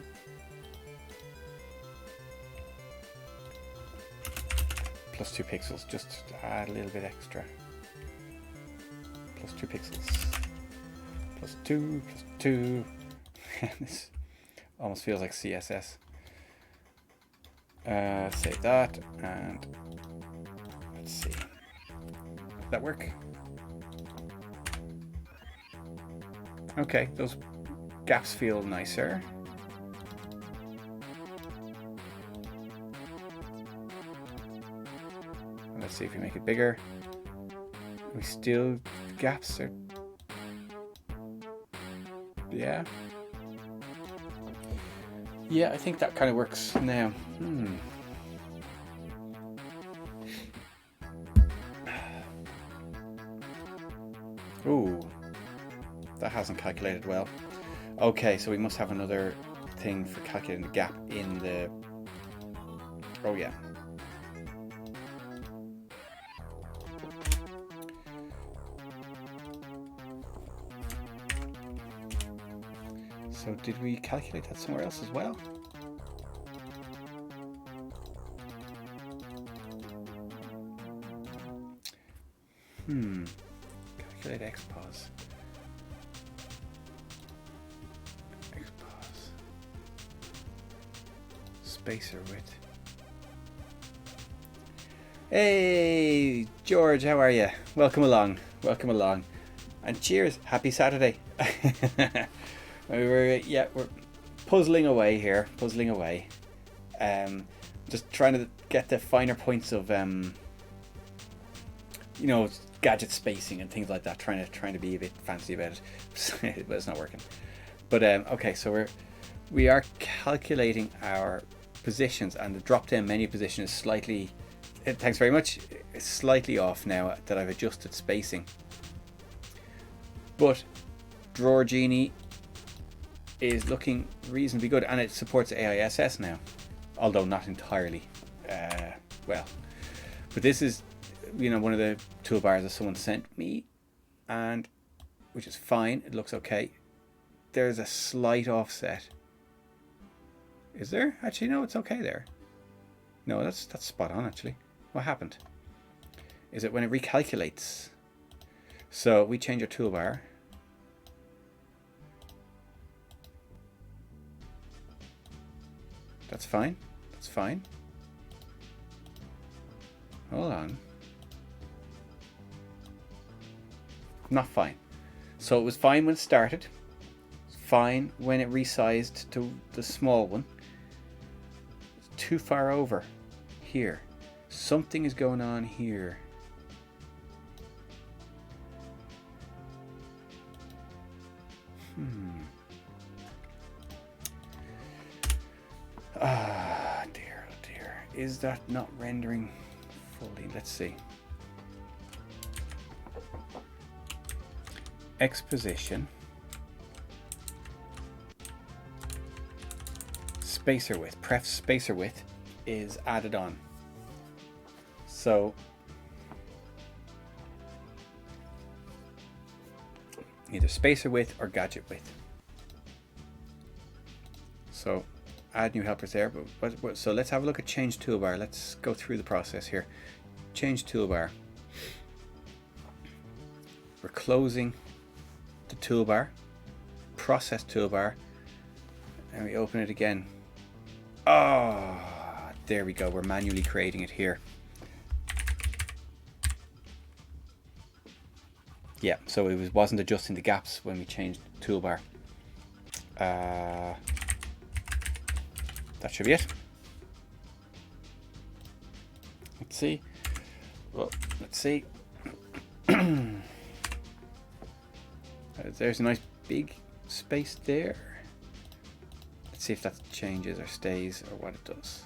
Speaker 1: plus 2 pixels, just to add a little bit extra. Plus 2 pixels. Plus 2, plus 2. This almost feels like CSS. Save that, and let's see. Did that work? Okay, those gaps feel nicer. Let's see if we make it bigger. We still, gaps are, yeah. Yeah, I think that kind of works now. Ooh, that hasn't calculated well. Okay, so we must have another thing for calculating the gap in the, oh yeah. So did we calculate that somewhere else as well? Calculate XPOS. XPOS. Spacer width. Hey, George, how are you? Welcome along. Welcome along. And cheers. Happy Saturday. We're puzzling away here, puzzling away. Just trying to get the finer points of, you know, gadget spacing and things like that. Trying to be a bit fancy about it, but it's not working. But okay, so we are calculating our positions, and the drop-down menu position is slightly. Thanks very much. It's slightly off now that I've adjusted spacing. But DrawerGenie is looking reasonably good, and it supports AISS now, although not entirely well. But this is, you know, one of the toolbars that someone sent me, and which is fine. It looks okay. There's a slight offset. Is there? Actually, no, it's okay there. No, that's spot on actually. What happened? Is it when it recalculates? So we change our toolbar. That's fine. That's fine. Hold on. Not fine. So it was fine when it started. It's fine when it resized to the small one. It's too far over here. Something is going on here. Ah, dear, oh dear. Is that not rendering fully? Let's see. Exposition. Spacer width. Pref spacer width is added on. So either spacer width or gadget width. So add new helpers there, but so let's have a look at change toolbar. Let's go through the process here. Change toolbar. We're closing the toolbar, process toolbar, and we open it again. Oh, there we go. We're manually creating it here. Yeah, so it wasn't adjusting the gaps when we changed the toolbar. That should be it. Let's see. Well, let's see. There's a nice big space there. Let's see if that changes or stays or what it does.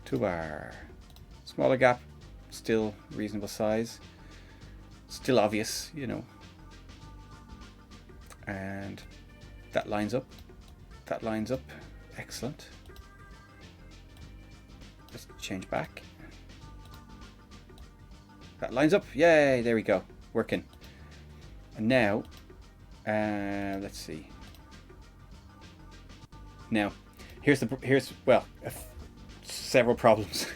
Speaker 1: Toolbar. Smaller gap, still reasonable size. Still obvious, you know. And that lines up. That lines up. Excellent. Just change back. That lines up. Yay, there we go. Working. And now, let's see. Now, here's several problems.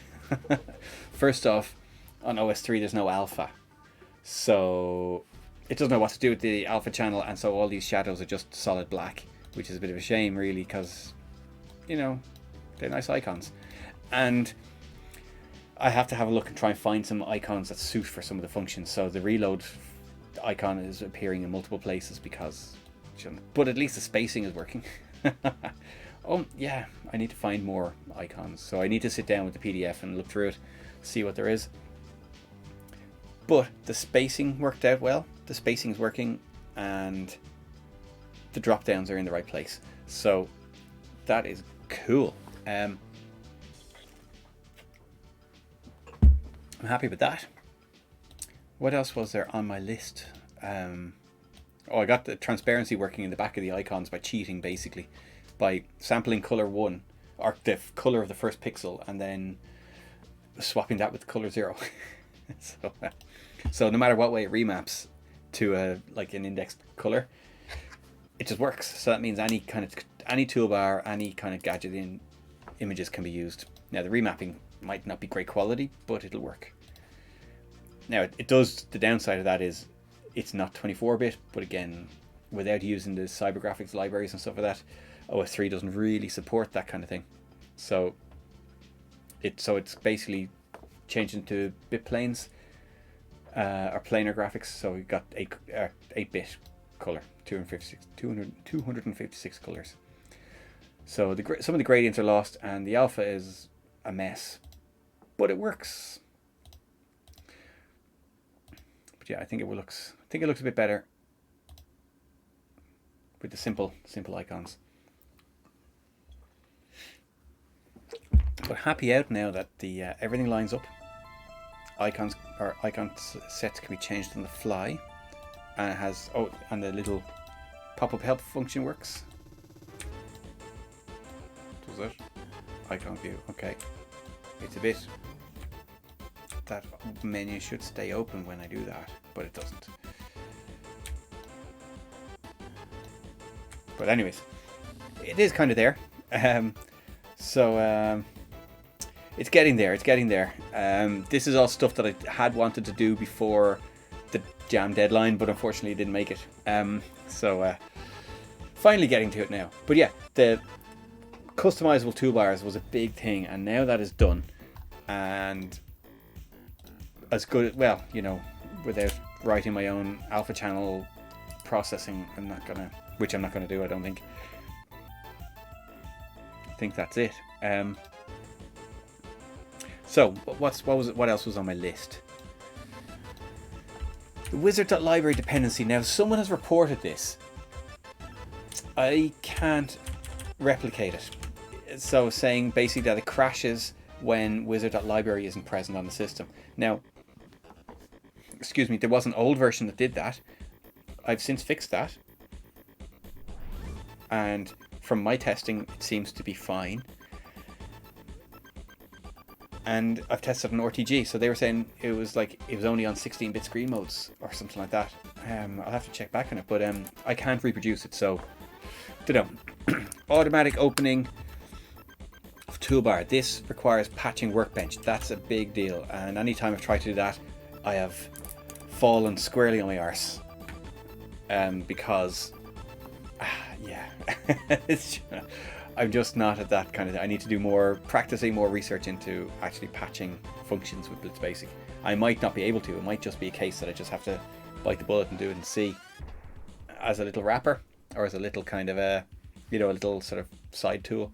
Speaker 1: First off, on OS 3 there's no alpha, so it doesn't know what to do with the alpha channel, and so all these shadows are just solid black, which is a bit of a shame really, because you know they're nice icons, and I have to have a look and try and find some icons that suit for some of the functions. So the reload icon is appearing in multiple places because, but at least the spacing is working. Oh yeah, I need to find more icons, so I need to sit down with the PDF and look through it, see what there is. But the spacing worked out well. The spacing is working, and the drop downs are in the right place, so that is cool. I'm happy with that. What else was there on my list? Oh, I got the transparency working in the back of the icons by cheating, basically, by sampling color 1, or the color of the first pixel, and then swapping that with color 0. So no matter what way it remaps to like an indexed color, it just works. So that means any toolbar, any kind of gadget in images can be used. Now the remapping might not be great quality, but it'll work. Now it does, the downside of that is it's not 24-bit, but again, without using the CyberGraphics libraries and stuff like that, OS 3 doesn't really support that kind of thing. So it's basically changing to bit planes, or planar graphics. So we've got 8-bit color, 256 colors. So some of the gradients are lost, and the alpha is a mess, but it works. But yeah, I think it looks a bit better with the simple icons. But happy out now that the everything lines up. Icon sets can be changed on the fly, and it has and the little pop-up help function works. Does it? Icon view. Okay, it's a bit. That menu should stay open when I do that, but it doesn't. But anyways, it is kind of there. It's getting there. This is all stuff that I had wanted to do before the jam deadline, but unfortunately didn't make it. Finally getting to it now. But yeah, the customizable toolbars was a big thing, and now that is done, and as good, well, without writing my own alpha channel processing, which I'm not gonna do, I don't think. I think that's it. So what else was on my list? The wizard.library dependency. Now someone has reported this. I can't replicate it. So saying basically that it crashes when wizard.library isn't present on the system. Now, excuse me, there was an old version that did that. I've since fixed that, and from my testing it seems to be fine. And I've tested on RTG, so they were saying it was only on 16-bit screen modes or something like that. I'll have to check back on it, but I can't reproduce it, so don't know. Automatic opening of toolbar. This requires patching workbench. That's a big deal, and anytime I've tried to do that, I have fallen squarely on my arse. Because I'm just not at that kind of thing. I need to do more practicing, more research into actually patching functions with Blitz Basic. I might not be able to. It might just be a case that I just have to bite the bullet and do it and see, as a little wrapper, or as a little kind of a little sort of side tool.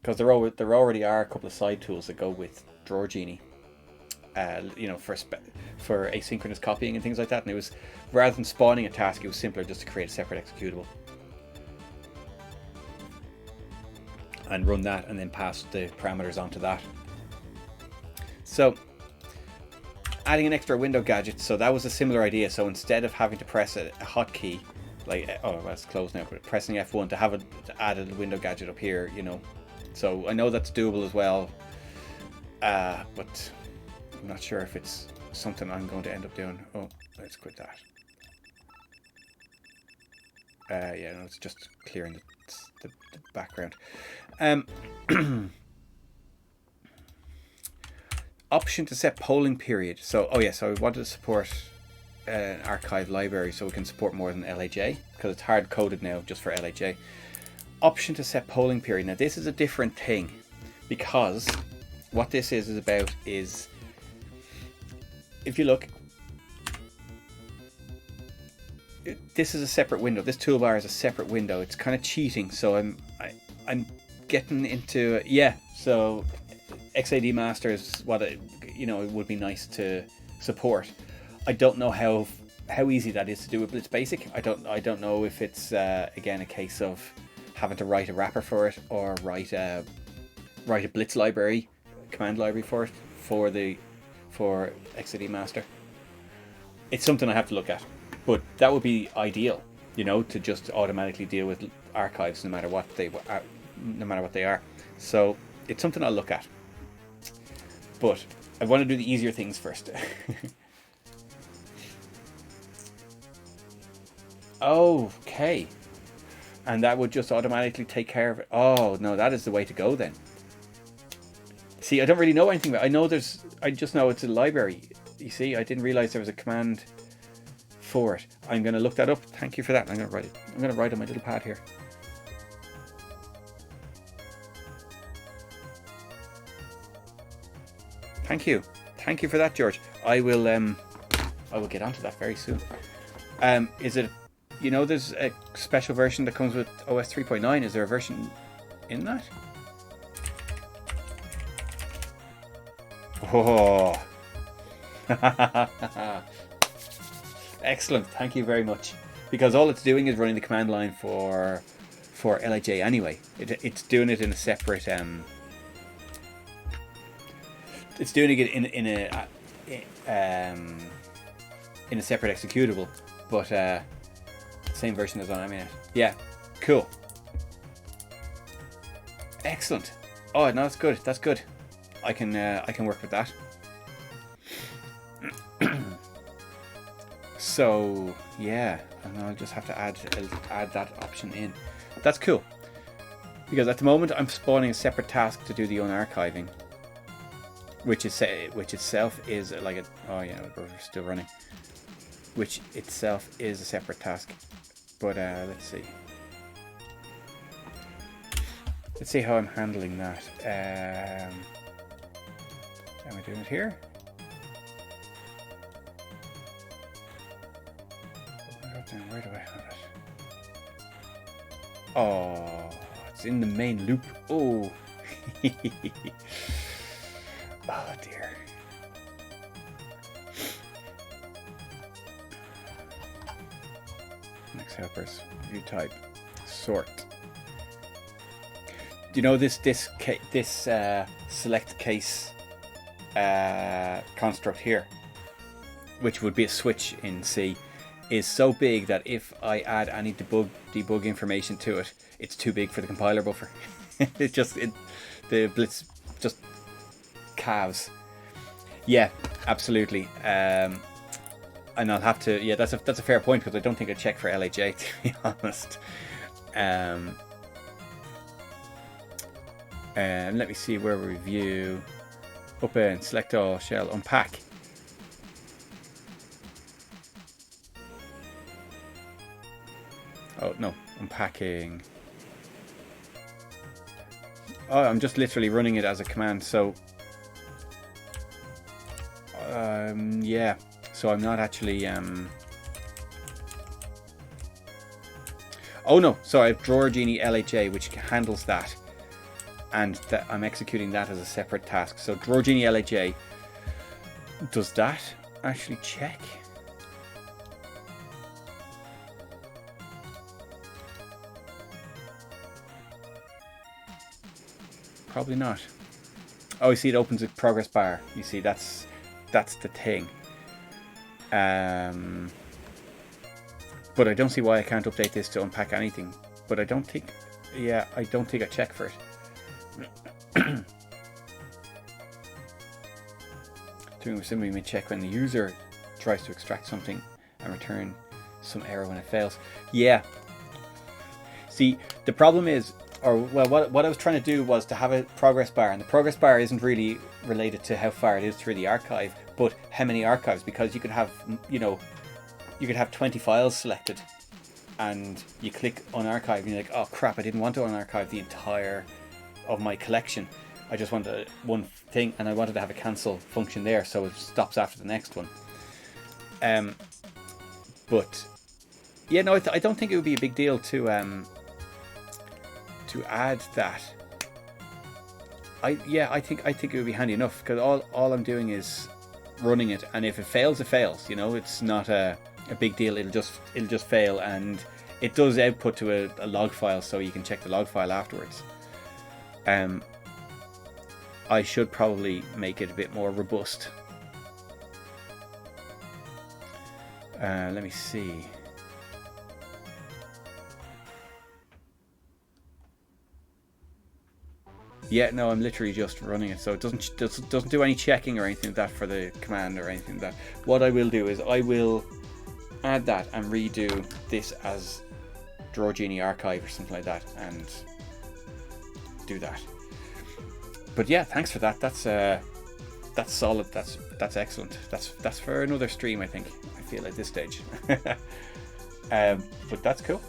Speaker 1: Because there already are a couple of side tools that go with DrawerGenie, for asynchronous copying and things like that. And it was, rather than spawning a task, it was simpler just to create a separate executable and run that, and then pass the parameters onto that. So adding an extra window gadget, so that was a similar idea. So instead of having to press a hotkey like, oh, well, it's closed now, but pressing F1 to have to add a window gadget up here, you know. So I know that's doable as well, but I'm not sure if it's something I'm going to end up doing. Oh, let's quit that. Yeah, no, it's just clearing the background. Option to set polling period. So, oh yeah, so I wanted to support an archive library so we can support more than LAJ, because it's hard coded now just for LAJ. Option to set polling period. Now this is a different thing, because what this is about is, if you look, this is a separate window. This toolbar is a separate window. It's kind of cheating, so I'm getting into, yeah, so XAD master is what it would be nice to support. I don't know how easy that is to do with Blitz Basic. I don't know if it's again a case of having to write a wrapper for it, or write a Blitz library, command library for it for XAD master. It's something I have to look at, but that would be ideal, to just automatically deal with archives no matter what they are. So it's something I'll look at, but I want to do the easier things first. Okay, and that would just automatically take care of it. Oh no, that is the way to go then. See, I don't really know anything about it. I just know it's a library. You see, I didn't realize there was a command for it. I'm going to look that up. Thank you for that. I'm going to write it. I'm going to write on my little pad here. Thank you for that, George. I will get onto that very soon. Is it, there's a special version that comes with OS 3.9. Is there a version in that? Oh. Excellent. Thank you very much. Because all it's doing is running the command line for LIJ anyway. It's doing it in a separate it's doing it in a separate executable, but same version as on Amiga. Yeah, cool. Excellent. Oh no, that's good. That's good. I can work with that. So yeah, and I'll just have to add that option in. That's cool, because at the moment I'm spawning a separate task to do the unarchiving, which itself is like a, oh yeah, we're still running, which itself is a separate task. But let's see how I'm handling that. Am I doing it here? Where do I have it? Oh, it's in the main loop. Oh. Oh dear. Next helpers, view type, sort. Do you know this select case construct here, which would be a switch in C, is so big that if I add any debug information to it, it's too big for the compiler buffer. The Blitz just calves. Yeah, absolutely. And I'll have to. Yeah, that's a fair point, because I don't think I checked for LHA, to be honest. And let me see where we review. Open, select all, shell, unpack. Oh no, unpacking. Oh, I'm just literally running it as a command. So yeah, so I'm not actually oh no, so I have DrawerGenie LHA, which handles that, and that I'm executing that as a separate task. So DrawerGenie LHA, does that actually check? Probably not. Oh, you see, it opens a progress bar. You see, that's the thing. But But I don't see why I can't update this to unpack anything. But I don't think, yeah, I don't think I check for it. Doing assuming we check when the user tries to extract something and return some error when it fails. Yeah. See, the problem is, or well, what I was trying to do was to have a progress bar, and the progress bar isn't really related to how far it is through the archive, but how many archives, because you could have, you know, you could have 20 files selected, and you click on archive, and you're like, oh crap, I didn't want to unarchive the entire of my collection. I just wanted one thing, and I wanted to have a cancel function there, so it stops after the next one. But yeah, no, I don't think it would be a big deal to add that. I think it would be handy enough, because all I'm doing is running it, and if it fails, it fails. You know, it's not a big deal. It'll just fail, and it does output to a log file, so you can check the log file afterwards. I should probably make it a bit more robust. Let me see. Yeah, no, I'm literally just running it, so it doesn't do any checking or anything like that for the command or anything like that. What I will do is I will add that and redo this as DrawerGenie archive or something like that, and do that. But yeah, thanks for that. That's solid. That's excellent. That's for another stream, I think. I feel at this stage. But that's cool.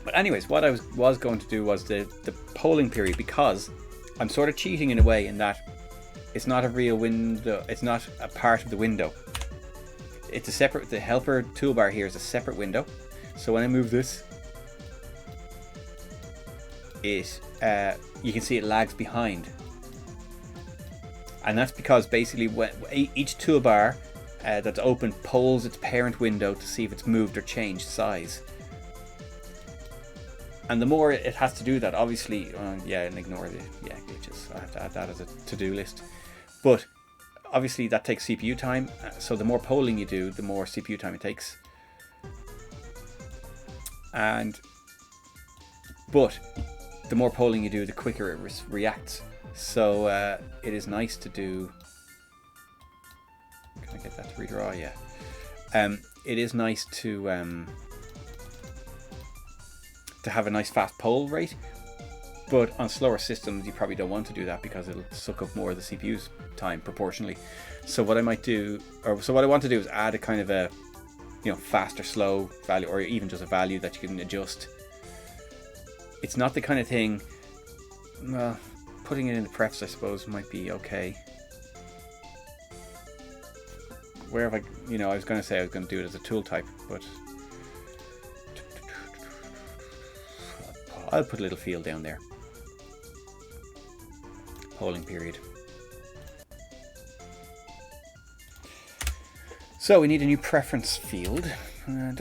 Speaker 1: But anyways, what I was going to do was the polling period, because I'm sort of cheating in a way in that it's not a real window. It's not a part of the window. It's a separate. The helper toolbar here is a separate window. So when I move this, you can see it lags behind, and that's because basically when each toolbar that's open polls its parent window to see if it's moved or changed size. And the more it has to do that, obviously, and ignore the glitches. I have to add that as a to-do list. But obviously that takes CPU time, so the more polling you do, the more CPU time it takes. But the more polling you do, the quicker it reacts. So it is nice to do. Can I get that to redraw? Yeah. It is nice to have a nice fast poll rate, but on slower systems you probably don't want to do that, because it'll suck up more of the CPU's time proportionally. So what I might do, what I want to do is add a kind of a, fast or slow value, or even just a value that you can adjust. It's not the kind of thing, well, putting it in the prefs I suppose might be okay. Where have I, I was going to say I was going to do it as a tool type, but I'll put a little field down there. Polling period. So we need a new preference field. New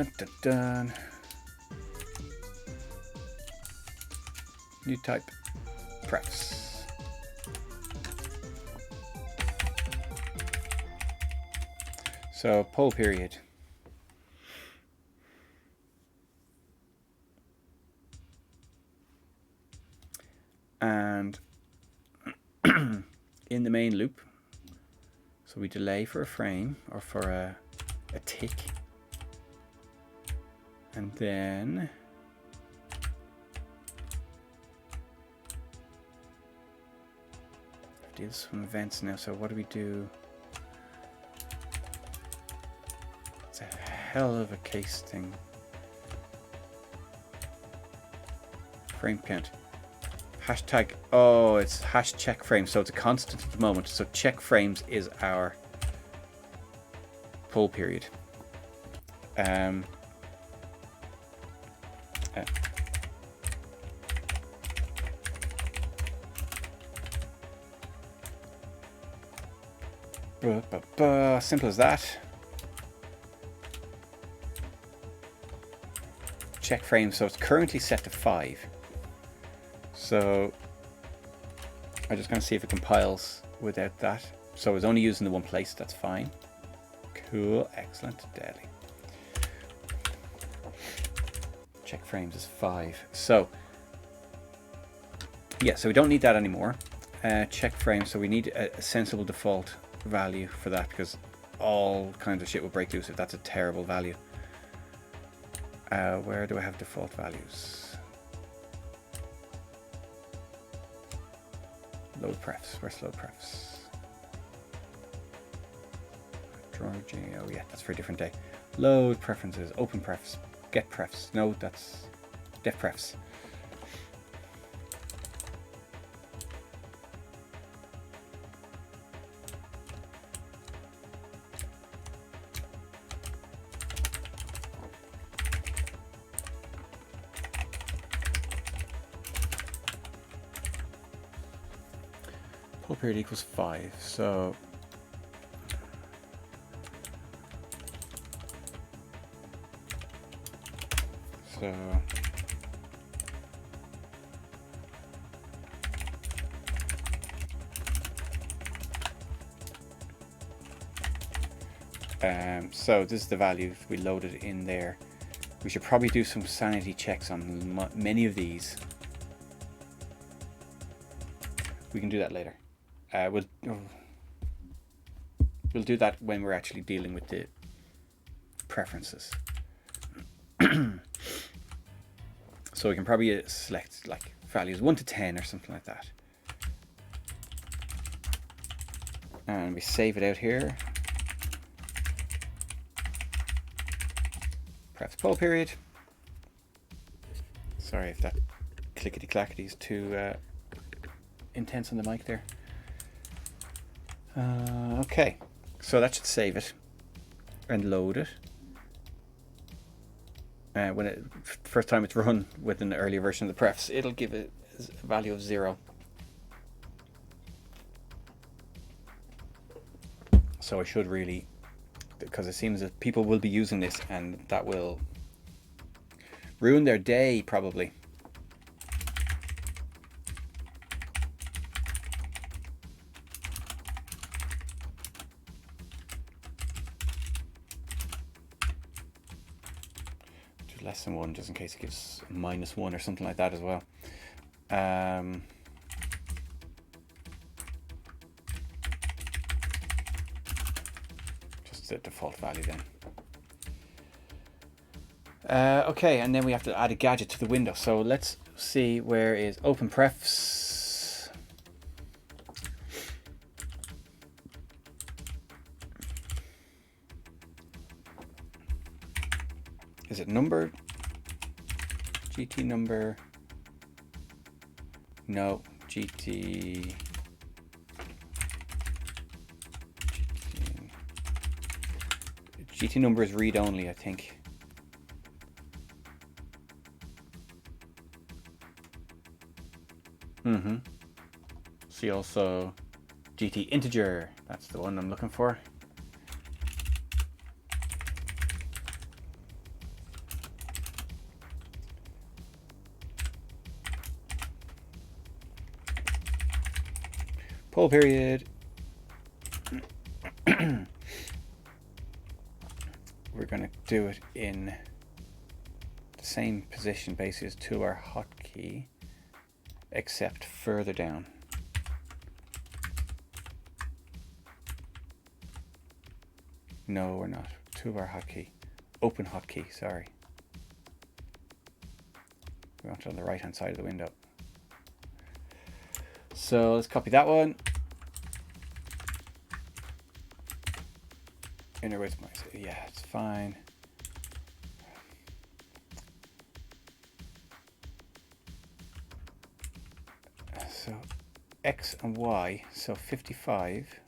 Speaker 1: type, prefs. So poll period. And in the main loop, so we delay for a frame or for a tick, and then do some events now. So what do we do? It's a hell of a case thing. Frame count. Hashtag, oh, it's hash check frames, so it's a constant at the moment. So check frames is our poll period. Simple as that. Check frames, so it's currently set to 5. So I'm just going to see if it compiles without that. So it's only using the one place, that's fine. Cool, excellent, deadly. Check frames is 5. So yeah, so we don't need that anymore. Check frames, so we need a sensible default value for that, because all kinds of shit will break loose if that's a terrible value. Where do I have default values? Load prefs. Where's load prefs? DrawerGenie. Oh yeah, that's for a different day. Load preferences. Open prefs. Get prefs. No, that's def prefs. Pull period equals 5. So so this is the value we loaded in there. We should probably do some sanity checks on many of these. We can do that later. We'll do that when we're actually dealing with the preferences. So we can probably select like values 1 to 10 or something like that. And we save it out here. Prefs poll period. Sorry if that clickety clackety is too intense on the mic there. Okay, so that should save it and load it. When it first time it's run with an earlier version of the prefs, it'll give it a value of 0. So I should really, because it seems that people will be using this and that will ruin their day probably. Less than 1, just in case it gives -1 or something like that as well. Just the default value then. Okay, and then we have to add a gadget to the window. So let's see, where is open prefs? Is it numbered? GT number? No, GT number is read only, I think. See also GT integer, that's the one I'm looking for. Poll period. We're going to do it in the same position basically as to our hotkey, except further down. No, we're not. To our hotkey. Open hotkey, sorry. We want it on the right hand side of the window. So let's copy that one. Inner width, yeah, it's fine. So X and Y, so 55.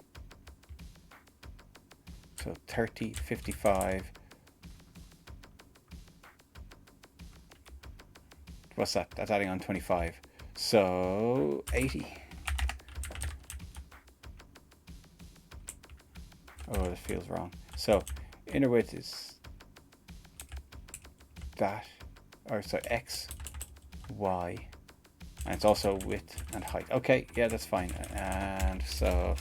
Speaker 1: So 30, 55. What's that? That's adding on 25. So 80. Oh, this feels wrong. So inner width is that, or so X, Y, and it's also width and height. Okay, yeah, that's fine. And so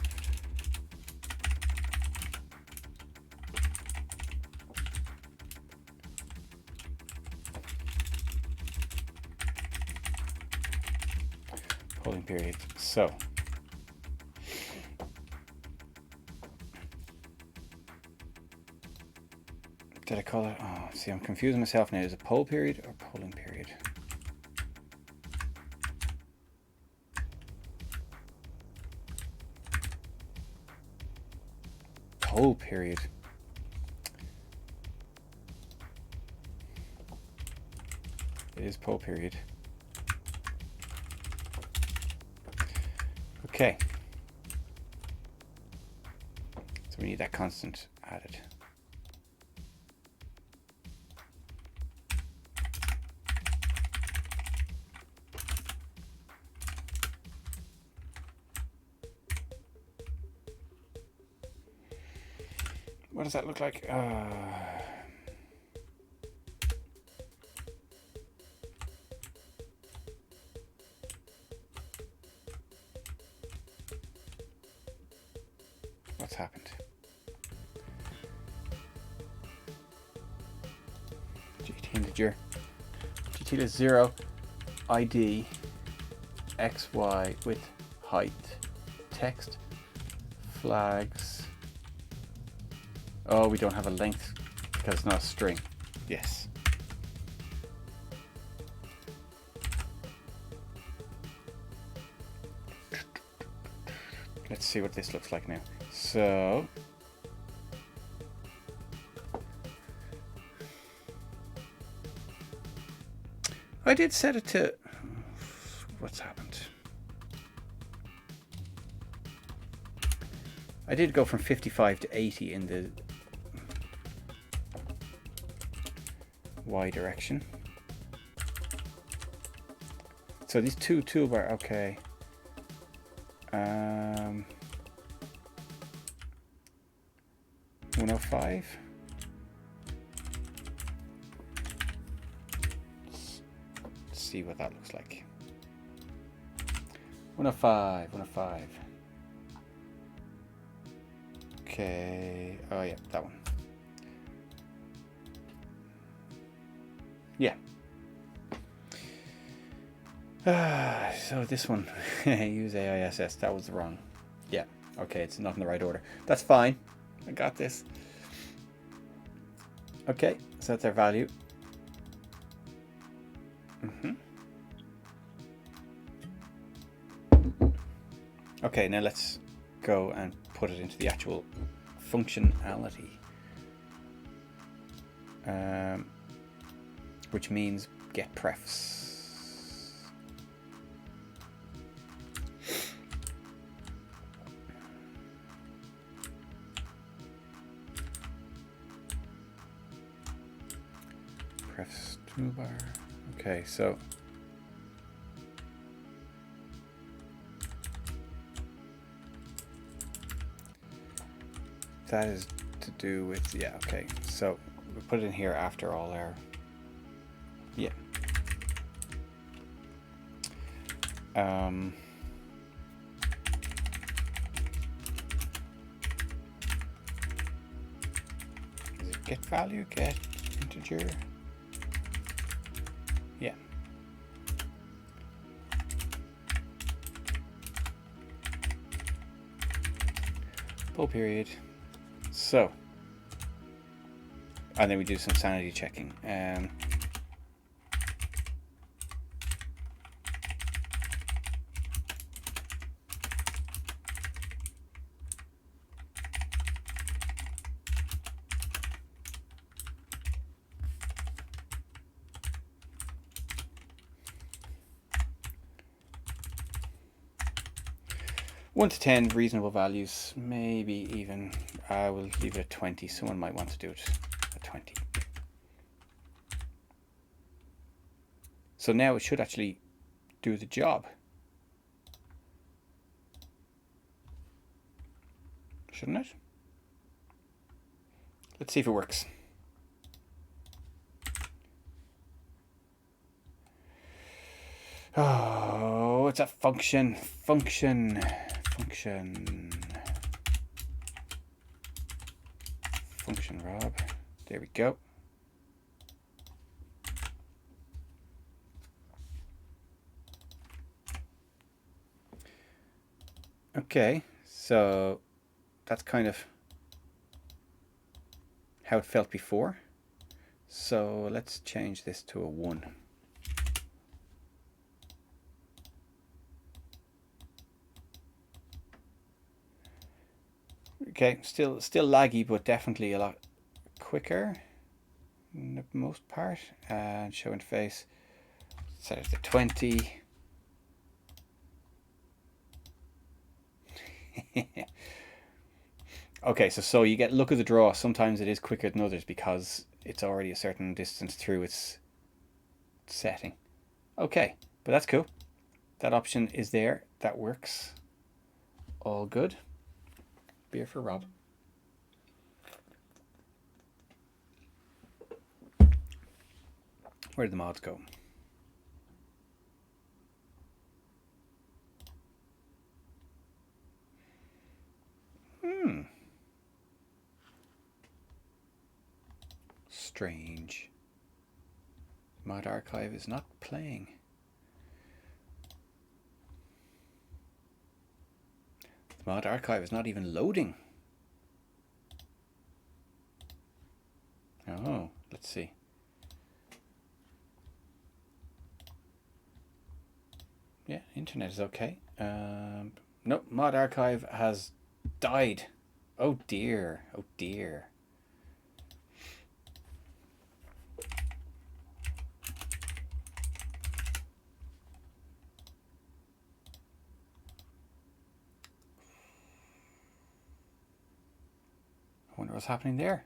Speaker 1: polling period. So did I call it? Oh, see, I'm confusing myself now. Is it poll period or polling period? Poll period. It is poll period. Okay. So we need that constant added. What does that look like? What's happened? GT integer. GT is 0, ID, XY with height, text, flags. Oh, we don't have a length because it's not a string. Yes. Let's see what this looks like now. So I did set it to, what's happened? I did go from 55 to 80 in the Y direction. So these two toolbar, okay. 105. Let's see what that looks like. 105, 105. Okay, oh yeah, that one. Yeah. So this one, use AISS, that was wrong. Yeah, okay, it's not in the right order. That's fine, I got this. Okay, so that's our value. Okay, now let's go and put it into the actual functionality. Which means get prefs. Prefs toolbar. Okay, so that is to do with, yeah, okay. So we put it in here after all our, yeah. Is it get value, get integer? Yeah. Pull period. So, and then we do some sanity checking. 1 to 10 reasonable values, maybe even, I will leave it at 20. Someone might want to do it at 20. So now it should actually do the job. Shouldn't it? Let's see if it works. Oh, it's a function. Function, Rob. There we go. Okay, so that's kind of how it felt before. So let's change this to a 1. Okay, still laggy, but definitely a lot quicker in the most part. And show interface, set it to 20. Okay, so you get look at the draw. Sometimes it is quicker than others because it's already a certain distance through its setting. Okay, but that's cool. That option is there. That works. All good. Beer for Rob. Where did the mods go? Strange. Mod archive is not playing. The mod archive is not even loading. Oh, let's see. Yeah, internet is okay. Nope, mod archive has died. Oh dear, oh dear. I wonder what's happening there.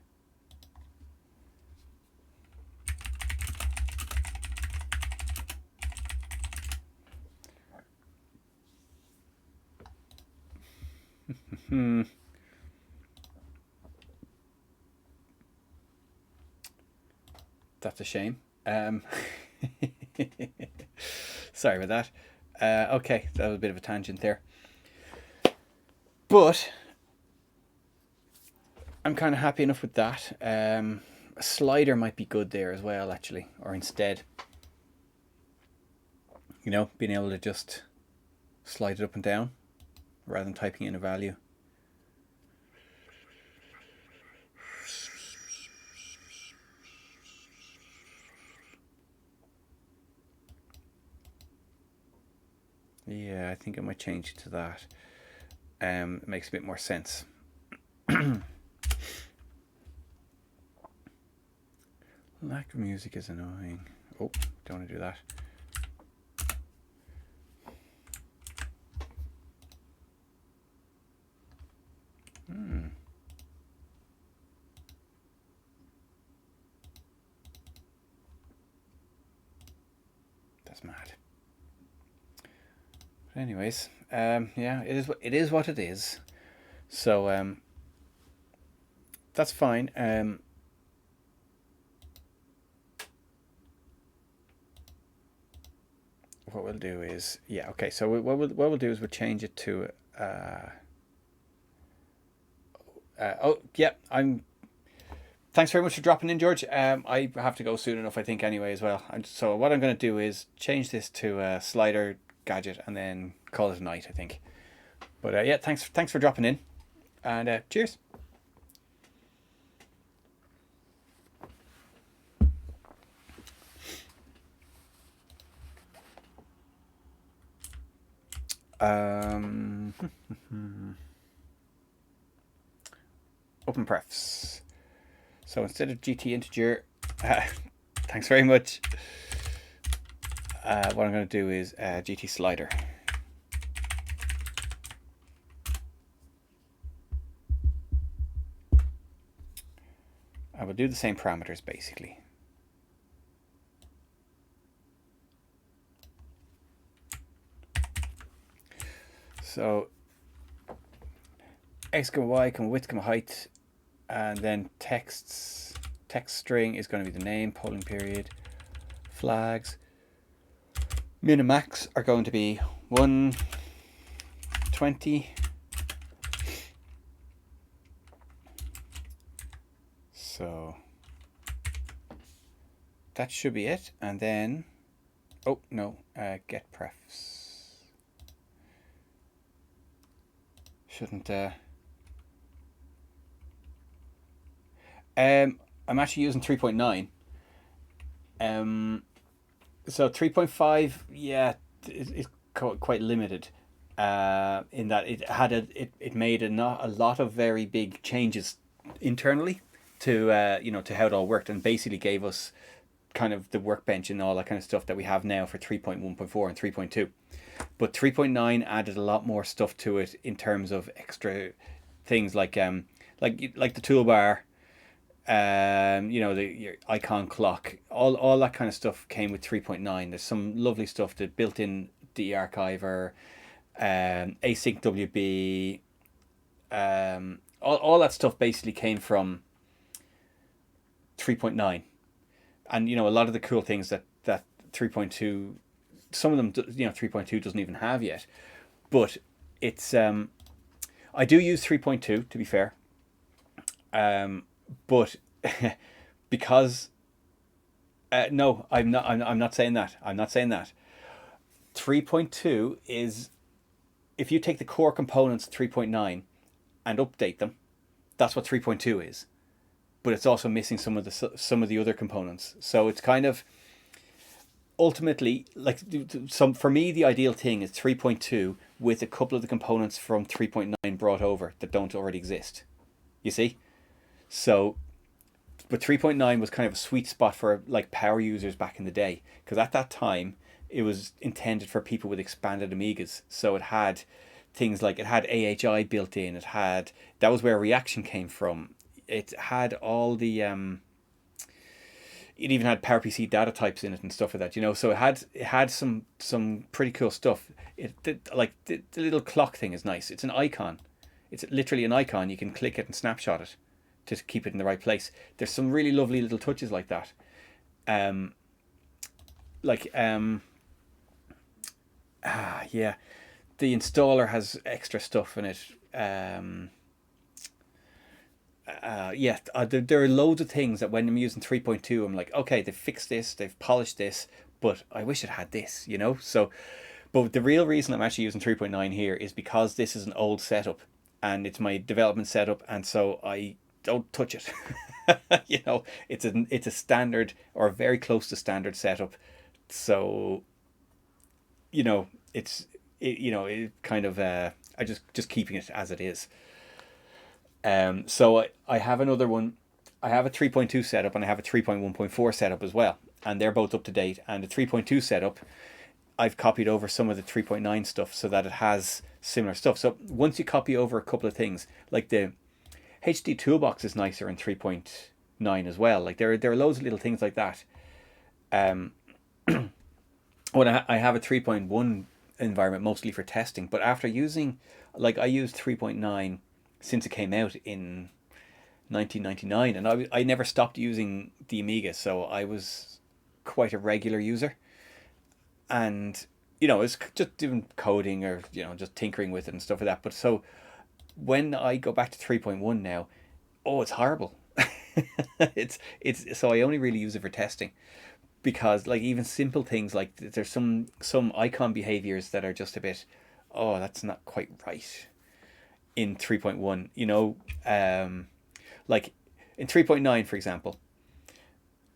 Speaker 1: That's a shame. Sorry about that. Okay, that was a bit of a tangent there. But I'm kind of happy enough with that. A slider might be good there as well, actually, or instead. You know, being able to just slide it up and down rather than typing in a value. Yeah, I think I might change it to that. It makes a bit more sense. Lack of music is annoying. Oh, don't want to do that. That's mad. But anyways, yeah, it is what it is. So that's fine. What we'll do is, yeah, okay. So what we'll do is we'll change it to. Oh, yeah. Thanks very much for dropping in, George. I have to go soon enough, I think, anyway, as well. So what I'm going to do is change this to a slider gadget and then call it a night, I think. But yeah, thanks for dropping in, and cheers. Open prefs. So instead of GT integer, thanks very much. What I'm going to do is GT slider. I will do the same parameters basically. So x, y, width, height, and then text string is going to be the name, polling period, flags. Min and max are going to be 120. So that should be it. And then, oh no, get prefs. Shouldn't. I'm actually using 3.9. So 3.5, yeah, is quite limited. In that it had it made a lot of very big changes internally to to how it all worked, and basically gave us kind of the workbench and all that kind of stuff that we have now for 3.1.4 and 3.2. But 3.9 added a lot more stuff to it in terms of extra things like the toolbar, the your icon clock, all that kind of stuff came with 3.9. There's some lovely stuff, the built-in D archiver, async WB, all that stuff basically came from 3.9. And a lot of the cool things that 3.2, some of them 3.2 doesn't even have yet. But it's I do use 3.2, to be fair. But because no, I'm not saying that. I'm not saying that. 3.2 is, if you take the core components of 3.9 and update them, that's what 3.2 is. But it's also missing some of the other components. So it's kind of ultimately like for me the ideal thing is 3.2 with a couple of the components from 3.9 brought over that don't already exist. You see? So but 3.9 was kind of a sweet spot for like power users back in the day, because at that time it was intended for people with expanded Amigas. So it had things like, it had AHI built in, that was where reaction came from. It had all the it even had PowerPC data types in it and stuff like that, so it had some pretty cool stuff. It did, like the little clock thing is nice. It's an icon. It's literally an icon. You can click it and snapshot it to keep it in the right place. There's some really lovely little touches like that. Yeah, the installer has extra stuff in it. There are loads of things that when I'm using 3.2, I'm like, okay, they've fixed this, they've polished this, but I wish it had this, So, but the real reason I'm actually using 3.9 here is because this is an old setup, and it's my development setup, and so I don't touch it. It's a standard, or very close to standard setup, so it kind of I just keeping it as it is. So I have another one. I have a 3.2 setup and I have a 3.1.4 setup as well, and they're both up to date. And the 3.2 setup, I've copied over some of the 3.9 stuff so that it has similar stuff. So once you copy over a couple of things, like the HD toolbox is nicer in 3.9 as well. Like there are loads of little things like that. When I have a 3.1 environment mostly for testing, but after using, like I used 3.9 since it came out in 1999, and I never stopped using the Amiga, so I was quite a regular user, and it's just doing coding or just tinkering with it and stuff like that. But so when I go back to 3.1 now, oh, it's horrible. it's so I only really use it for testing, because like even simple things like there's some icon behaviors that are just a bit, oh, that's not quite right in 3.1, like in 3.9 for example,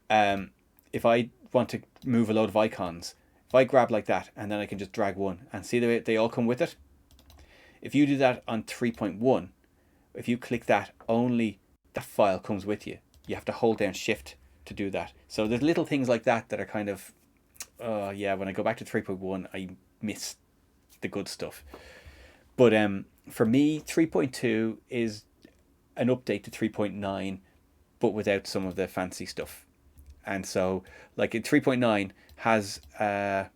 Speaker 1: if I want to move a load of icons, if I grab like that and then I can just drag one and see they all come with it. If you do that on 3.1, if you click that, only that file comes with you. You have to hold down shift to do that. So there's little things like that that are kind of, when I go back to 3.1 I miss the good stuff. But for me, 3.2 is an update to 3.9, but without some of the fancy stuff. And so, like in 3.9 has an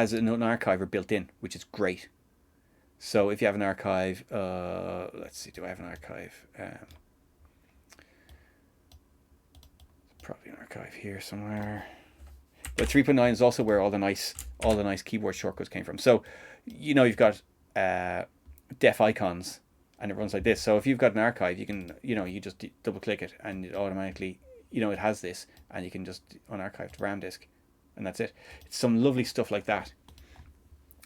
Speaker 1: archiver built in, which is great. So if you have an archive, let's see, do I have an archive? Probably an archive here somewhere. But 3.9 is also where all the nice keyboard shortcuts came from. So, you've got def icons, and it runs like this. So if you've got an archive, you can, you just double click it, and it automatically, it has this, and you can just unarchive to RAM disk, and that's it. It's some lovely stuff like that.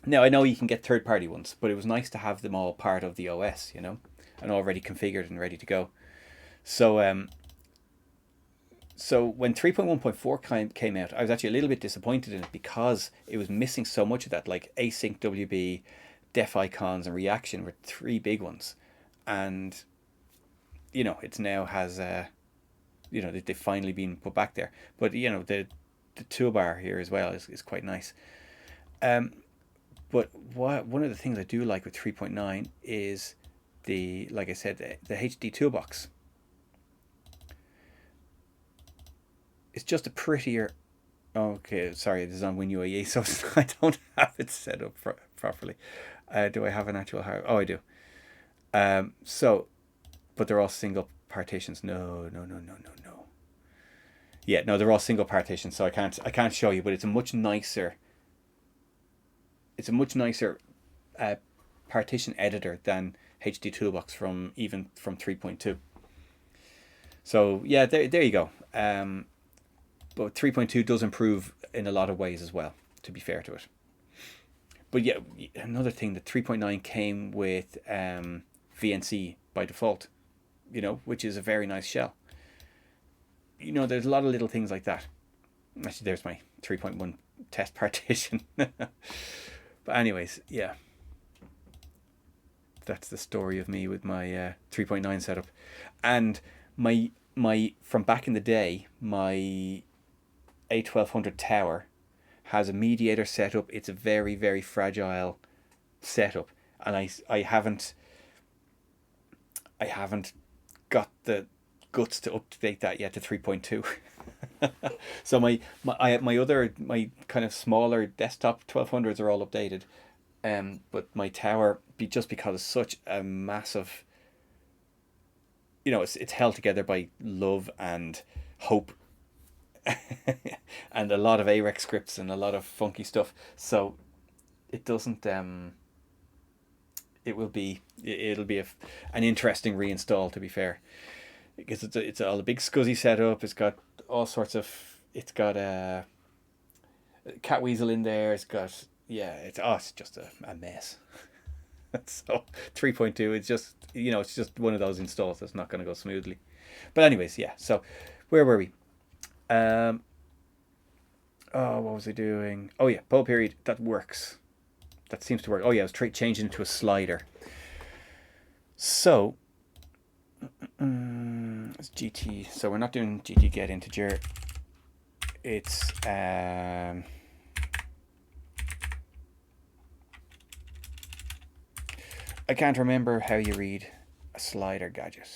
Speaker 1: Now I know you can get third-party ones, but it was nice to have them all part of the OS, you know, and already configured and ready to go. So so when 3.1.4 came out, I was actually a little bit disappointed in it because it was missing so much of that, like async WB, def icons, and reaction were three big ones, and you know it's now has you know they've finally been put back there. But you know the toolbar here as well is quite nice. Um, but one of the things I do like with 3.9 is the, like I said, the HD toolbox. It's just a prettier. Okay, sorry, this is on WinUAE, so I don't have it set up properly. Do I have an actual hard? Oh, I do. So, but they're all single partitions. No, no, no, no, no, no. Yeah, no, they're all single partitions, so I can't show you. But it's a much nicer. It's a much nicer uh, partition editor than HD Toolbox from 3.2. So yeah, there you go. But 3.2 does improve in a lot of ways as well, to be fair to it. But yeah, another thing, that 3.9 came with VNC by default, you know, which is a very nice shell. You know, there's a lot of little things like that. Actually, there's my 3.1 test partition. But anyways, yeah, that's the story of me with my 3.9 setup. And my from back in the day, my A1200 tower has a mediator setup. It's a very, very fragile setup, and I haven't got the guts to update that yet to 3.2. So my kind of smaller desktop 1200s are all updated, but my tower, just because it's such a massive, you know, it's held together by love and hope and a lot of AREX scripts and a lot of funky stuff. So it doesn't. It'll be an interesting reinstall, to be fair, because it's all a big scuzzy setup. It's got all sorts of. It's got a cat weasel in there. It's got, yeah. It's just a mess. So 3.2, it's just, you know, it's just one of those installs that's not going to go smoothly. But anyways, yeah. So where were we? Oh, what was I doing? Oh yeah, poll period. That works. That seems to work. Oh yeah, I was changing into a slider. So it's GT. So we're not doing GT get integer. It's I can't remember how you read a slider gadget.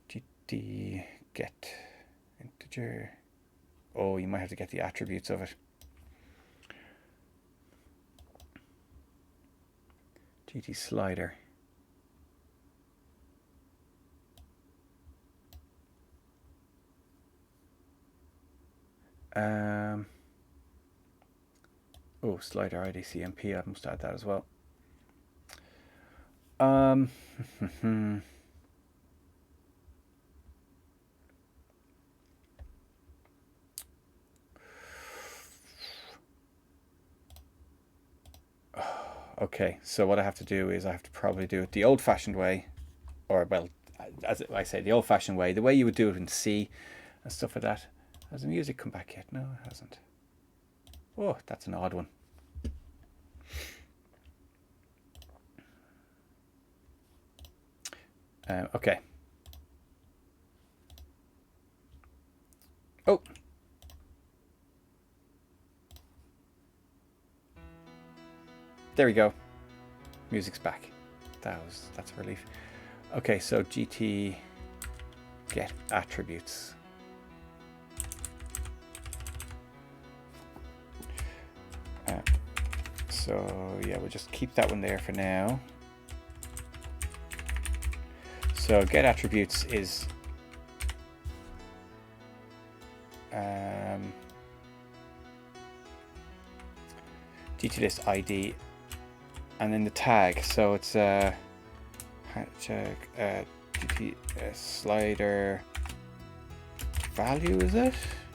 Speaker 1: GT get integer. Oh, you might have to get the attributes of it. GT slider. Oh, slider IDCMP. I must add that as well. Okay, so what I have to do is I have to probably do it the old-fashioned way, or, well, as I say, the old-fashioned way, the way you would do it in C and stuff like that. Has the music come back yet? No, it hasn't. Oh, that's an odd one. Okay. Oh. There we go. Music's back. That's a relief. Okay, so GT get attributes. So yeah, we'll just keep that one there for now. So get attributes is GTList ID, and then the tag. So it's GT slider value, is it?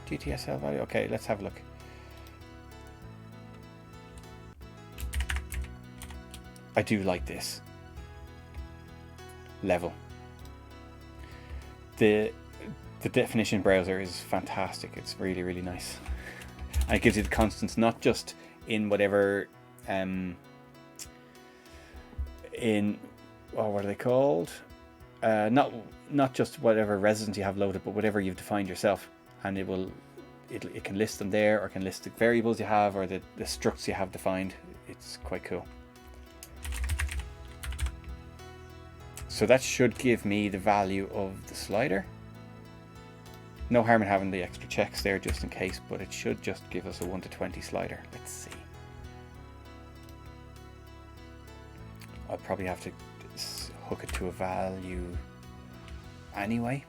Speaker 1: GTSL value. Okay, let's have a look. I do like this. Level. The definition browser is fantastic. It's really, really nice. And it gives you the constants, not just in whatever, in, what are they called? Not just whatever residence you have loaded, but whatever you've defined yourself. And it can list them there, or can list the variables you have, or the structs you have defined. It's quite cool. So that should give me the value of the slider. No harm in having the extra checks there just in case, but it should just give us a 1 to 20 slider. Let's see. I'll probably have to hook it to a value anyway.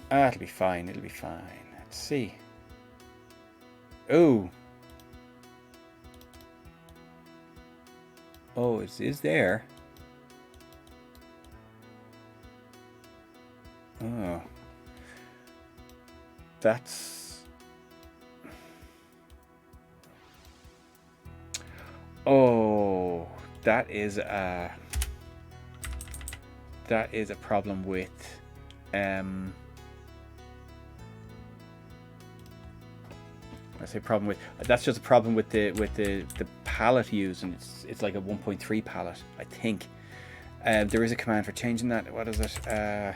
Speaker 1: It'll be fine, it'll be fine. Let's see. Oh, it is there. Oh, that's... Oh, that is a problem with I say problem with, that's just a problem with the palette used, and it's like a 1.3 palette, I think. There is a command for changing that. What is it?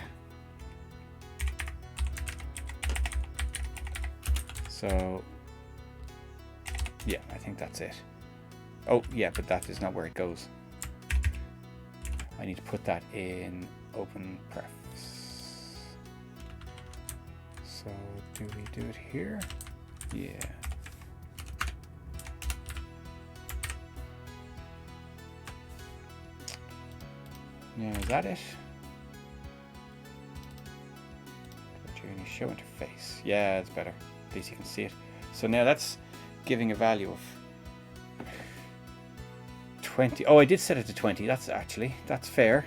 Speaker 1: So yeah, I think that's it. Oh yeah, but that is not where it goes. I need to put that in open pref. So do we do it here? Yeah. Now is that it? DrawerGenie show interface. Yeah, it's better. At least you can see it. So now that's giving a value of 20. Oh, I did set it to 20. That's fair.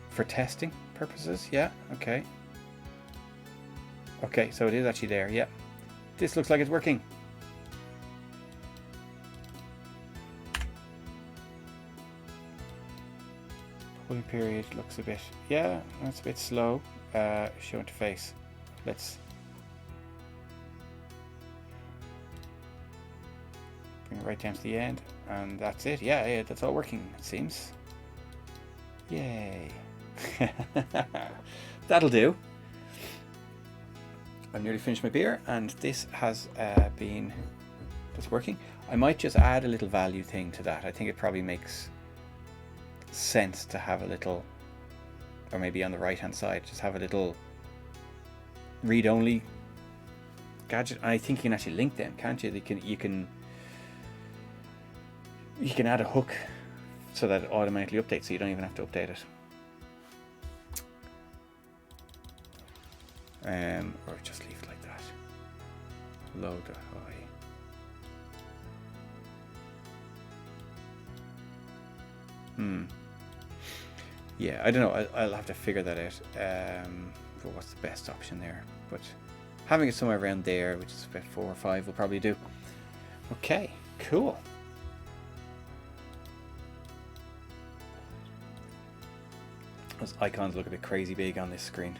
Speaker 1: For testing purposes, yeah, okay. Okay, so it is actually there, yeah. This looks like it's working. Polling period looks a bit, yeah, that's a bit slow. Show interface. Let's bring it right down to the end, and that's it. Yeah, that's all working, it seems. Yay. That'll do. I've nearly finished my beer, and this has that's working. I might just add a little value thing to that. I think it probably makes sense to have a little, or maybe on the right hand side, just have a little read-only gadget. And I think you can actually link them, can't you? You can add a hook so that it automatically updates, so you don't even have to update it. Or just leave it like that. Low to high. Yeah, I don't know. I'll have to figure that out. For what's the best option there? But having it somewhere around there, which is about 4 or 5, will probably do. Okay, cool. Those icons look a bit crazy big on this screen.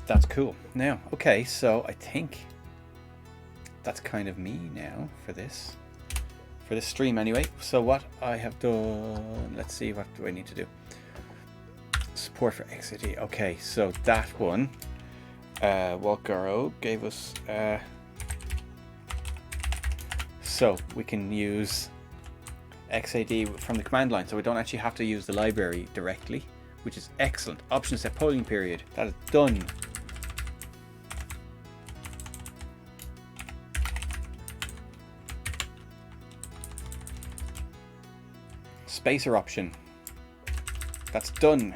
Speaker 1: That's cool. Now, okay, so I think that's kind of me now for this stream anyway. So what I have done, let's see, what do I need to do? Support for XAD. Okay, so that one, Walgaro gave us, so we can use XAD from the command line, so we don't actually have to use the library directly, which is excellent. Option set polling period, that is done. Spacer option, that's done.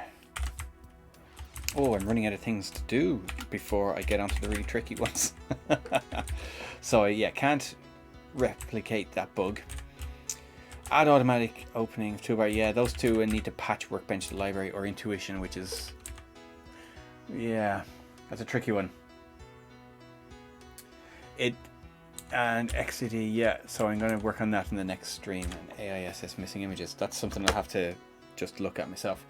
Speaker 1: Oh, I'm running out of things to do before I get onto the really tricky ones. So yeah, can't replicate that bug. Add automatic opening of toolbar. Yeah, those two need to patch Workbench to library or Intuition, which is, yeah, that's a tricky one. And XCD, yeah, so I'm going to work on that in the next stream. And AISS missing images, that's something I'll have to just look at myself.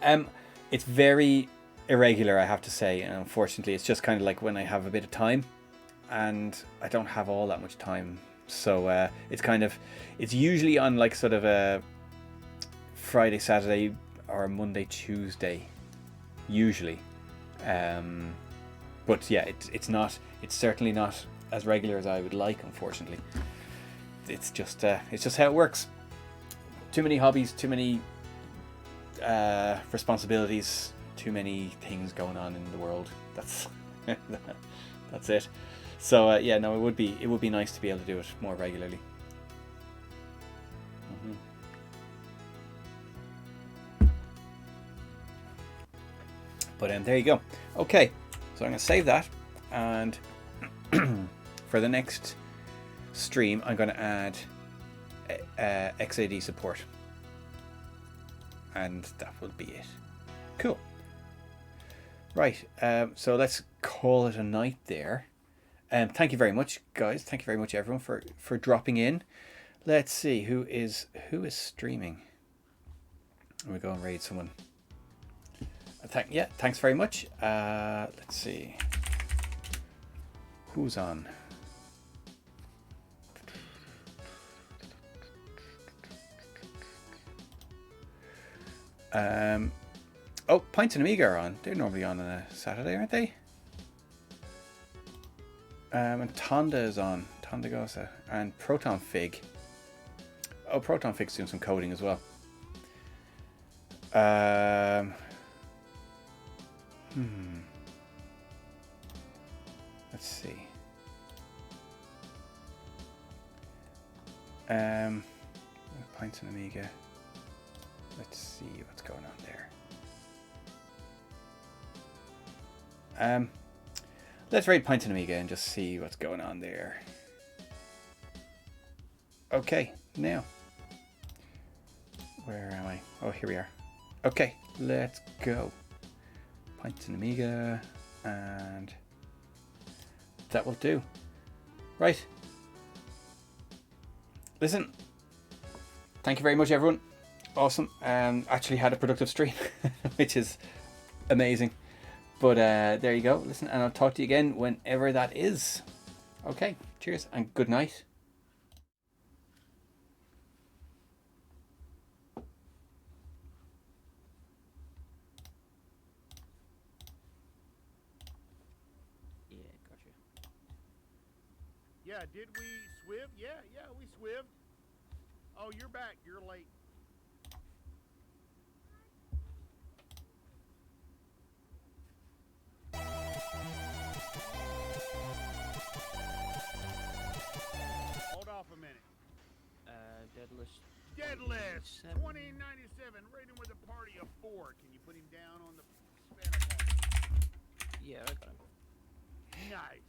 Speaker 1: It's very irregular, I have to say, and unfortunately it's just kind of like when I have a bit of time, and I don't have all that much time. So it's usually on like sort of a Friday, Saturday, or Monday, Tuesday, usually. But yeah, it's certainly not as regular as I would like, unfortunately. It's just how it works. Too many hobbies, too many responsibilities, too many things going on in the world. That's that's it. So yeah, no, it would be nice to be able to do it more regularly. But there you go. Okay, so I'm going to save that, and for the next stream I'm going to add XAD support, and that will be it. Cool. Right, so let's call it a night there. Thank you very much, guys. Thank you very much, everyone, for dropping in. Let's see who is streaming. I'm gonna go and raid someone. Thanks very much. Let's see who's on. Oh, Pints and Amiga are on. They're normally on a Saturday, aren't they? And Tonda is on. Tonda Gosa. And Proton Fig. Oh, Proton Fig's doing some coding as well. Let's see. Pints and Amiga. Let's see what's going on there. Let's raid Pints and Amiga and just see what's going on there. Okay, now. Where am I? Oh, here we are. Okay, let's go. Pints and Amiga, and that will do. Right. Listen, thank you very much, everyone. Awesome. Actually had a productive stream, which is amazing. But there you go. Listen, and I'll talk to you again whenever that is. Okay, cheers and good night.
Speaker 2: Yeah, gotcha.
Speaker 3: Yeah, did we swiv? Yeah, we swived. Oh, you're back. You're late. Hold off a minute.
Speaker 2: Deadlist.
Speaker 3: Deadlist 2097, rating with a party of 4. Can you put him down on the Spanish?
Speaker 2: Yeah, I got him.
Speaker 3: Nice.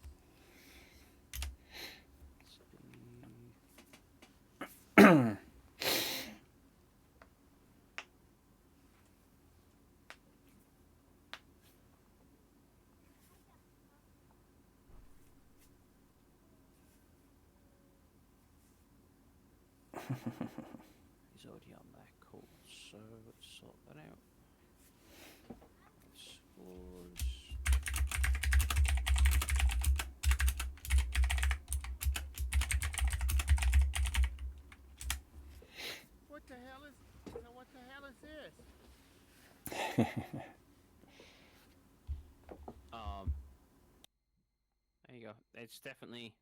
Speaker 2: He's already on there, cool. So let's sort that out. Scores.
Speaker 3: What the hell is this?
Speaker 2: There you go. It's definitely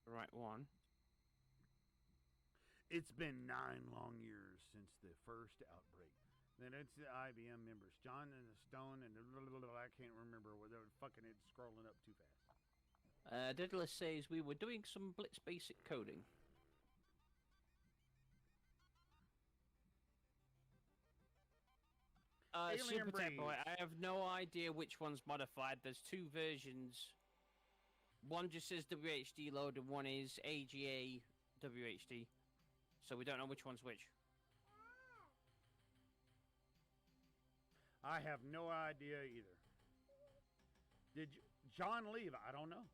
Speaker 2: the right one.
Speaker 3: It's been 9 long years since the first outbreak. Then it's the IBM members, John and the Stone, and I can't remember whether fucking it's scrolling up too fast.
Speaker 2: Deadlist says we were doing some Blitz Basic coding.
Speaker 3: Alien
Speaker 2: Super Tech Boy,
Speaker 3: Breeds.
Speaker 2: I have no idea which one's modified. There's two versions. One just says WHD load and one is AGA WHD. So we don't know which one's which.
Speaker 3: I have no idea either. Did John leave? I don't know.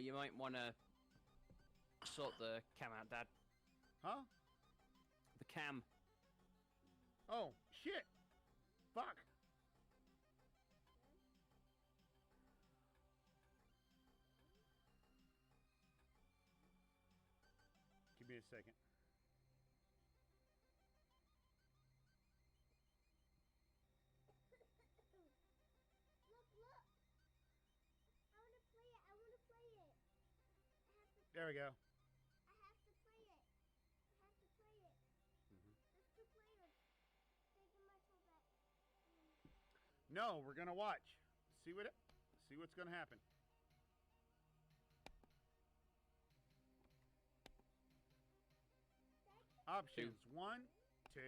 Speaker 2: You might want to sort the cam out, Dad.
Speaker 3: Huh?
Speaker 2: The cam.
Speaker 3: Oh, shit. Fuck. Give me a second. There we go. No, we're gonna watch. See what's gonna happen. Options 1, 2.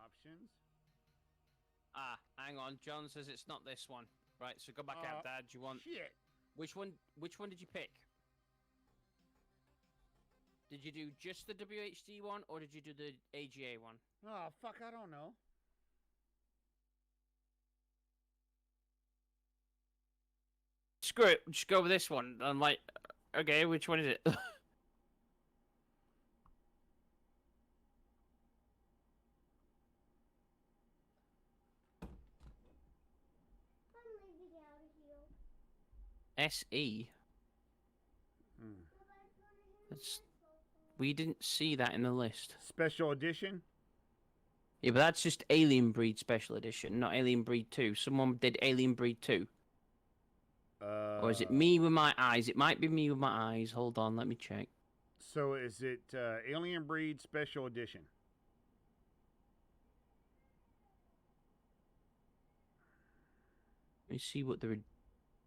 Speaker 3: Options.
Speaker 2: Ah, hang on. John says it's not this one. Right, so go back out, Dad. You want
Speaker 3: Shit.
Speaker 2: which one? Which one did you pick? Did you do just the WHD one, or did you do the AGA one?
Speaker 3: Oh fuck, I don't know.
Speaker 2: Screw it. Just go with this one. I'm like, okay, which one is it? SE. That's, we didn't see that in the list.
Speaker 3: Special edition.
Speaker 2: Yeah, but that's just Alien Breed Special Edition, not Alien Breed 2. Someone did Alien Breed 2. Or is it me with my eyes? It might be me with my eyes. Hold on, let me check.
Speaker 3: So is it Alien Breed Special Edition?
Speaker 2: Let me see what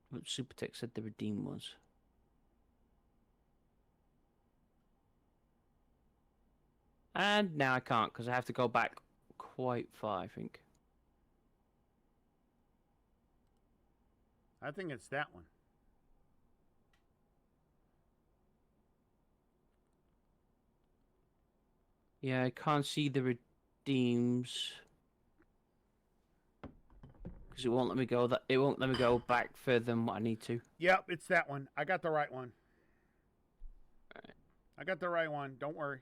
Speaker 2: what Supertech said the redeem was. And now I can't because I have to go back quite far, I think.
Speaker 3: I think it's that one.
Speaker 2: Yeah, I can't see the redeems because it won't let me go. It won't let me go back further than what I need to.
Speaker 3: Yep, it's that one. I got the right one.
Speaker 2: Alright.
Speaker 3: I got the right one. Don't worry.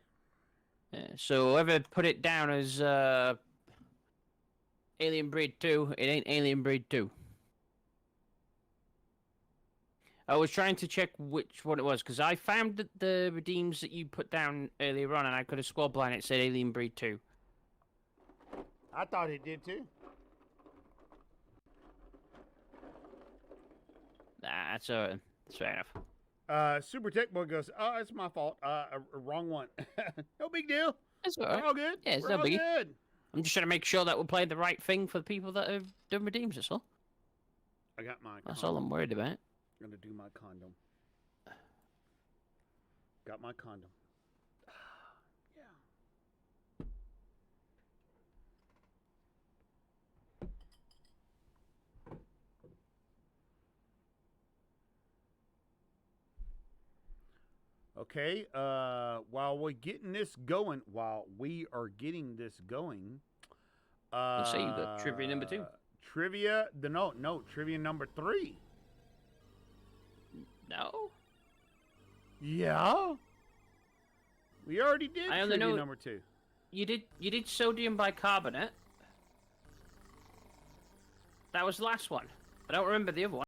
Speaker 2: Yeah, so whoever put it down as Alien Breed 2, it ain't Alien Breed 2. I was trying to check which one it was, because I found the redeems that you put down earlier on, and I could have squad blind it said Alien Breed 2.
Speaker 3: I thought it did too.
Speaker 2: Nah, that's fair enough.
Speaker 3: Super Tech Boy goes, oh, it's my fault. Wrong one. No big deal.
Speaker 2: That's
Speaker 3: We're
Speaker 2: alright.
Speaker 3: all good.
Speaker 2: Yeah, it's
Speaker 3: We're
Speaker 2: no
Speaker 3: all
Speaker 2: biggie.
Speaker 3: good.
Speaker 2: I'm just trying to make sure that we're playing the right thing for the people that have done redeems, that's all.
Speaker 3: I got my
Speaker 2: That's all I'm worried about.
Speaker 3: I'm gonna do my condom. Got my condom. Yeah. Okay, while we are getting this going,
Speaker 2: Let's say you got trivia number 2.
Speaker 3: Trivia, trivia number 3.
Speaker 2: No?
Speaker 3: Yeah? We already did
Speaker 2: I only
Speaker 3: trivia
Speaker 2: know
Speaker 3: number 2.
Speaker 2: You did sodium bicarbonate. That was the last one. I don't remember the other one.